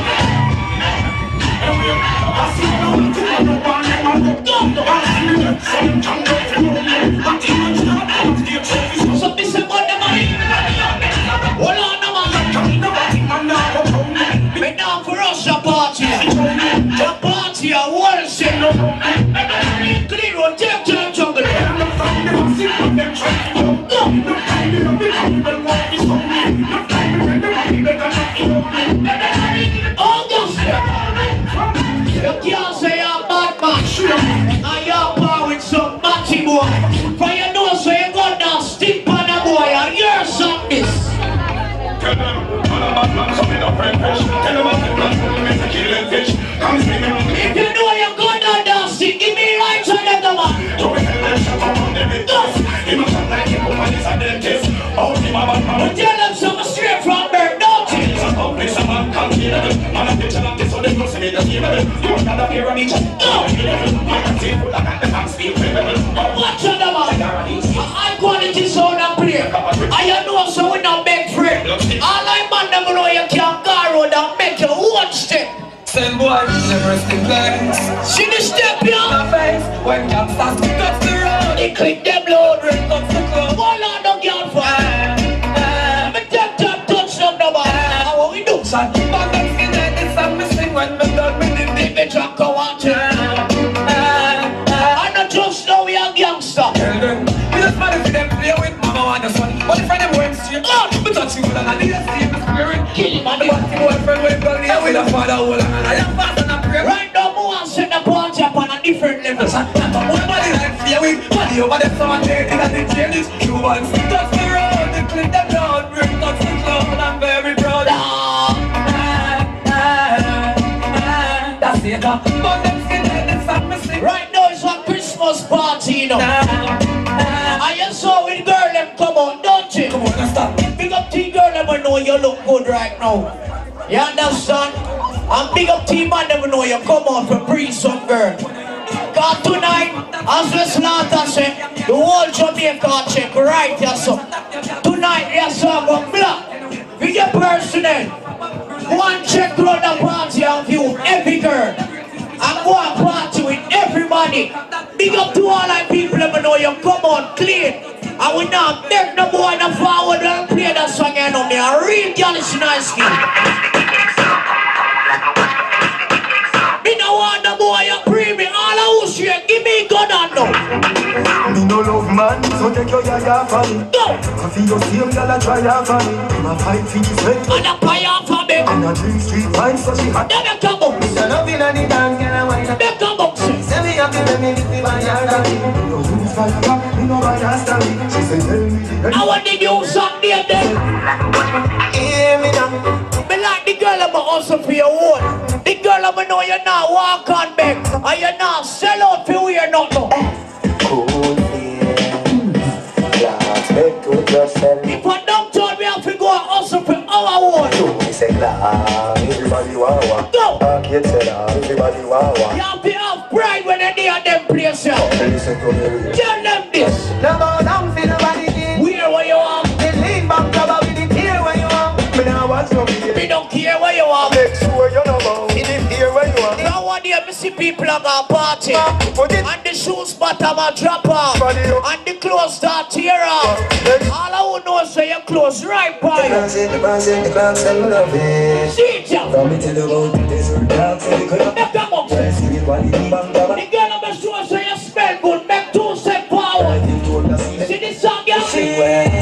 Speaker 4: So this is what the money. Hold on the man. Me down for us a party. The party a wall set. Clean road, take to the jungle. August. You can't say you're a bad man. And you're par with some batty boy. For you know so you got that stick on a boy and you're some this.
Speaker 3: Tell them, I'm a bad man, so me no friend fish. Tell them I'm a bad man, so me killing fish. Come see me.
Speaker 4: If you know you got that stick, give me right to the man.
Speaker 3: So we tell them shut up on the big dust. He must have like him, woman is a dentist. Oh, he my bad man.
Speaker 4: Tell them something straight from birth, don't you?
Speaker 3: He's a complex, a man can't hear them. Man, I'm bitching on this, so they don't see me the same level. You want another pair of me, just go. Man, I'm safe, but I got the man speak with level.
Speaker 4: Watch out the man. High quality sound and play. I know so we not beg friend. All I man them know you can't go around and make you one step.
Speaker 6: Same boy, never stick legs.
Speaker 4: See the step here?
Speaker 6: My face, when God starts to touch the road.
Speaker 4: They click them load.
Speaker 6: Touch the club.
Speaker 4: Hold on, don't get fire. Me take time, touch them the man. How what we do?
Speaker 6: Shot back and skin like this, I'm missing when me done with the
Speaker 4: If me drop go out here. I not just know we are gangster.
Speaker 6: Tell them, we just wanna see them play with mama and the son. But if I them went straight, we touch you and I need to see the spirit.
Speaker 4: Kill him and
Speaker 6: the bossy boyfriend with the here with a father hold and I am fast and I pray.
Speaker 4: Right now, we want to set the party up on a different level.
Speaker 6: One body like fear with body over the sun, taking and the changes. You want to touch the road, the click the road, bring touch the club, and I'm very proud. That's it, but them skin like this, I'm missing.
Speaker 4: Right now, it's a Christmas party, you know. And you saw with girl them come on, don't you?
Speaker 6: Come on, let's stop.
Speaker 4: Big up to girl them I know you look good right now. You understand? And big up to man them I know you come on for free some girl. Cause tonight, as we slaughter say, the whole Jamaica check right here so. Tonight, yes sir, go black. With your personnel. One check round the party and view every girl. And go and party with everybody. Big up to all our people that know you come on clean. And we now beg the boy to forward and play that song you know me. A real girl is nice skin. Me no want the boy you pre me. All I will share, give me gun and no.
Speaker 7: Me no love man, so take your yaya for me.
Speaker 4: Go!
Speaker 7: I feel your same girl a try out for me. I'm a fight for this way.
Speaker 4: And a fire for me.
Speaker 7: And a drink street wine, so she hot.
Speaker 4: Then you come up.
Speaker 7: Me a love in a the dance, girl a wine.
Speaker 4: Then come up.
Speaker 7: Say me happy when me live the bad yard of me. No use fire back, me no bad story. She say tell me the
Speaker 4: I want the new song there then.
Speaker 3: Hear me now.
Speaker 4: Me like the girl I'm also for your own. The girl I'm know you now walk on back. And you now sell out for wear nothing.
Speaker 3: Cool glass, make good yourself.
Speaker 4: If a downtown we have to go and hustle for our own.
Speaker 3: Me say glass, everybody wawa.
Speaker 4: Go!
Speaker 3: You said everybody wawa.
Speaker 4: You have to have pride when they near them places.
Speaker 3: Listen to me.
Speaker 4: Tell them this.
Speaker 3: No go down for nobody did.
Speaker 4: Where where you are?
Speaker 3: The lean back cover with the tear where you are. Me now watch no beer.
Speaker 4: Me don't care where you are.
Speaker 3: Make sure you know about it. Here where you are.
Speaker 4: Now one day me see people are gonna party. And the shoes bottom a drop off. And the clothes start tear off. All I would know is say your clothes right by you.
Speaker 3: The clocks and love it.
Speaker 4: See it, yeah.
Speaker 3: From me to the road, there's a dark and the color.
Speaker 4: Make them up.
Speaker 3: See it while you bang bang.
Speaker 4: The girl I'm sure say you smell good. Make 2 step forward. See this song, yeah?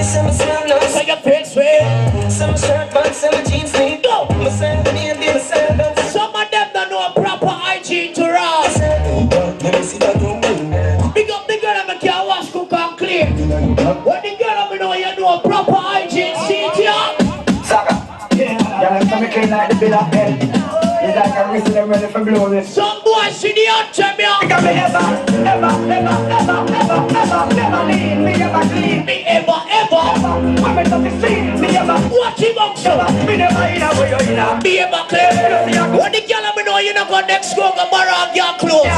Speaker 3: Some smell nice.
Speaker 4: Say your face way.
Speaker 3: Some shirt pants, some jeans need.
Speaker 4: Go.
Speaker 3: Some of them
Speaker 4: don't know a proper hygiene to run. Big up the girl I'm can wash, cook and clean. When the girl I'm know you know a proper hygiene, see it, yeah?
Speaker 3: Yeah, I'm clean like the bill of health. It's like a whistle them ready for blowing.
Speaker 4: Some boys see the anthem, yeah.
Speaker 3: Because me never leave. Me never clean.
Speaker 4: Me ever.
Speaker 3: When me to the street, me ever.
Speaker 4: Watch him up, so.
Speaker 3: Me never in a way you in a.
Speaker 4: Me ever clean. When the girl I'm know you not go next go borrow and get clothes.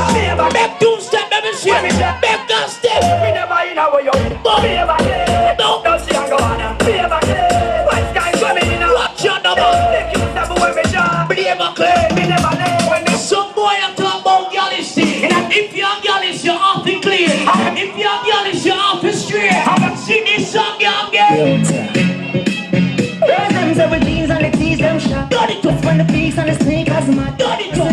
Speaker 4: Make 2 step, let me see. Make that step.
Speaker 3: Me never in a way you in a. Me ever clean.
Speaker 4: No.
Speaker 3: Don't see and go on. Me ever clean. White guys coming in a.
Speaker 4: Watch your number.
Speaker 3: Make you step away me job.
Speaker 4: Me ever clean.
Speaker 3: Me never leave. When me
Speaker 4: some boy I'm talking about galaxy. If you're galaxy, you're off the clear. If you're galaxy, you're off the straight. Sing this song, young girl.
Speaker 3: Them say with jeans and the tees them shot.
Speaker 4: Got it up.
Speaker 3: When the piece and the sneakers mad.
Speaker 4: Got it up.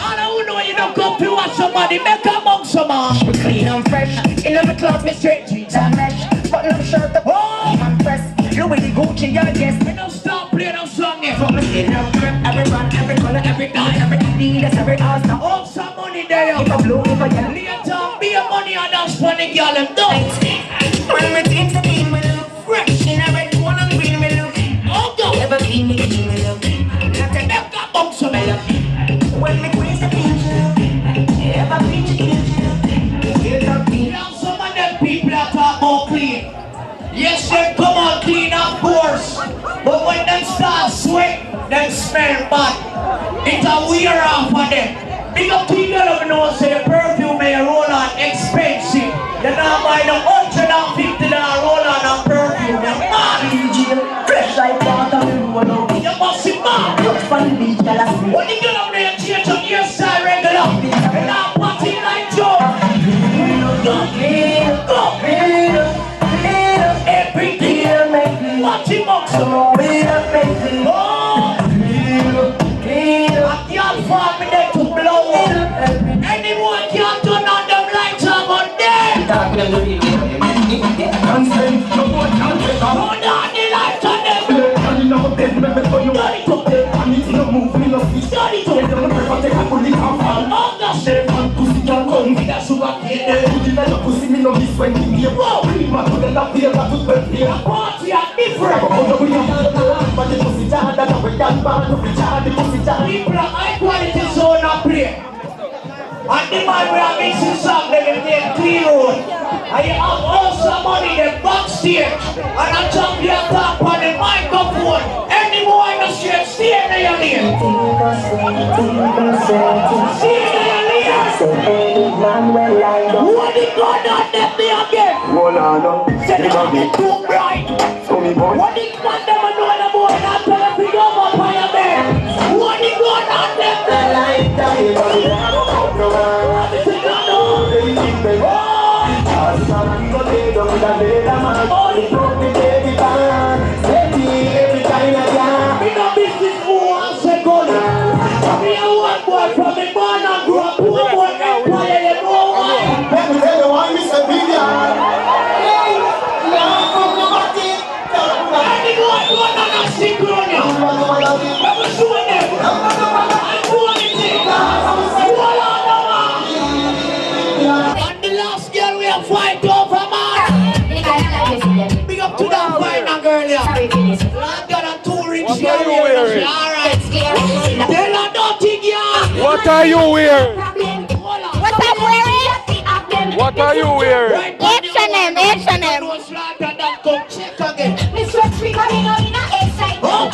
Speaker 4: All I know you don't come to watch somebody make a monk some more.
Speaker 3: Me clean and fresh. In the clothes me straight jeans and mesh. Button up shirt up.
Speaker 4: Oh,
Speaker 3: man press. Louis the Gucci your guess.
Speaker 4: Me don't stop playing no song yet.
Speaker 3: From me skin up grip. Every brand, every color, every dye, every Adidas, every All-Star.
Speaker 4: Oh, some money there.
Speaker 3: If I blue, if I yellow.
Speaker 4: Later, be a money and that's funny girl them done.
Speaker 3: When me think the clean me look fresh. In a red, one and green me look.
Speaker 4: Oh, go.
Speaker 3: Ever clean me look.
Speaker 4: Make that monk some more.
Speaker 3: When me queens the clean ever clean you.
Speaker 4: Now some of them people are talking about clean. Yes, they come on clean, of course. But when they start sweat, they smell bad. It's a wear off of them. Big up people don't know say the perfume may roll on expensive. You now buy the $150 roll on a perfume. You're mad.
Speaker 3: Fresh like water.
Speaker 4: You must be mad.
Speaker 3: Look for the beach, girl.
Speaker 4: When you get up there and change on your style regular, and now party like Joe. Go. Everything. Watch him up, so. Oh. I can't find me there to blow up. Anyone can't turn on them lights up on there. Turn on the lights on them. Study to it. Oh, that's it. That's who I get. Party are different. People are high quality zone up here. And the man we are mixing song, they will take clean road. And you have also money, the backstage. And on top of your top on the microphone. Any more in the street, stay in your lane. Stay in your lane. What is going on there again? Say they have been too bright. What is going on there no more? Not tell them to go up on your bed. What is going on there? Lord God, I'm too rich.
Speaker 12: What are you wearing?
Speaker 4: Alright. Tell her nothing, yeah.
Speaker 12: What are you wearing?
Speaker 14: What I'm wearing?
Speaker 12: What are you wearing?
Speaker 14: H&M, H&M.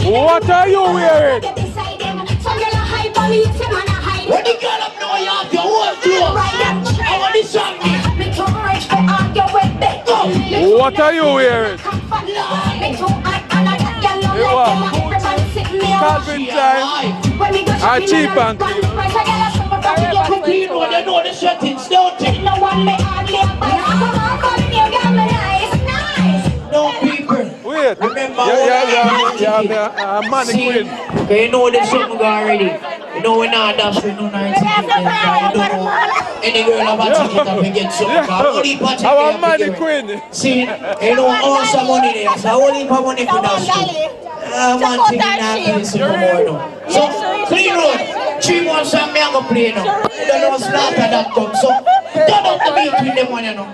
Speaker 12: What are you wearing?
Speaker 4: When the girl up now, you have your own clothes. I want this song.
Speaker 12: What are you wearing? Calvin Klein and cheap and clean.
Speaker 4: They know the settings, don't they? No people.
Speaker 12: Wait.
Speaker 4: Remember,
Speaker 12: yeah, mannequin.
Speaker 4: You know the something already. You know we're not dash with no 90 tickets. You know any girl have a ticket and we get something.
Speaker 12: Our mannequin.
Speaker 4: See, you know all some money there. So only for money for dash. Man, thing not listen no more now. So clean road. 3 months and me I go play now. You don't know slaughter.com. So turn up the beat with them one you know.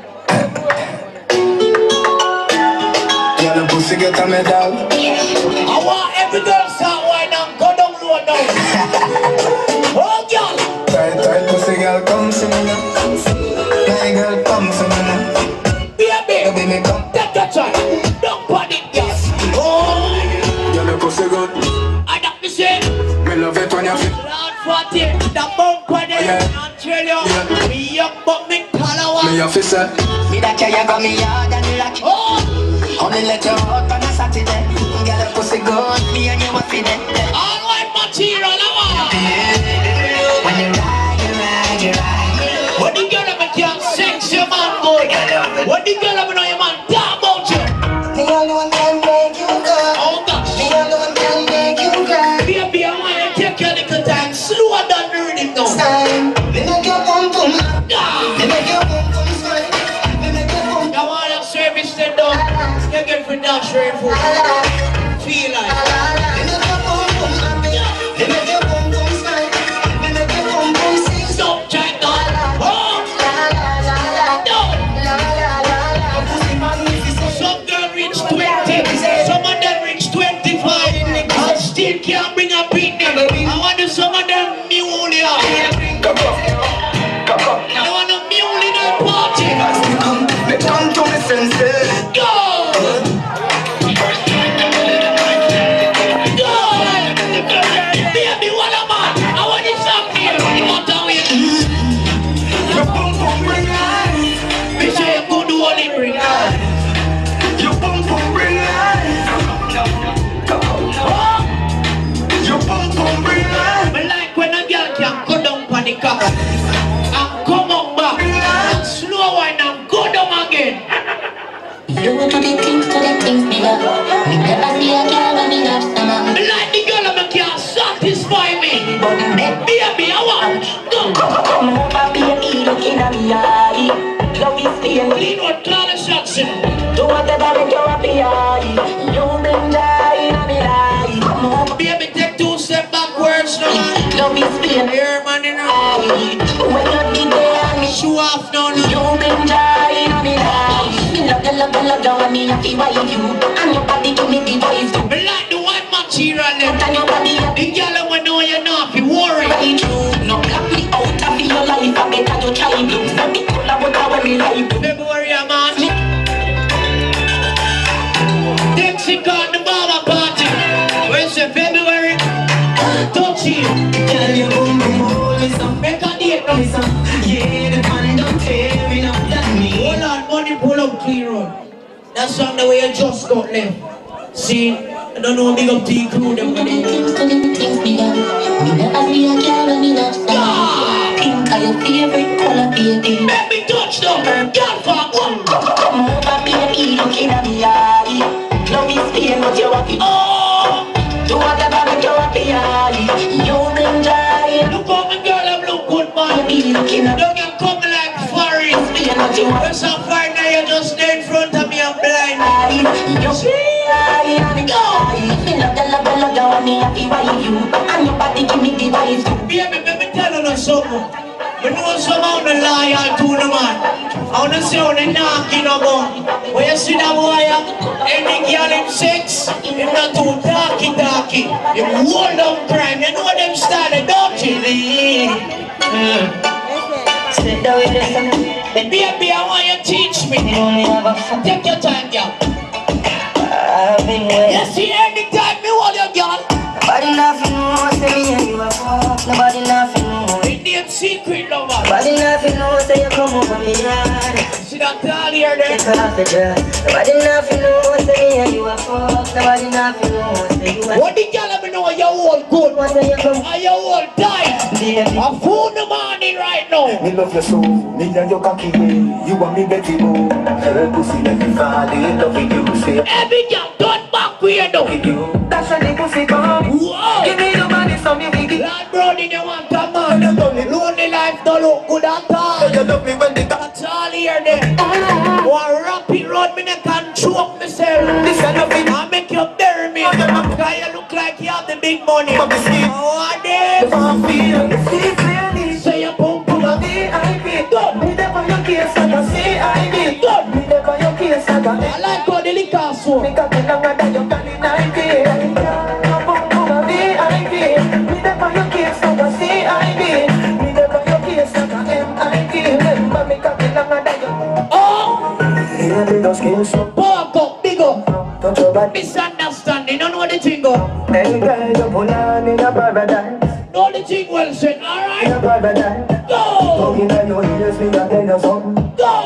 Speaker 3: Yeah, the pussy get a medal.
Speaker 4: I want every girl start wine and go down low now. Oh, girl.
Speaker 3: Tight pussy girl, come to me now. My girl, come to me now.
Speaker 4: Baby, me come. Take your time. Don't panic, girl. Oh.
Speaker 3: Yeah, the pussy good.
Speaker 4: I don't be saying.
Speaker 3: Me love it when you fit.
Speaker 4: Lord 40, the bumper there. Australia. Me young but me color.
Speaker 3: Me officer.
Speaker 6: Me that you got me yard and you like it. Only let you out on a Saturday. Girl, the pussy good, me and you a fit it.
Speaker 4: All white material,
Speaker 6: when you ride.
Speaker 4: When the girl up can't sex your man good. When the girl up know your man talk about you.
Speaker 6: Me alone can make you go.
Speaker 4: Oh gosh.
Speaker 6: Me alone can make you cry.
Speaker 4: Baby, I want you to take your little time. Slower than the rhythm now.
Speaker 6: Time. Me make your pum pum. Me make your pum pum smile. Me make your pum.
Speaker 4: I want your service to do. You get for that straight food. Feel like.
Speaker 6: Me make your pum pum happy. Me make your pum pum smile. Me make your pum pum sing.
Speaker 4: Stop trying to. Oh. No. Some girl reach 20. Some of them reach 25. I still can't bring a beat them. I want to some of them mule here. I want a mule in a party.
Speaker 3: Me come to me senses.
Speaker 4: Go! Baby, what am I? I want this up here. You want to win?
Speaker 3: Your pum pum bring life.
Speaker 4: Me say you could do all it bring life.
Speaker 3: Your pum pum bring life. Your pum pum bring life.
Speaker 4: Me like when a girl can go down on the car and come up back and slow wine and go down again.
Speaker 6: You want to the things me love. Me never see a girl when me love someone.
Speaker 4: Me like the girl that can't satisfy me.
Speaker 6: But
Speaker 4: baby, I want go.
Speaker 6: come over, baby, looking at me eye. Love is pain.
Speaker 4: Lean what Clara Jackson.
Speaker 6: Do whatever make you happy eye. You bring joy in me life. Come over,
Speaker 4: Baby, take 2 steps backwards now.
Speaker 6: love is pain.
Speaker 4: Here, man, in her.
Speaker 6: When you did there, me
Speaker 4: Show off now.
Speaker 6: you bring joy in me life. Me love you, and me happy by you. And your body give me the voice to
Speaker 4: Me like the white material them.
Speaker 6: and your body
Speaker 4: The girl when know you're not be worried.
Speaker 6: right true. No block me out of your life. I better you try blue. So me color what I wear me like.
Speaker 4: February, man. Dixie got the mama party. Where's the February? Touch you.
Speaker 6: Tell you boom boom hold me some.
Speaker 4: Make a date now.
Speaker 6: Yeah, the man don't tear me up that me.
Speaker 4: Hold on, money pull up clean road. That's on the way you just got left. See, I don't know big up to the crew them when they
Speaker 6: Things me love. Me never see a girl when me love someone. Pink are your favorite color, baby.
Speaker 4: make me touch them. Girl for one.
Speaker 6: Come over, baby, looking at me eye. Love is pain, but you happy.
Speaker 4: Oh,
Speaker 6: Do whatever make you happy eye. You bring joy.
Speaker 4: look how my girl them look good, man.
Speaker 6: Baby, looking at
Speaker 4: Don't get come like forest.
Speaker 6: pain, but you
Speaker 4: When some fight now you just stay in front of me and blind.
Speaker 6: eye. You see eye and go. Me love you, and me happy by you. And your body give me the vibes.
Speaker 4: Baby, let me tell you something. We know some of the loyal to the man. I want to see how they knocking about. When you see that boy, any girl in sex, him not too darky. Him hold on crime. You know them started, don't you?
Speaker 5: Sit down with us.
Speaker 4: Baby, I want you to teach me. Take your time, girl.
Speaker 5: I've been waiting.
Speaker 4: Yes, see, anytime me hold your girl.
Speaker 5: Nobody nothing more, say me and you a fuck. Nobody nothing more.
Speaker 4: Indian secret lover.
Speaker 5: Nobody nothing more, say you come over me yard.
Speaker 4: See that tall here there?
Speaker 5: Take off the dress. Nobody nothing more, say me and you a fuck. Nobody nothing more, say you a.
Speaker 4: What the girl let me know you all good? Are you all tight? I'm full the morning right now.
Speaker 7: Me love you so, me and your cocky you want me Betty Boo. Her pussy let me fall in love with you. Say
Speaker 4: every girl turn back where though.
Speaker 7: That's when the pussy come.
Speaker 4: Whoa.
Speaker 7: Give me the money so me wicked.
Speaker 4: Lord Brody, you want a man. Lonely life don't look good at all.
Speaker 7: You love me when the
Speaker 4: that's all here there. One rapid road, me can choke myself.
Speaker 7: This kind of it.
Speaker 4: I make you bury me. Cause you look like you have the big money.
Speaker 7: But the skin.
Speaker 4: Oh, this.
Speaker 7: See clearly.
Speaker 4: Say your pump to the
Speaker 7: VIP. Good. Me never your case like a CID. Good. Me never your case like a.
Speaker 4: I like how the liquor so.
Speaker 7: Me got the longer than your candy 90.
Speaker 4: Pork up, big up. Misunderstanding, don't know the thing go. Know the thing well said, alright? Go! Go!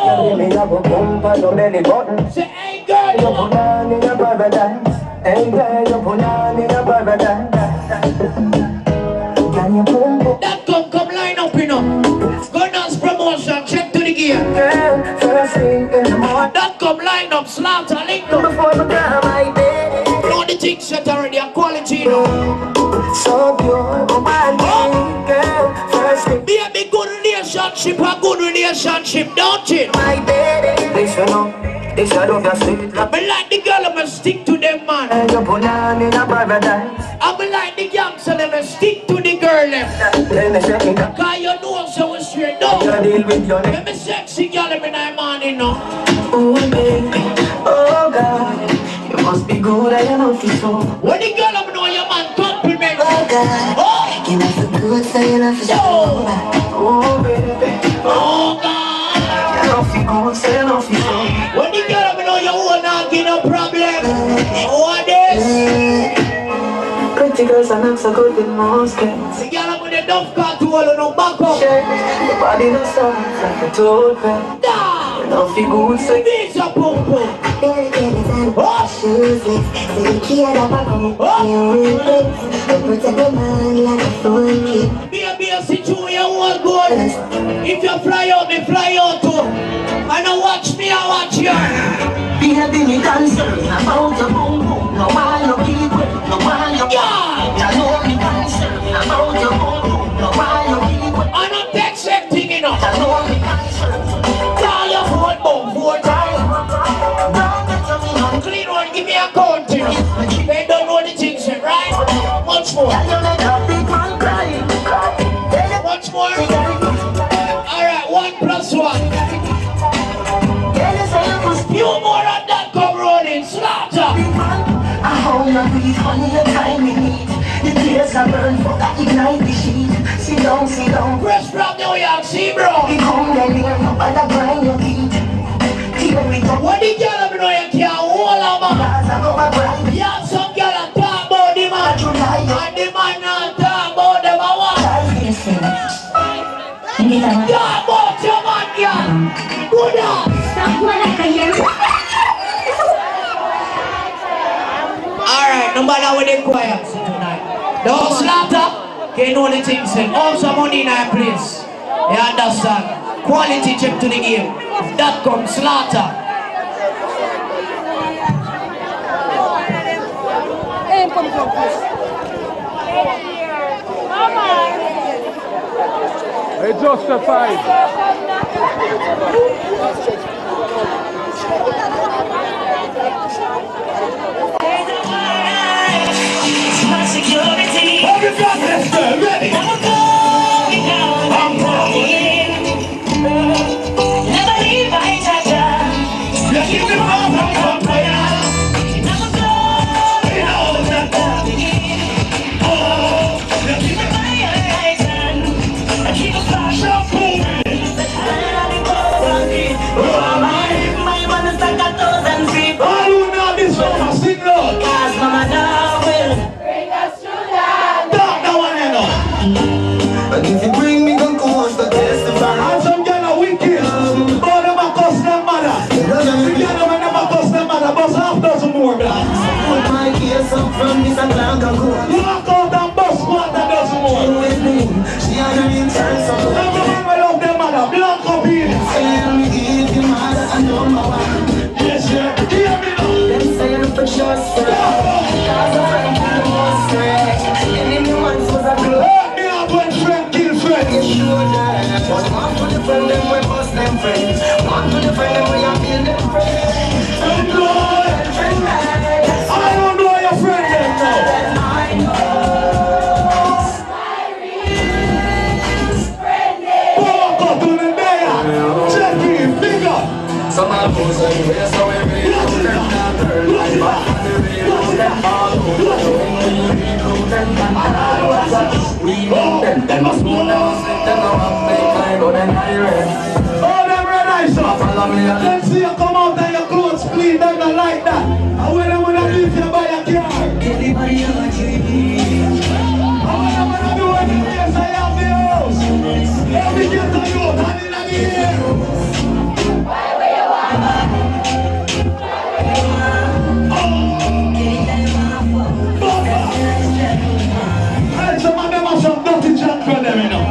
Speaker 4: Say, hey girl! That come line up, you know. Gunners promotion, check to the gear. That come line up, slaughter, link up. Know the thing set already, a quality, you know.
Speaker 7: So pure, my girl. First
Speaker 4: be a big good relationship, a good relationship, don't it?
Speaker 7: My baby, listen up. This I love your sweet love.
Speaker 4: I like the girl, I'ma stick to them, man.
Speaker 7: And you put on in a paradise.
Speaker 4: I like the gangster, I'ma stick to the girl,
Speaker 7: Let me check it.
Speaker 4: cause you know so we straight down.
Speaker 7: You deal with your
Speaker 4: Let me sexy girl, in the morning, no.
Speaker 7: Oh baby, oh God, you must be good, I know for so.
Speaker 4: When the girl, I know your man compliment.
Speaker 5: Oh God,
Speaker 4: oh.
Speaker 5: you know for good, so you know for sure.
Speaker 7: Oh baby,
Speaker 4: oh God.
Speaker 7: You know for good, so you know for sure.
Speaker 4: When the girl, I know you won't not get no problem. What this?
Speaker 7: Pretty girls are not so good with most girls.
Speaker 4: The girl, I'm with the dump car to all no back up.
Speaker 7: Your body no soft like a toad pen.
Speaker 4: Nah.
Speaker 7: You know for good, so
Speaker 4: this a pump pump.
Speaker 5: Shoes so you can't have a come. You protect the man like a phone kid.
Speaker 4: Be a situation all good. If you fly out, me fly out too. And I watch me, I watch you.
Speaker 7: Baby, me concerned about your boom boom. No one you keep it, no one you
Speaker 4: yeah.
Speaker 7: You know me concerned about your boom boom. No one you keep it.
Speaker 4: I don't take same thing enough.
Speaker 7: You know me concerned.
Speaker 4: Call your phone boom 4 times. Clean one, give me a count, you know. They don't know the things, right? Much more. Much more. Alright, 1 plus 1. Few more of that come running, slaughter.
Speaker 7: I hold my breath on the time we need. The tears are burned for that ignite the sheet. Sit down, sit down.
Speaker 4: Press from New York, see bro.
Speaker 7: We come down here, but I grind your feet.
Speaker 4: What the girl know you can't hold a man? You have some girl that talk about the man. And the man not talk about them a what? Talk about your man, girl. Good on. Alright, no matter what they quiet tonight. Don't slaughter, can't know the things. Also money in our place. You understand? Quality check to the game. That comes slaughter.
Speaker 12: It's justified.
Speaker 7: My security.
Speaker 4: Everybody, let's go, ready?
Speaker 7: I'm going down. can't go.
Speaker 4: Walk out and bust one that does more.
Speaker 7: She had a real chance of
Speaker 4: everyone will love them mother. Block up here.
Speaker 7: Tell me if your mother and number one.
Speaker 4: Yes, sir. Hear me now.
Speaker 7: Them say I'm for sure, sir. Cause a friend kill the most friend. Any woman was a girl.
Speaker 4: Hurt me up when friend kill friend.
Speaker 7: You should have. But one for the friend, them we bust them friends. One for the friend, them we have been them friends.
Speaker 4: Friend boy.
Speaker 7: Friend right.
Speaker 4: I don't know your friend yet now.
Speaker 7: I know.
Speaker 4: Walk up to the mayor. Check it, big up.
Speaker 7: Some of us are here, so we really do them not turn like back on the real. Them all who know when we recruit them and all what's up. We know them must know them, slip them now and make time, but then I rest.
Speaker 4: Oh, them red eyes up.
Speaker 7: Follow me and
Speaker 4: Let's see you come out and your clothes clean, them not like that. And when I'm gonna leave you by your car.
Speaker 7: anybody have a dream.
Speaker 4: And when I'm gonna do anything else, I have the house. Let me get to you, hand in the air. Some of them have some dirty junk for them, you know.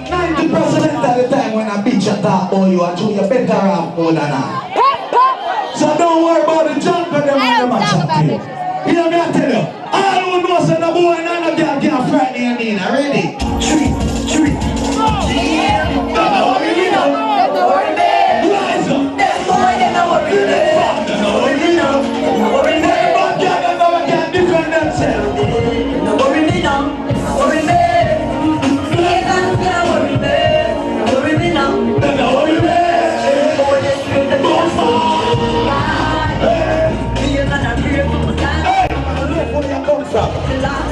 Speaker 4: 90% of the time when a bitch attack on you, I do you better off more than that. So don't worry about the junk for them when them attack you. You know me, I tell you. All who knows that the boy and the girl can't frighten you, Nina. Ready? Treat. Don't worry me now.
Speaker 7: Don't worry me.
Speaker 4: Rise up.
Speaker 7: Them boy, they don't worry me.
Speaker 4: Don't worry me now.
Speaker 7: Don't worry me.
Speaker 4: But girl, they never can defend themselves.
Speaker 7: Don't worry me now. Don't worry me. Don't worry me. Don't worry me now.
Speaker 4: Don't worry me.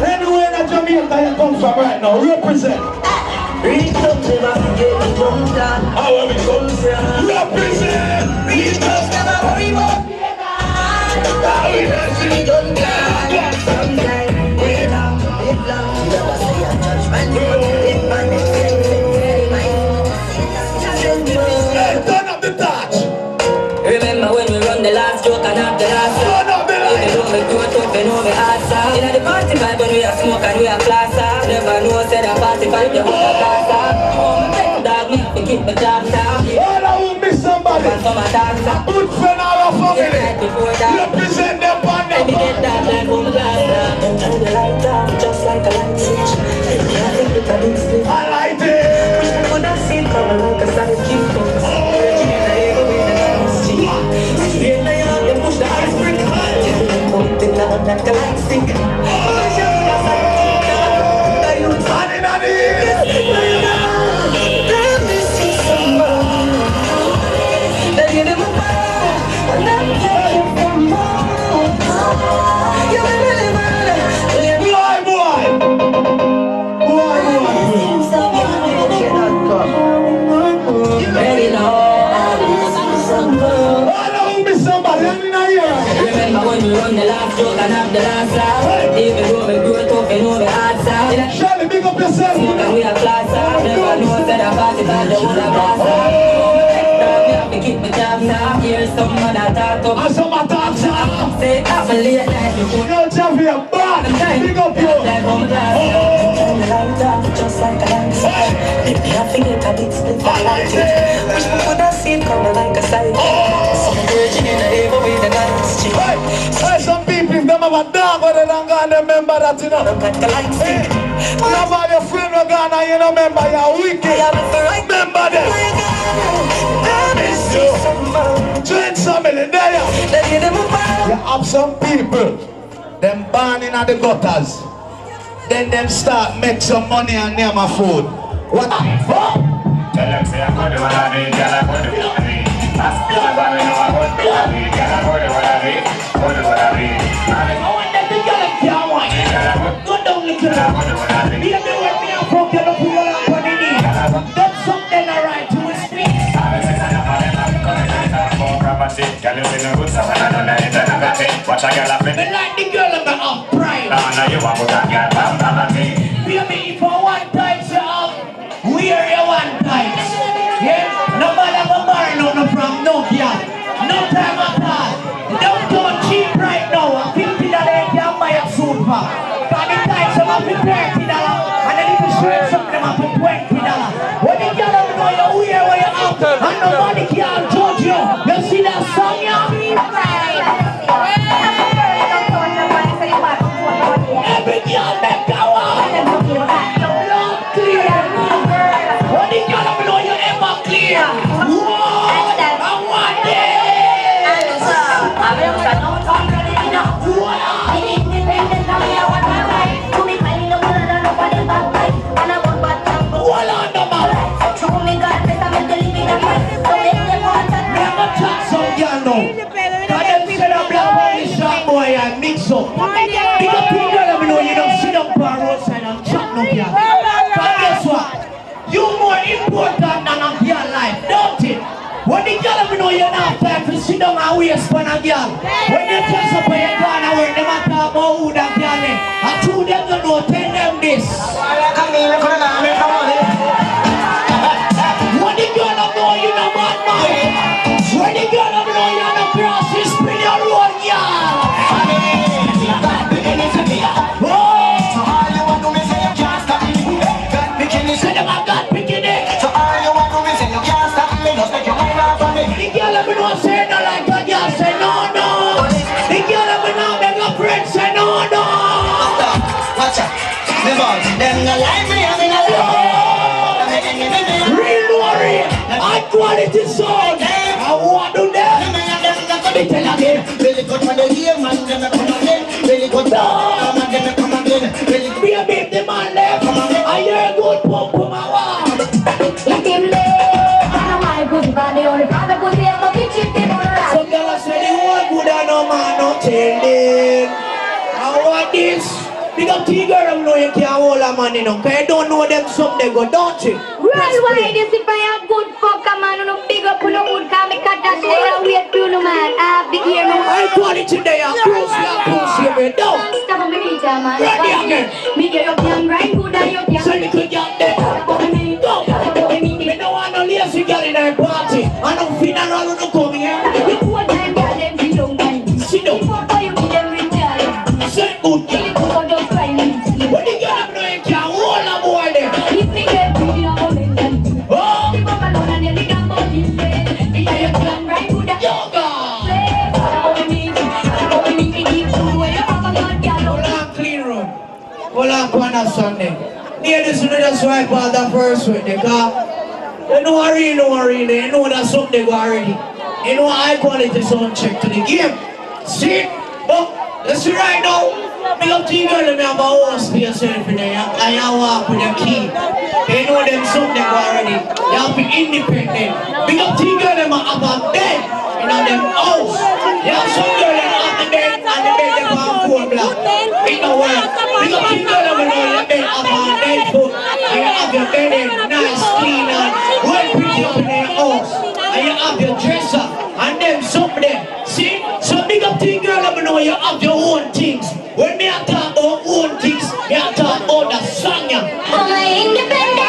Speaker 4: Anywhere in Jamaica you come from right now, represent.
Speaker 7: Reach up never forget the drum down.
Speaker 4: How are we going to represent?
Speaker 7: Reach up never worry about
Speaker 4: how we represent.
Speaker 7: drum down. Sometime way down, live long. You never say a judgment. Live my next thing,
Speaker 4: Hey, turn up the touch.
Speaker 7: remember when we run the last joke and have the last song?
Speaker 4: Turn up the light.
Speaker 7: You know me grow up, you know me answer. In the party vibe when we are smoke and we are classer. Never know said a party vibe you want a classer. You want me take dog, me have to keep my job down.
Speaker 4: All I will miss somebody. Good friend of our family. Represent them on them.
Speaker 7: Let me get that like home glass down. Turn the light down just like a light switch. I think it's a big split.
Speaker 4: I like it.
Speaker 7: Wish me could have seen coming like a side kick. Yeah, now you have to push the ice brick. Put it down like a light stick. Let me see some more. Let me live my life. And I'm looking for more. You make me live my life. Ready now. Remember when we run the last joke and have the last laugh. Even though we grew up, you know the answer.
Speaker 4: Charlie, big up yourself.
Speaker 7: Smoke and we are classer. Never know said a party by the wood of blast. We have to keep my job now. Here's some other talk up.
Speaker 4: And some attacks.
Speaker 7: Say I'm a late night before.
Speaker 4: Yo, champion, bad. Big up you.
Speaker 7: Like home glass. Turn the light down just like a light switch. If me have to get a big split for light it. Wish we could have seen coming like a sight. Some virgin in the river with the guns.
Speaker 4: Hey, some people, if them have a dog or they don't go and remember that, you know. Hey, nobody your friend will go and you know, remember you're wicked. Remember them. I miss you. Join somebody there. You have some people, them born in the gutters. Then them start make some money and name a food. What?
Speaker 10: Tell them say I'm going to what I need, girl, I'm going to what I need. Ask me if I know I'm going to what I need, girl, I'm going to what I need, going to what I need.
Speaker 4: I want them to get up here, one. Go down little. Be a bit with me and fuck you up with your lamp on the knee. That's something alright to speak.
Speaker 10: Watch a girl up in
Speaker 4: Me like the girl in the off pride.
Speaker 10: now you want to put that girl down.
Speaker 4: Baby, if I one time you up, wear your one time. Yeah? Nobody will buy nothing from no girl. No time at all. Don't go cheap right now. $50 so. Because people let me know you don't sit down by roadside and chat no girl. But guess what? You're more important than a girl life, don't it? When the girl let me know you're not time to sit down and waste on a girl. When you dress up on your corner where they matter about who that girl is, I told them to know, tell them this. When the girl let me know you're not bad man. When the girl let me know you're not cross, you spin your road, girl. The girl let me know say no like a girl say no no. The girl let me know make a friend say no no.
Speaker 3: Watch out, the boys, them no like me, I'm in a
Speaker 4: real worry, high quality sound. I want to them. They tell again,
Speaker 3: really good for the year, man, them come again. Really good, man, them come again. Really
Speaker 4: be a bit the man left. I hear a good pump from my wall.
Speaker 15: Let him live. I know my good body, only father could be able to keep him alive.
Speaker 4: Some girls say the whole good and no man no telling. I want this. Big up T-girl, I know you can't hold a man in them. Cause you don't know them some they go, don't you?
Speaker 15: Worldwide, you see, if I have good fuck, a man, no big up, no good, come and cut that shit, I wait for you, man. I have the ear, no.
Speaker 4: I quality they are close, man. Don't.
Speaker 15: Stop on me, teacher, man.
Speaker 4: Ready again.
Speaker 15: Me get up, young, right, good, and you can.
Speaker 4: So you could get there. Go. Me don't want no lazy girl in our party. I don't feel that all don't come here.
Speaker 15: You poor time, girl, them sit down, man.
Speaker 4: Sit down.
Speaker 15: Before you meet them with girl.
Speaker 4: Say good girl. When the girl up there, you can't hold a boy there.
Speaker 15: If me get pretty, I'm a man.
Speaker 4: Oh.
Speaker 15: The mama alone and the little body say, the guy you can right, good, and
Speaker 4: Yoga. Hold on, corner Sunday. Ladies, you know that's why I call that first with the car. You know I really, you know that's something they go already. You know high quality sound check to the game. See? Oh, let's see right now. Big up to you girl, let me have a host for yourself in there. And you walk with your key. You know them something they go already. You have to be independent. Big up to you girl, let me have a bed. You know them house. You have some girl that have the bed and the bed them on 4 block. It don't work. Big up to you girl, let me know your bed up on bed foot. And you have your bed in nice, clean and well pretty up in your house. And you have your dresser and them something. See? So big up to you girl, let me know you have your own things. When me I talk about own things, me I talk about the song.
Speaker 15: For my independent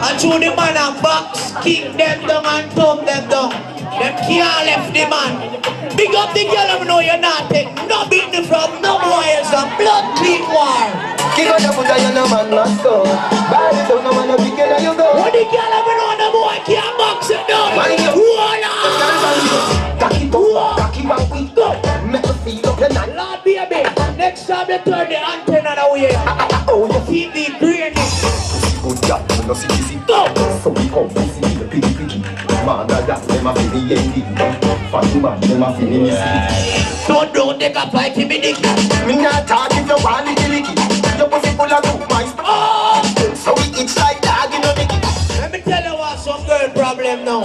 Speaker 4: and through the man and box, kick them down and thumb them down. Them can't left the man. Big up the girl, I know you're not taking no beating from no boy. It's a blood clean war.
Speaker 3: Kick on the foot and you no man must go. Bad it up, no man no pick it and you go.
Speaker 4: When the girl, I know the boy can't box it down.
Speaker 3: Cocky back we go. Make me feel up your night.
Speaker 4: Lord baby, next time they turn the antenna away.
Speaker 3: Oh, you
Speaker 4: keep the green.
Speaker 3: good job. no see. So we come to see the piggy. Man, that them a feel the ending. Funny man, them a feel the city.
Speaker 4: Don't take a fight, me dick.
Speaker 3: Me not talk if you want licky. Your pussy full of goop, my so we itch like dog in the dicky.
Speaker 4: Let me tell you what some girl problem now.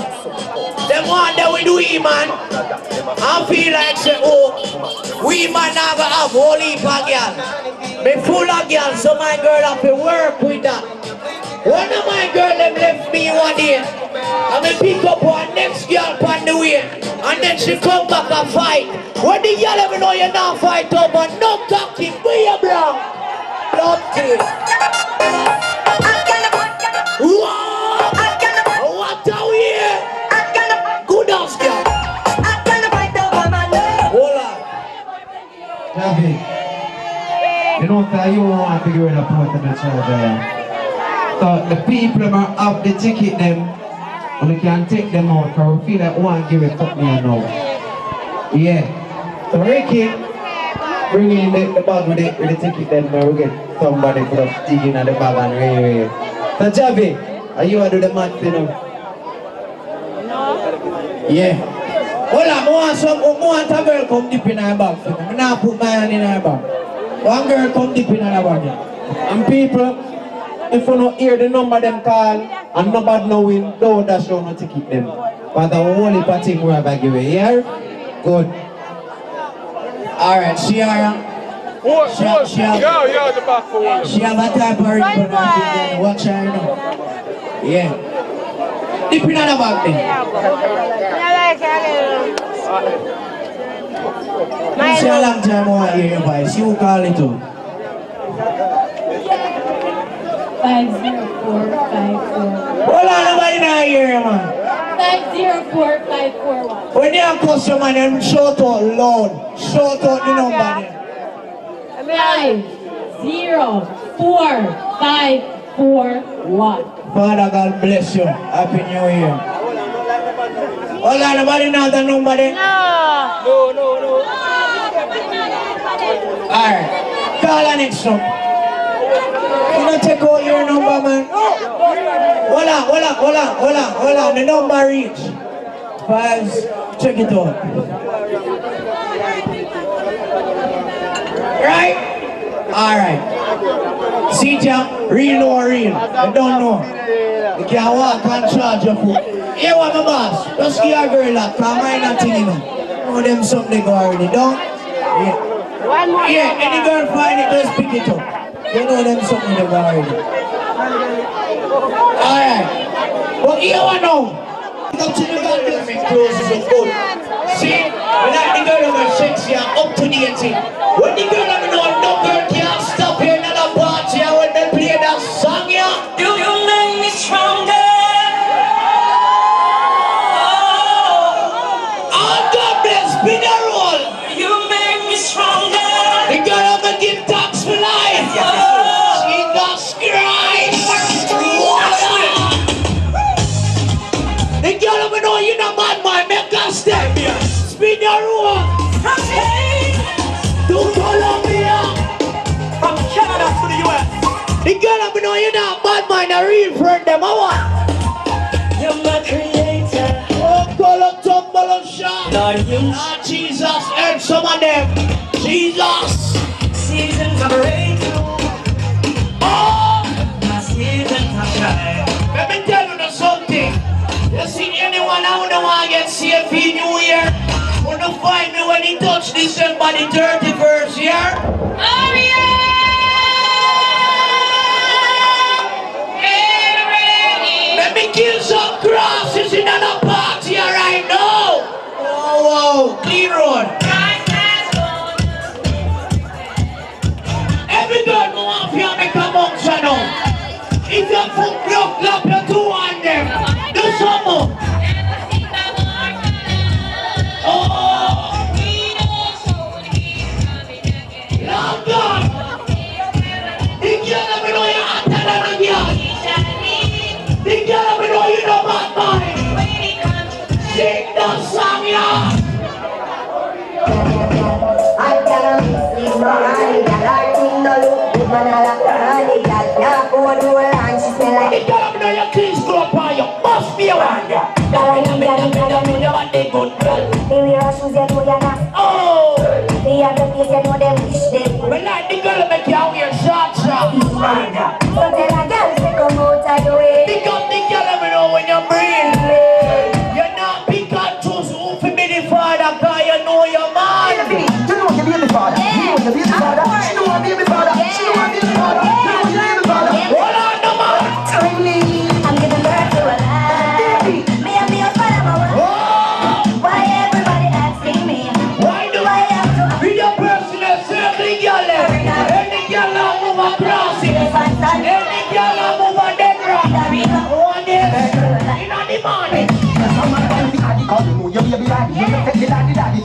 Speaker 4: Them want that we do it, man. I feel like say, oh, we man never have whole heap of girl. Me full of girl, so my girl have to work with that. One of my girl them left me one day. I me pick up one next girl on the way. And then she come back and fight. When the girl ever know you not fight up, but no cocky, be a brown. Love to what are we here? Good house, girl. Hold on.
Speaker 9: Javi, you know that you want to go in a port of the show there. So the people are have the ticket them, and we can take them out because we feel like we want to give it up here now. Yeah. So Ricky, bring in the bag with the ticket then we get somebody put up digging at the bag and really. So Javi, are you going to do the math you know?
Speaker 4: Yeah. Hold on, I want a girl come deep in her bag for me. I now put my hand in her bag. One girl come deep in her bag.
Speaker 9: And people, if you don't hear the number them call and nobody knowing, don't dash on no ticket them. But the whole heap of thing we have to give it. Here? Good.
Speaker 4: Alright, she have a type of ring. Watch her now. Yeah. Deep in the bag then. It's a long time I want to hear your voice. You call it too.
Speaker 14: 50454.
Speaker 4: Hold on, nobody now hear you, man.
Speaker 14: 504541.
Speaker 4: When you have customer, them shout out loud. Shout out the number there.
Speaker 14: 50451.
Speaker 4: Father God bless you. Happy New Year. Hold on, nobody know the number there? No. Alright. Call the next one. You don't take out your number, man. Hold on. The number reach. 5. Check it out. Right? Alright. See ya, real or real. I don't know. You can't walk and charge your foot. Here what my boss. Just give a girl that, cause mine nothing you know. Know them something they go already, don't? Yeah. Yeah, any girl find it, just pick it up. You know them something they go already. Alright. But here I know. Come to the girl that make clothes is good. See? We like the girl that are sexy and up to date. When the girl that know no girl can't stop here in another party and when they play that song, yeah.
Speaker 6: Do you make me stronger?
Speaker 4: Oh, God bless, spin the roll.
Speaker 6: You make me stronger.
Speaker 4: The girl that give thanks for life. Jesus Christ. The girl that know you not bad man, make a step here. Spin the roll. To Colombia.
Speaker 6: From Canada to the US.
Speaker 4: The girl that know you not bad man, a real friend them, I want.
Speaker 6: You're my creator.
Speaker 4: Oh, color, tumble and shot.
Speaker 6: Lord, you
Speaker 4: Jesus, help some of them. Jesus.
Speaker 6: seasons of breakthrough.
Speaker 4: Oh,
Speaker 6: My seasons of shine.
Speaker 4: let me tell you something. You see anyone out there want to get saved in New Year? Want to find me when he touch December the 31st year?
Speaker 14: Oh, yeah!
Speaker 4: Let me kill some crosses in another party right now. Oh, wow, clean road. Every girl who wants to make a monk now. If your foot block, clap your two on them. Do some more. Oh, Lord God. The girl let me know you're hotter than a girl. The girl let me know you know bad mind. Sing the song, yeah.
Speaker 17: I can't see my eye, I think no look good, man, I like the honey, that now go do a line, she smell like
Speaker 4: the girl up there, your clean school up on you. Must be a one, girl. You want the good girl.
Speaker 17: They wear a shoes, you know you're not.
Speaker 4: Oh!
Speaker 17: They have the face, you know them wish them.
Speaker 4: We like the girl make you wear short shorts.
Speaker 17: So tell a girl to come out of the way.
Speaker 4: Pick up the girl let me know when you breathe. You're not pick and choose who to be the father, cause you know your man.
Speaker 13: You know you be the father. You know you be the father. She know you be the father. She know you be the father. You know you be the father.
Speaker 4: Hold on, no man.
Speaker 17: Tiny, I'm giving birth to a lie. Me and me a father, mama. Why everybody asking me?
Speaker 4: Why do
Speaker 17: I have to
Speaker 4: be your personal circle, girl? Any girl that move across it. Any girl that move on that rock. One day, in the morning.
Speaker 13: You be a daddy, you take the daddy.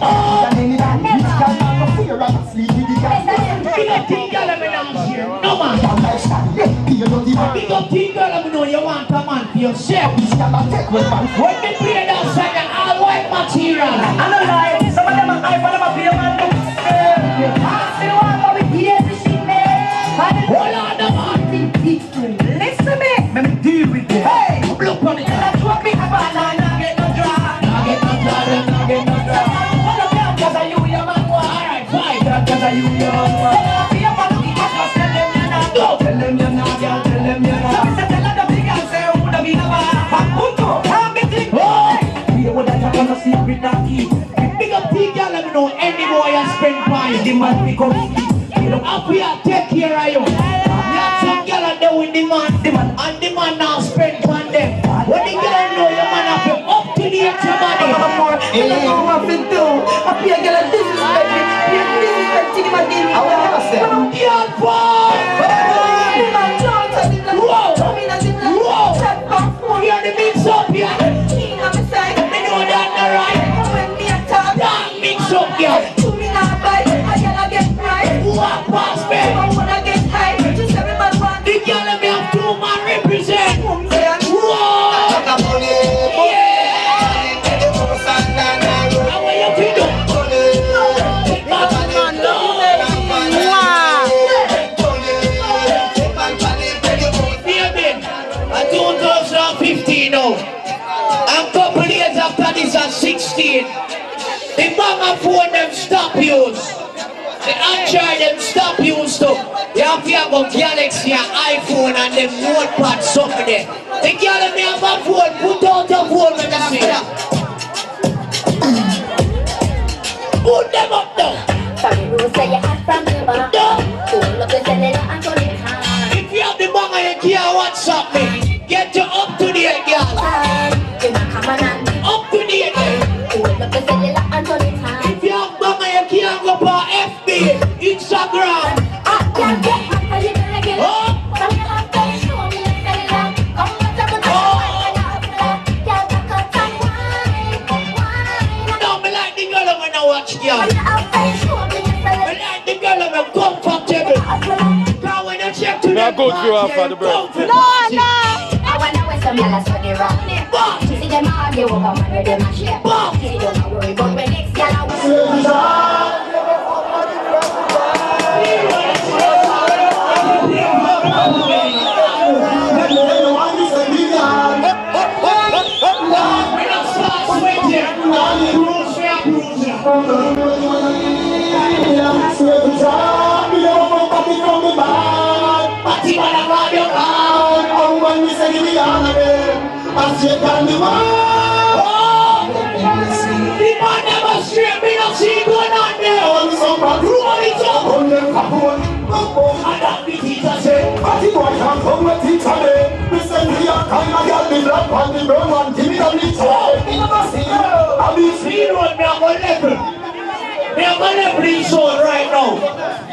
Speaker 4: Big up teen girl, let me know here. No man. Big up teen girl, let me know you want a man for yourself. When they play that song, and all white material.
Speaker 13: I know like some of them are high for them a be a man.
Speaker 17: I still want to be here to see me.
Speaker 4: Hold on, no man.
Speaker 13: Listen to me. Let me deal with it.
Speaker 4: Hey, look on it.
Speaker 17: That's what me have a line.
Speaker 4: Not get no drag. Not get no drag. Not get no drag. Hold up, girl, cause I you your man. Alright, fine. Cause I you your man.
Speaker 13: Tell them you're not, girl, tell them you're not. So tell them the big girl say, who the be the man? Punto, can't be thick. You would have to see with that key.
Speaker 4: Big up teen girl, let me know any boy and spend time.
Speaker 13: The man become
Speaker 4: You know, up here, take care of you. You have some girl out there with the man, and the man now spend on them. When the girl know your man have to up to the extra body.
Speaker 13: Hey, you know what to do. Up here, girl, disrespect me. You're disrespecting him again. I will never say.
Speaker 4: Girl, boy! Whoa! You're the mix up here. Me know that the right. Don't mix up here. What pass me? The girl let me have two man represent. Whoa! Yeah! How are you feeling? And couple years after this at 16, the mama phone them stop use. The Android them stop use too. You have to have a Galaxy and iPhone and them notepad something there. The girl let me have a phone, put out your phone when I see that. Put them up now. If you have the mama you can't WhatsApp me, get you up to date, girl. Up to date. If you have mama you can't go for FB, Instagram. No, me like the girl when I watch girl. Me like the girl when I'm comfortable. Because when I check to them,
Speaker 12: I go through after the break.
Speaker 17: I wanna wear some yellow so they rock me. See them argue over man with them and share. See don't worry about when next yellow.
Speaker 4: Right now,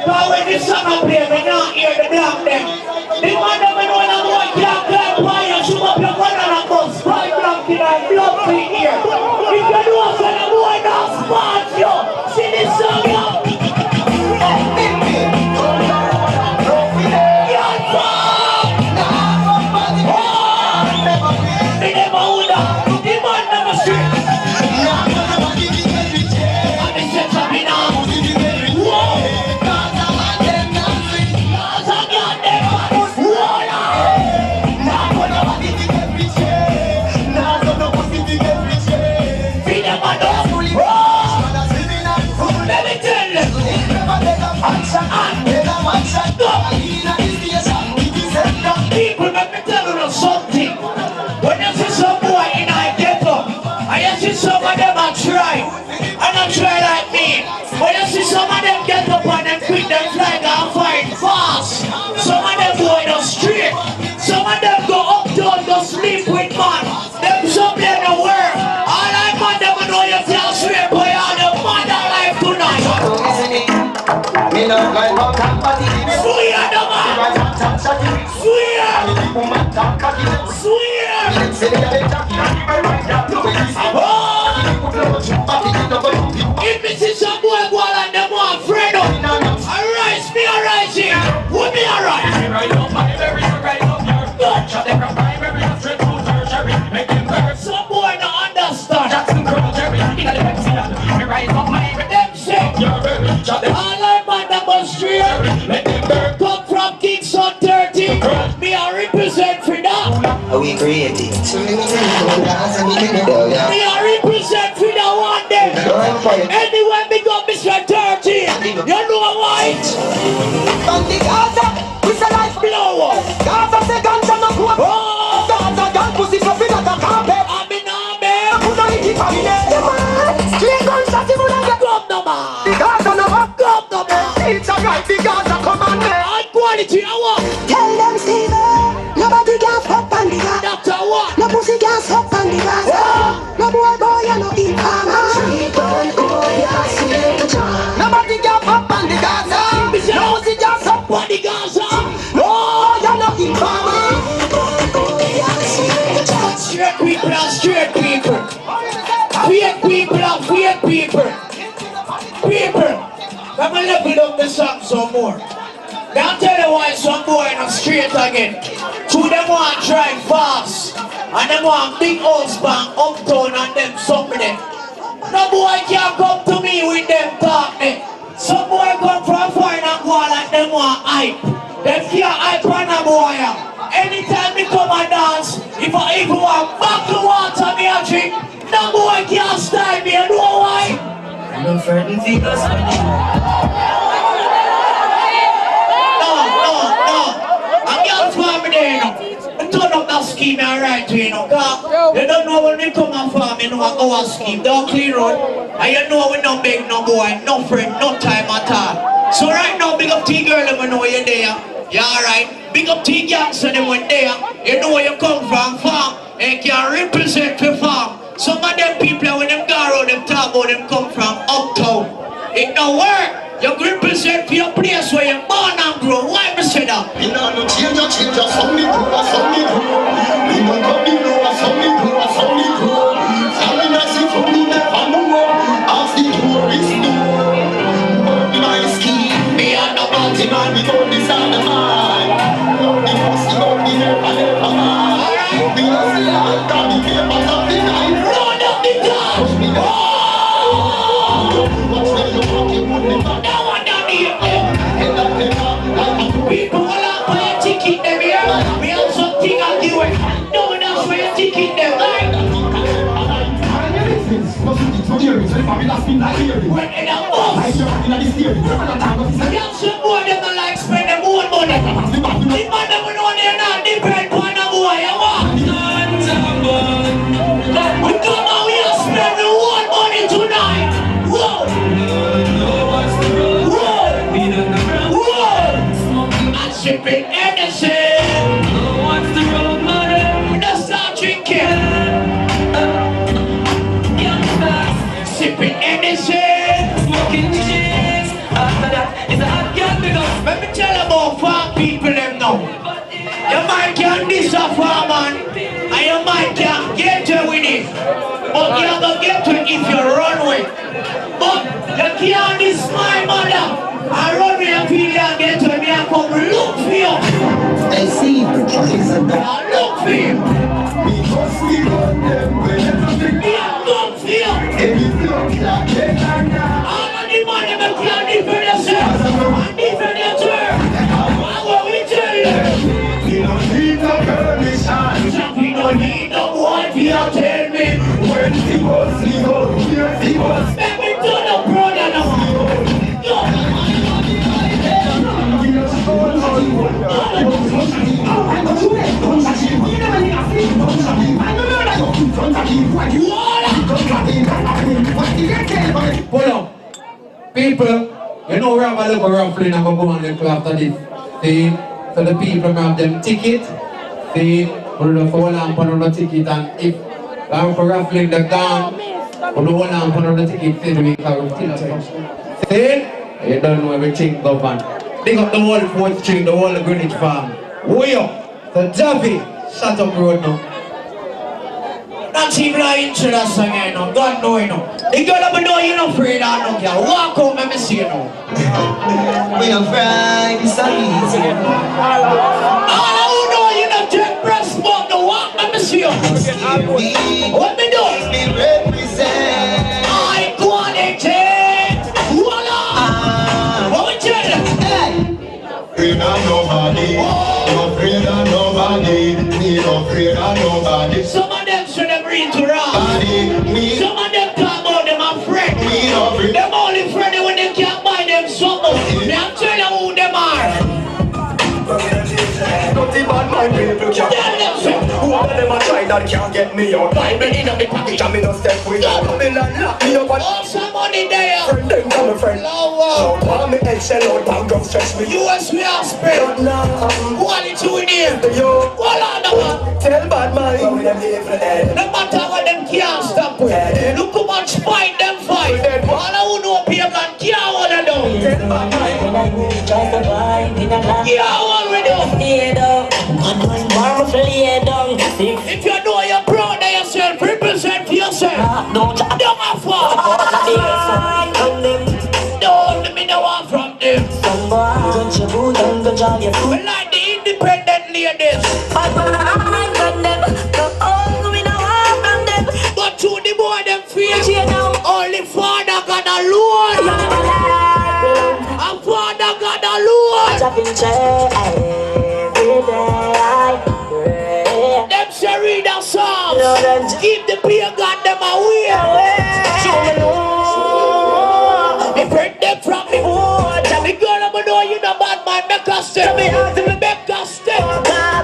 Speaker 4: but when the song play, we not hear the black them. The man that we know that boy can't climb fire, shoot up your gun and a gun, spy black in our blood clean here. If you know so the boy not smart, yo, see this song, yo. They never would have, the man never straight. And they set up in arms. Whoa!
Speaker 3: woman talk cocky.
Speaker 4: Swear! If me see some boy go like them one friend up, alright, me alright here. Who me alright? Right up my berry, right up your butt. Shut them from my berry, straight to tertiary. Make them burn. Some boy don't understand. Jackson Crow, Jerry, in the Pepsi. Me rise up my redemption. Your berry, shut them. All I'm on the street. Make them burn. Come from Kingston 30. Me I represent for that.
Speaker 13: Are we creating?
Speaker 4: Me I represent for that one day. Anyway, me got Mr. 30. You know why?
Speaker 6: On the Gaza, we say life
Speaker 4: blow up.
Speaker 6: Gaza say guns and no coke. Gaza gun pussy so big as a carpet.
Speaker 4: I'm in army.
Speaker 6: Put on it for me. The man, straight gunshots you woulda get.
Speaker 4: Come no man.
Speaker 6: The Gaza no up.
Speaker 4: Come no man.
Speaker 6: It's alright, the Gaza command me.
Speaker 4: High quality, I want.
Speaker 6: Tell them Steven, nobody can fuck on the Gaza.
Speaker 4: Doctor what?
Speaker 6: No pussy can suck on the Gaza. No boy you no informer. Street gun, oh yeah, see the charm. Nobody can fuck on the Gaza. No pussy can suck on the Gaza. Oh, you're not informer.
Speaker 4: Straight people and straight people. Fake people and fake people. People, I'm gonna level up the song some more. I'll tell you why some boy in the street again. Two them want drive fast. And them want big house bank uptown and them something. No boy can come to me with them talk me. Some boy come from foreign and go like them want hype. Them can't hype on a boy. Anytime me come and dance, if I even want back to water me a drink, no boy can't style me, you know why?
Speaker 13: No certain figures.
Speaker 4: I'm young for me there, you know. I turn up that scheme alright to you know. You don't know when they come and farm, you know our scheme. Don't clear road. And you know we don't beg no boy, no friend, no time at all. So right now, big up T girl, let me know you're there. You alright? Big up T gangster, they went there. You know where you come from, farm. And can represent the farm. Some of them people, when them go around, them talk about them come from uptown. It don't work. You represent for your place where you're born and grow. Why me say that?
Speaker 3: You know, no change, some me do, some me do. You know, come me know, some me do, some me do. Some me not see from me, never know. Ask the tourists do. My scheme, me and the party man, we don't decide the mind. The pussy, the never mind. We don't see that, the papers of the night.
Speaker 4: Run up the dance! People will not buy a ticket them here. We have something I do it. No one else buy a ticket them, right? When in a bus, we have some boy them don't like spend their own money. The man them know they're not depend on a boy, you want? We come and we have spend our own money tonight. Whoa! Sipping Edison. What's the road, mother? Let's start drinking. Sipping Edison. Smoking cheese. After that, it's a hot girl because let me tell you about farm people them now. You might can this a farm man, and you might can get to with it. But you don't get to it if you run with. But you can't this my mother. I run me and feel and get to me and come look for you.
Speaker 3: They see the choice and
Speaker 4: I look for you.
Speaker 3: because we got them whenever
Speaker 4: Me I look for you.
Speaker 3: if you look like it
Speaker 4: All of the money me can defend yourself. And defend your turn. And what we tell you.
Speaker 3: we don't need no permission.
Speaker 4: We don't need no boy for you tell me.
Speaker 3: When he was legal, here he was.
Speaker 4: Let me do the brother now.
Speaker 9: Pull up. People, you know we have a little raffling and go on the club after this. See? So the people have them ticket. See? We don't hold on for the ticket and if I'm for raffling the gang, we don't hold on for the ticket till we can still check. See? You don't know everything go on. Big up the whole 4th Street, the whole Greenwich farm. Way up.
Speaker 16: So Javi, shut up road now. Not even an inch of that song, you know. God know, you know. The girl up know you're not afraid of no girl. Walk out, let me see you now.
Speaker 13: We not fried, it's so easy.
Speaker 16: All who know you're not drink breast milk, no walk, let me see you. What me do?
Speaker 13: Me represent.
Speaker 16: I go on and take. Voila! What we tell you?
Speaker 3: Afraid of nobody. I'm afraid of nobody. Me not afraid of nobody.
Speaker 16: Some of them should have read to wrong.
Speaker 3: Me.
Speaker 16: Some of them talk about them a friend.
Speaker 3: Me not afraid.
Speaker 16: Them only friendly when they can't buy them something. Me I'm telling you who them are.
Speaker 3: Nothing bad mind people can't. Who of them a try that can't get me out? Bible in a me pocket and me no step with that. Me not lock me up and
Speaker 16: oh, some money there.
Speaker 3: Friend them come a friend.
Speaker 16: Low
Speaker 3: Call me head shell out and come stress me.
Speaker 16: US we are spread. Quality in here. What on the one?
Speaker 3: Tell bad mind.
Speaker 16: No matter what them can't stop with. Look how much fight them fight. All who know people can't what they do.
Speaker 3: Tell bad mind.
Speaker 16: Yeah, what we do? If you know you're proud of yourself, represent yourself. Don't have fun. Don't let me know one from them. We like the independent ladies. But to the boy them fear, only Father God alone. And Father God alone. Them say read the Psalms. Keep the beer God them away. If hurt them from me, the girl I'm know you know bad man. Make us step. Make us step.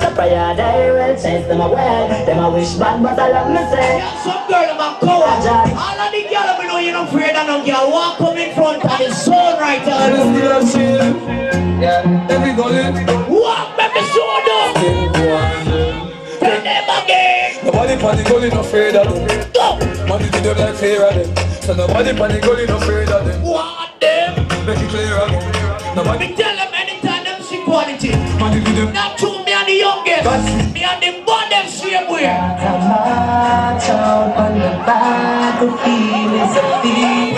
Speaker 5: The prayer they will chase them away. Them I wish bad but I love me say.
Speaker 16: Yeah, some girl I'm a coward. All of the girl I'm know you know afraid of no girl. Walk come in front of the sun right now.
Speaker 3: Yeah, every go in.
Speaker 16: Walk back the sun up. Tell them again.
Speaker 3: Nobody panic only no afraid of them.
Speaker 16: Go.
Speaker 3: Money to them like fear of them. So nobody panic only no afraid of them.
Speaker 16: Want them.
Speaker 3: Make it clear again. Nobody
Speaker 16: tell them anytime them see quality.
Speaker 3: money to them.
Speaker 16: Not to me and the youngest. Me and the bond them same way.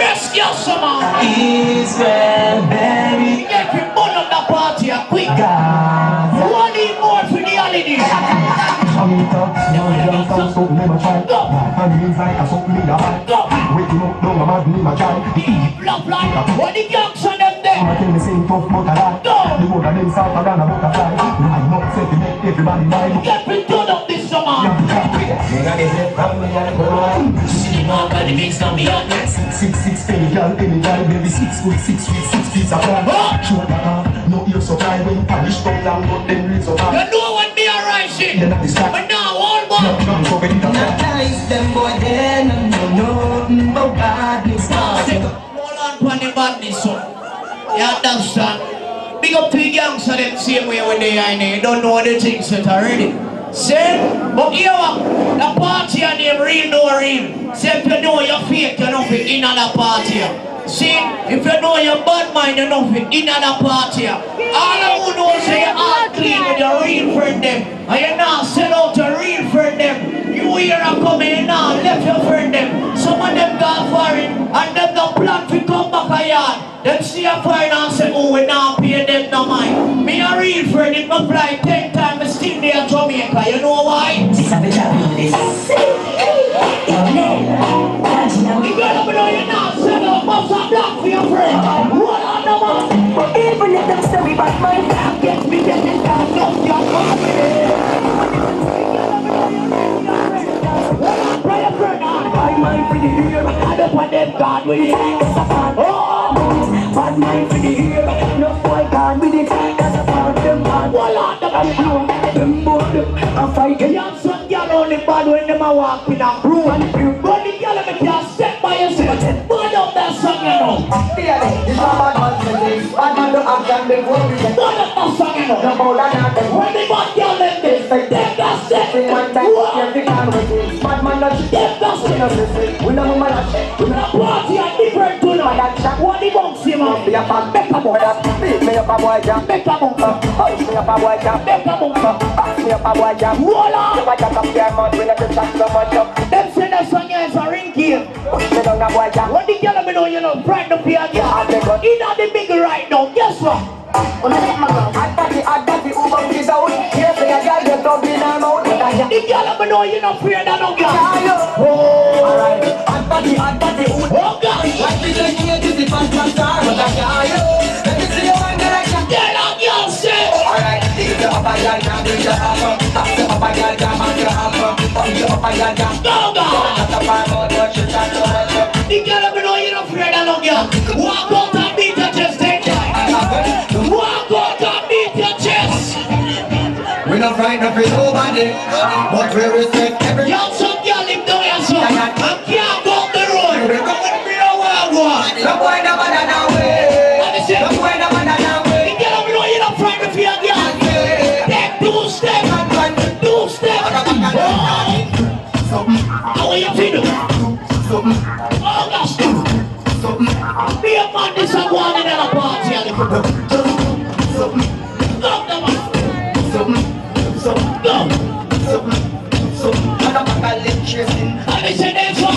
Speaker 16: Rest your summer.
Speaker 5: Israel, baby.
Speaker 16: Get me burn up the party quick. One need more for the holiday. Love line. What the gangs on them there? Get me turn up this summer. Cinema got the mix on me on this.
Speaker 3: 6'6" any girl, baby 6 foot 6 feet 6 feet apart. No ear so dry when Paris come down, but them reads so hard.
Speaker 16: You know what me are rising? But now all one.
Speaker 5: Not nice, them boy, then no badness.
Speaker 16: Hold on for the badness, son. You understand? Big up to the gangs of them same way when they are in there. You don't know the things that already. Say, but here the party and them real no real. Say if you know you're fake, you're not fit in another party. See, if you know you're bad mind, you're not fit in another party. All who know say you're all clean with your real friend them. And you're not sell out your real friend them. You here are coming now, left your friend them. Some of them gone foreign and them don't plan to come back a yard. Them see a foreign and say, oh, we now pay them no mind. Me a real friend, if I fly 10 times, I still there in Jamaica. You know why?
Speaker 5: This is a bit of this.
Speaker 16: You gotta know you're not selling a bus of black for your friend. What on the man?
Speaker 5: Even if them say we bad mind, get me getting down, not your bad mind for the ear, I don't want them God with it. Bad mind for the ear, no boy can with it. Cause I found them bad, voila, them bored, I'm fighting.
Speaker 16: Young son, y'all only bad when them are walking and broom. But the y'all make you step by yourself. Burn up that song, you know.
Speaker 5: This is a bad man for this. Bad man don't have them, they won't be.
Speaker 16: Burn up that song, you know. When the bad y'all let this, they got Just say one time, every can we do. Bad man not dead, that's what we know my shit. We not party at different tune. What the bunks him up? Be a bad Becca boy that beat me up a boy jam. Becca bunker, punch me up a boy jam. Becca bunker, pass me up a boy jam. Roll on. If I just up your mouth, we not to chat so much up. Them say that song is a ring game. Push me down a boy jam. What the girl me know, you know, pride to be a girl. He not the big right now. Guess what? Hot party, Uber is out. Here say a girl get up in her mouth. The girl me know you not afraid of no girl. Oh, alright. Hot party, Uber. Oh God. Like we just here to the fast star, but I can't. Let me see you one direction. Get up, y'all say. Alright. Dig you up a girl, jam, dig you up. Up you up a girl, jam, up you up. Up you up a girl, jam. Go, go. Not a far out, but you chat so much up. The girl me know you not afraid of no girl. Walk out and beat your chest, take time. Walk out and beat your chest.
Speaker 13: We not frightened of nobody, but we respect every.
Speaker 16: Y'all some girl live down here, so I can't go up the road. We come with me no one.
Speaker 13: No boy no man no way. No boy no man no way.
Speaker 16: The girl me know you not frightened of your girl. Take 2 steps, 2 steps. How are you feeling? Oh gosh. Be a man, this a one in a party.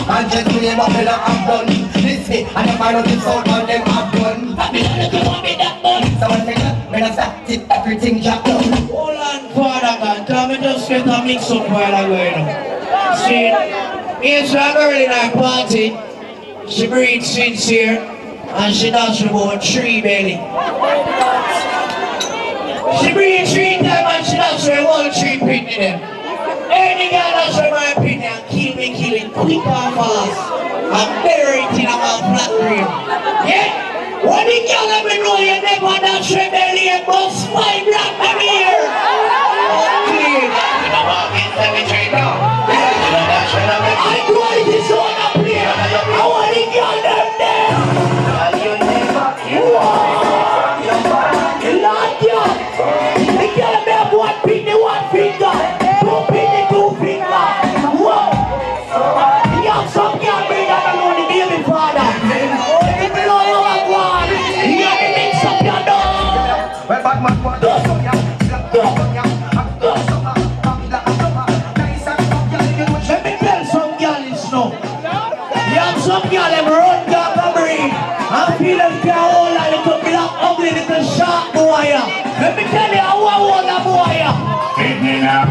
Speaker 13: And just me and my fella have done. Listen, and if I don't think so, man, them have done.
Speaker 16: I mean, I don't want me that done.
Speaker 13: So one thing, when I start it, everything jack down.
Speaker 16: Hold on, Father God, come and just get a mix up while I go in. See, it's a girl in our party. She breathes sincere, and she does about 3 belly. She breathes 3 times, and she does her whole 3 pit in them. Any girl that's in my opinion, kill me killing quick and fast and bury it in a flat green. Yeah? When the girl let me know you never dance rebellion, but 5 grand per year. Okay. I do it is on a play. I want the girl them there. Lord God. The girl may have 1 pinny, 1 finger. 2 pinny, 2 finger. Whoa. Young some girl bring that alone the baby father. If you know you have one, you have to mix up your dog.
Speaker 13: Well, bad man, what does so young?
Speaker 16: Let me tell some girl this now. You have some girl them run down the breed and feel them care all like little black ugly little sharp boy. Let me tell you how I want a boy.
Speaker 10: Hit me now,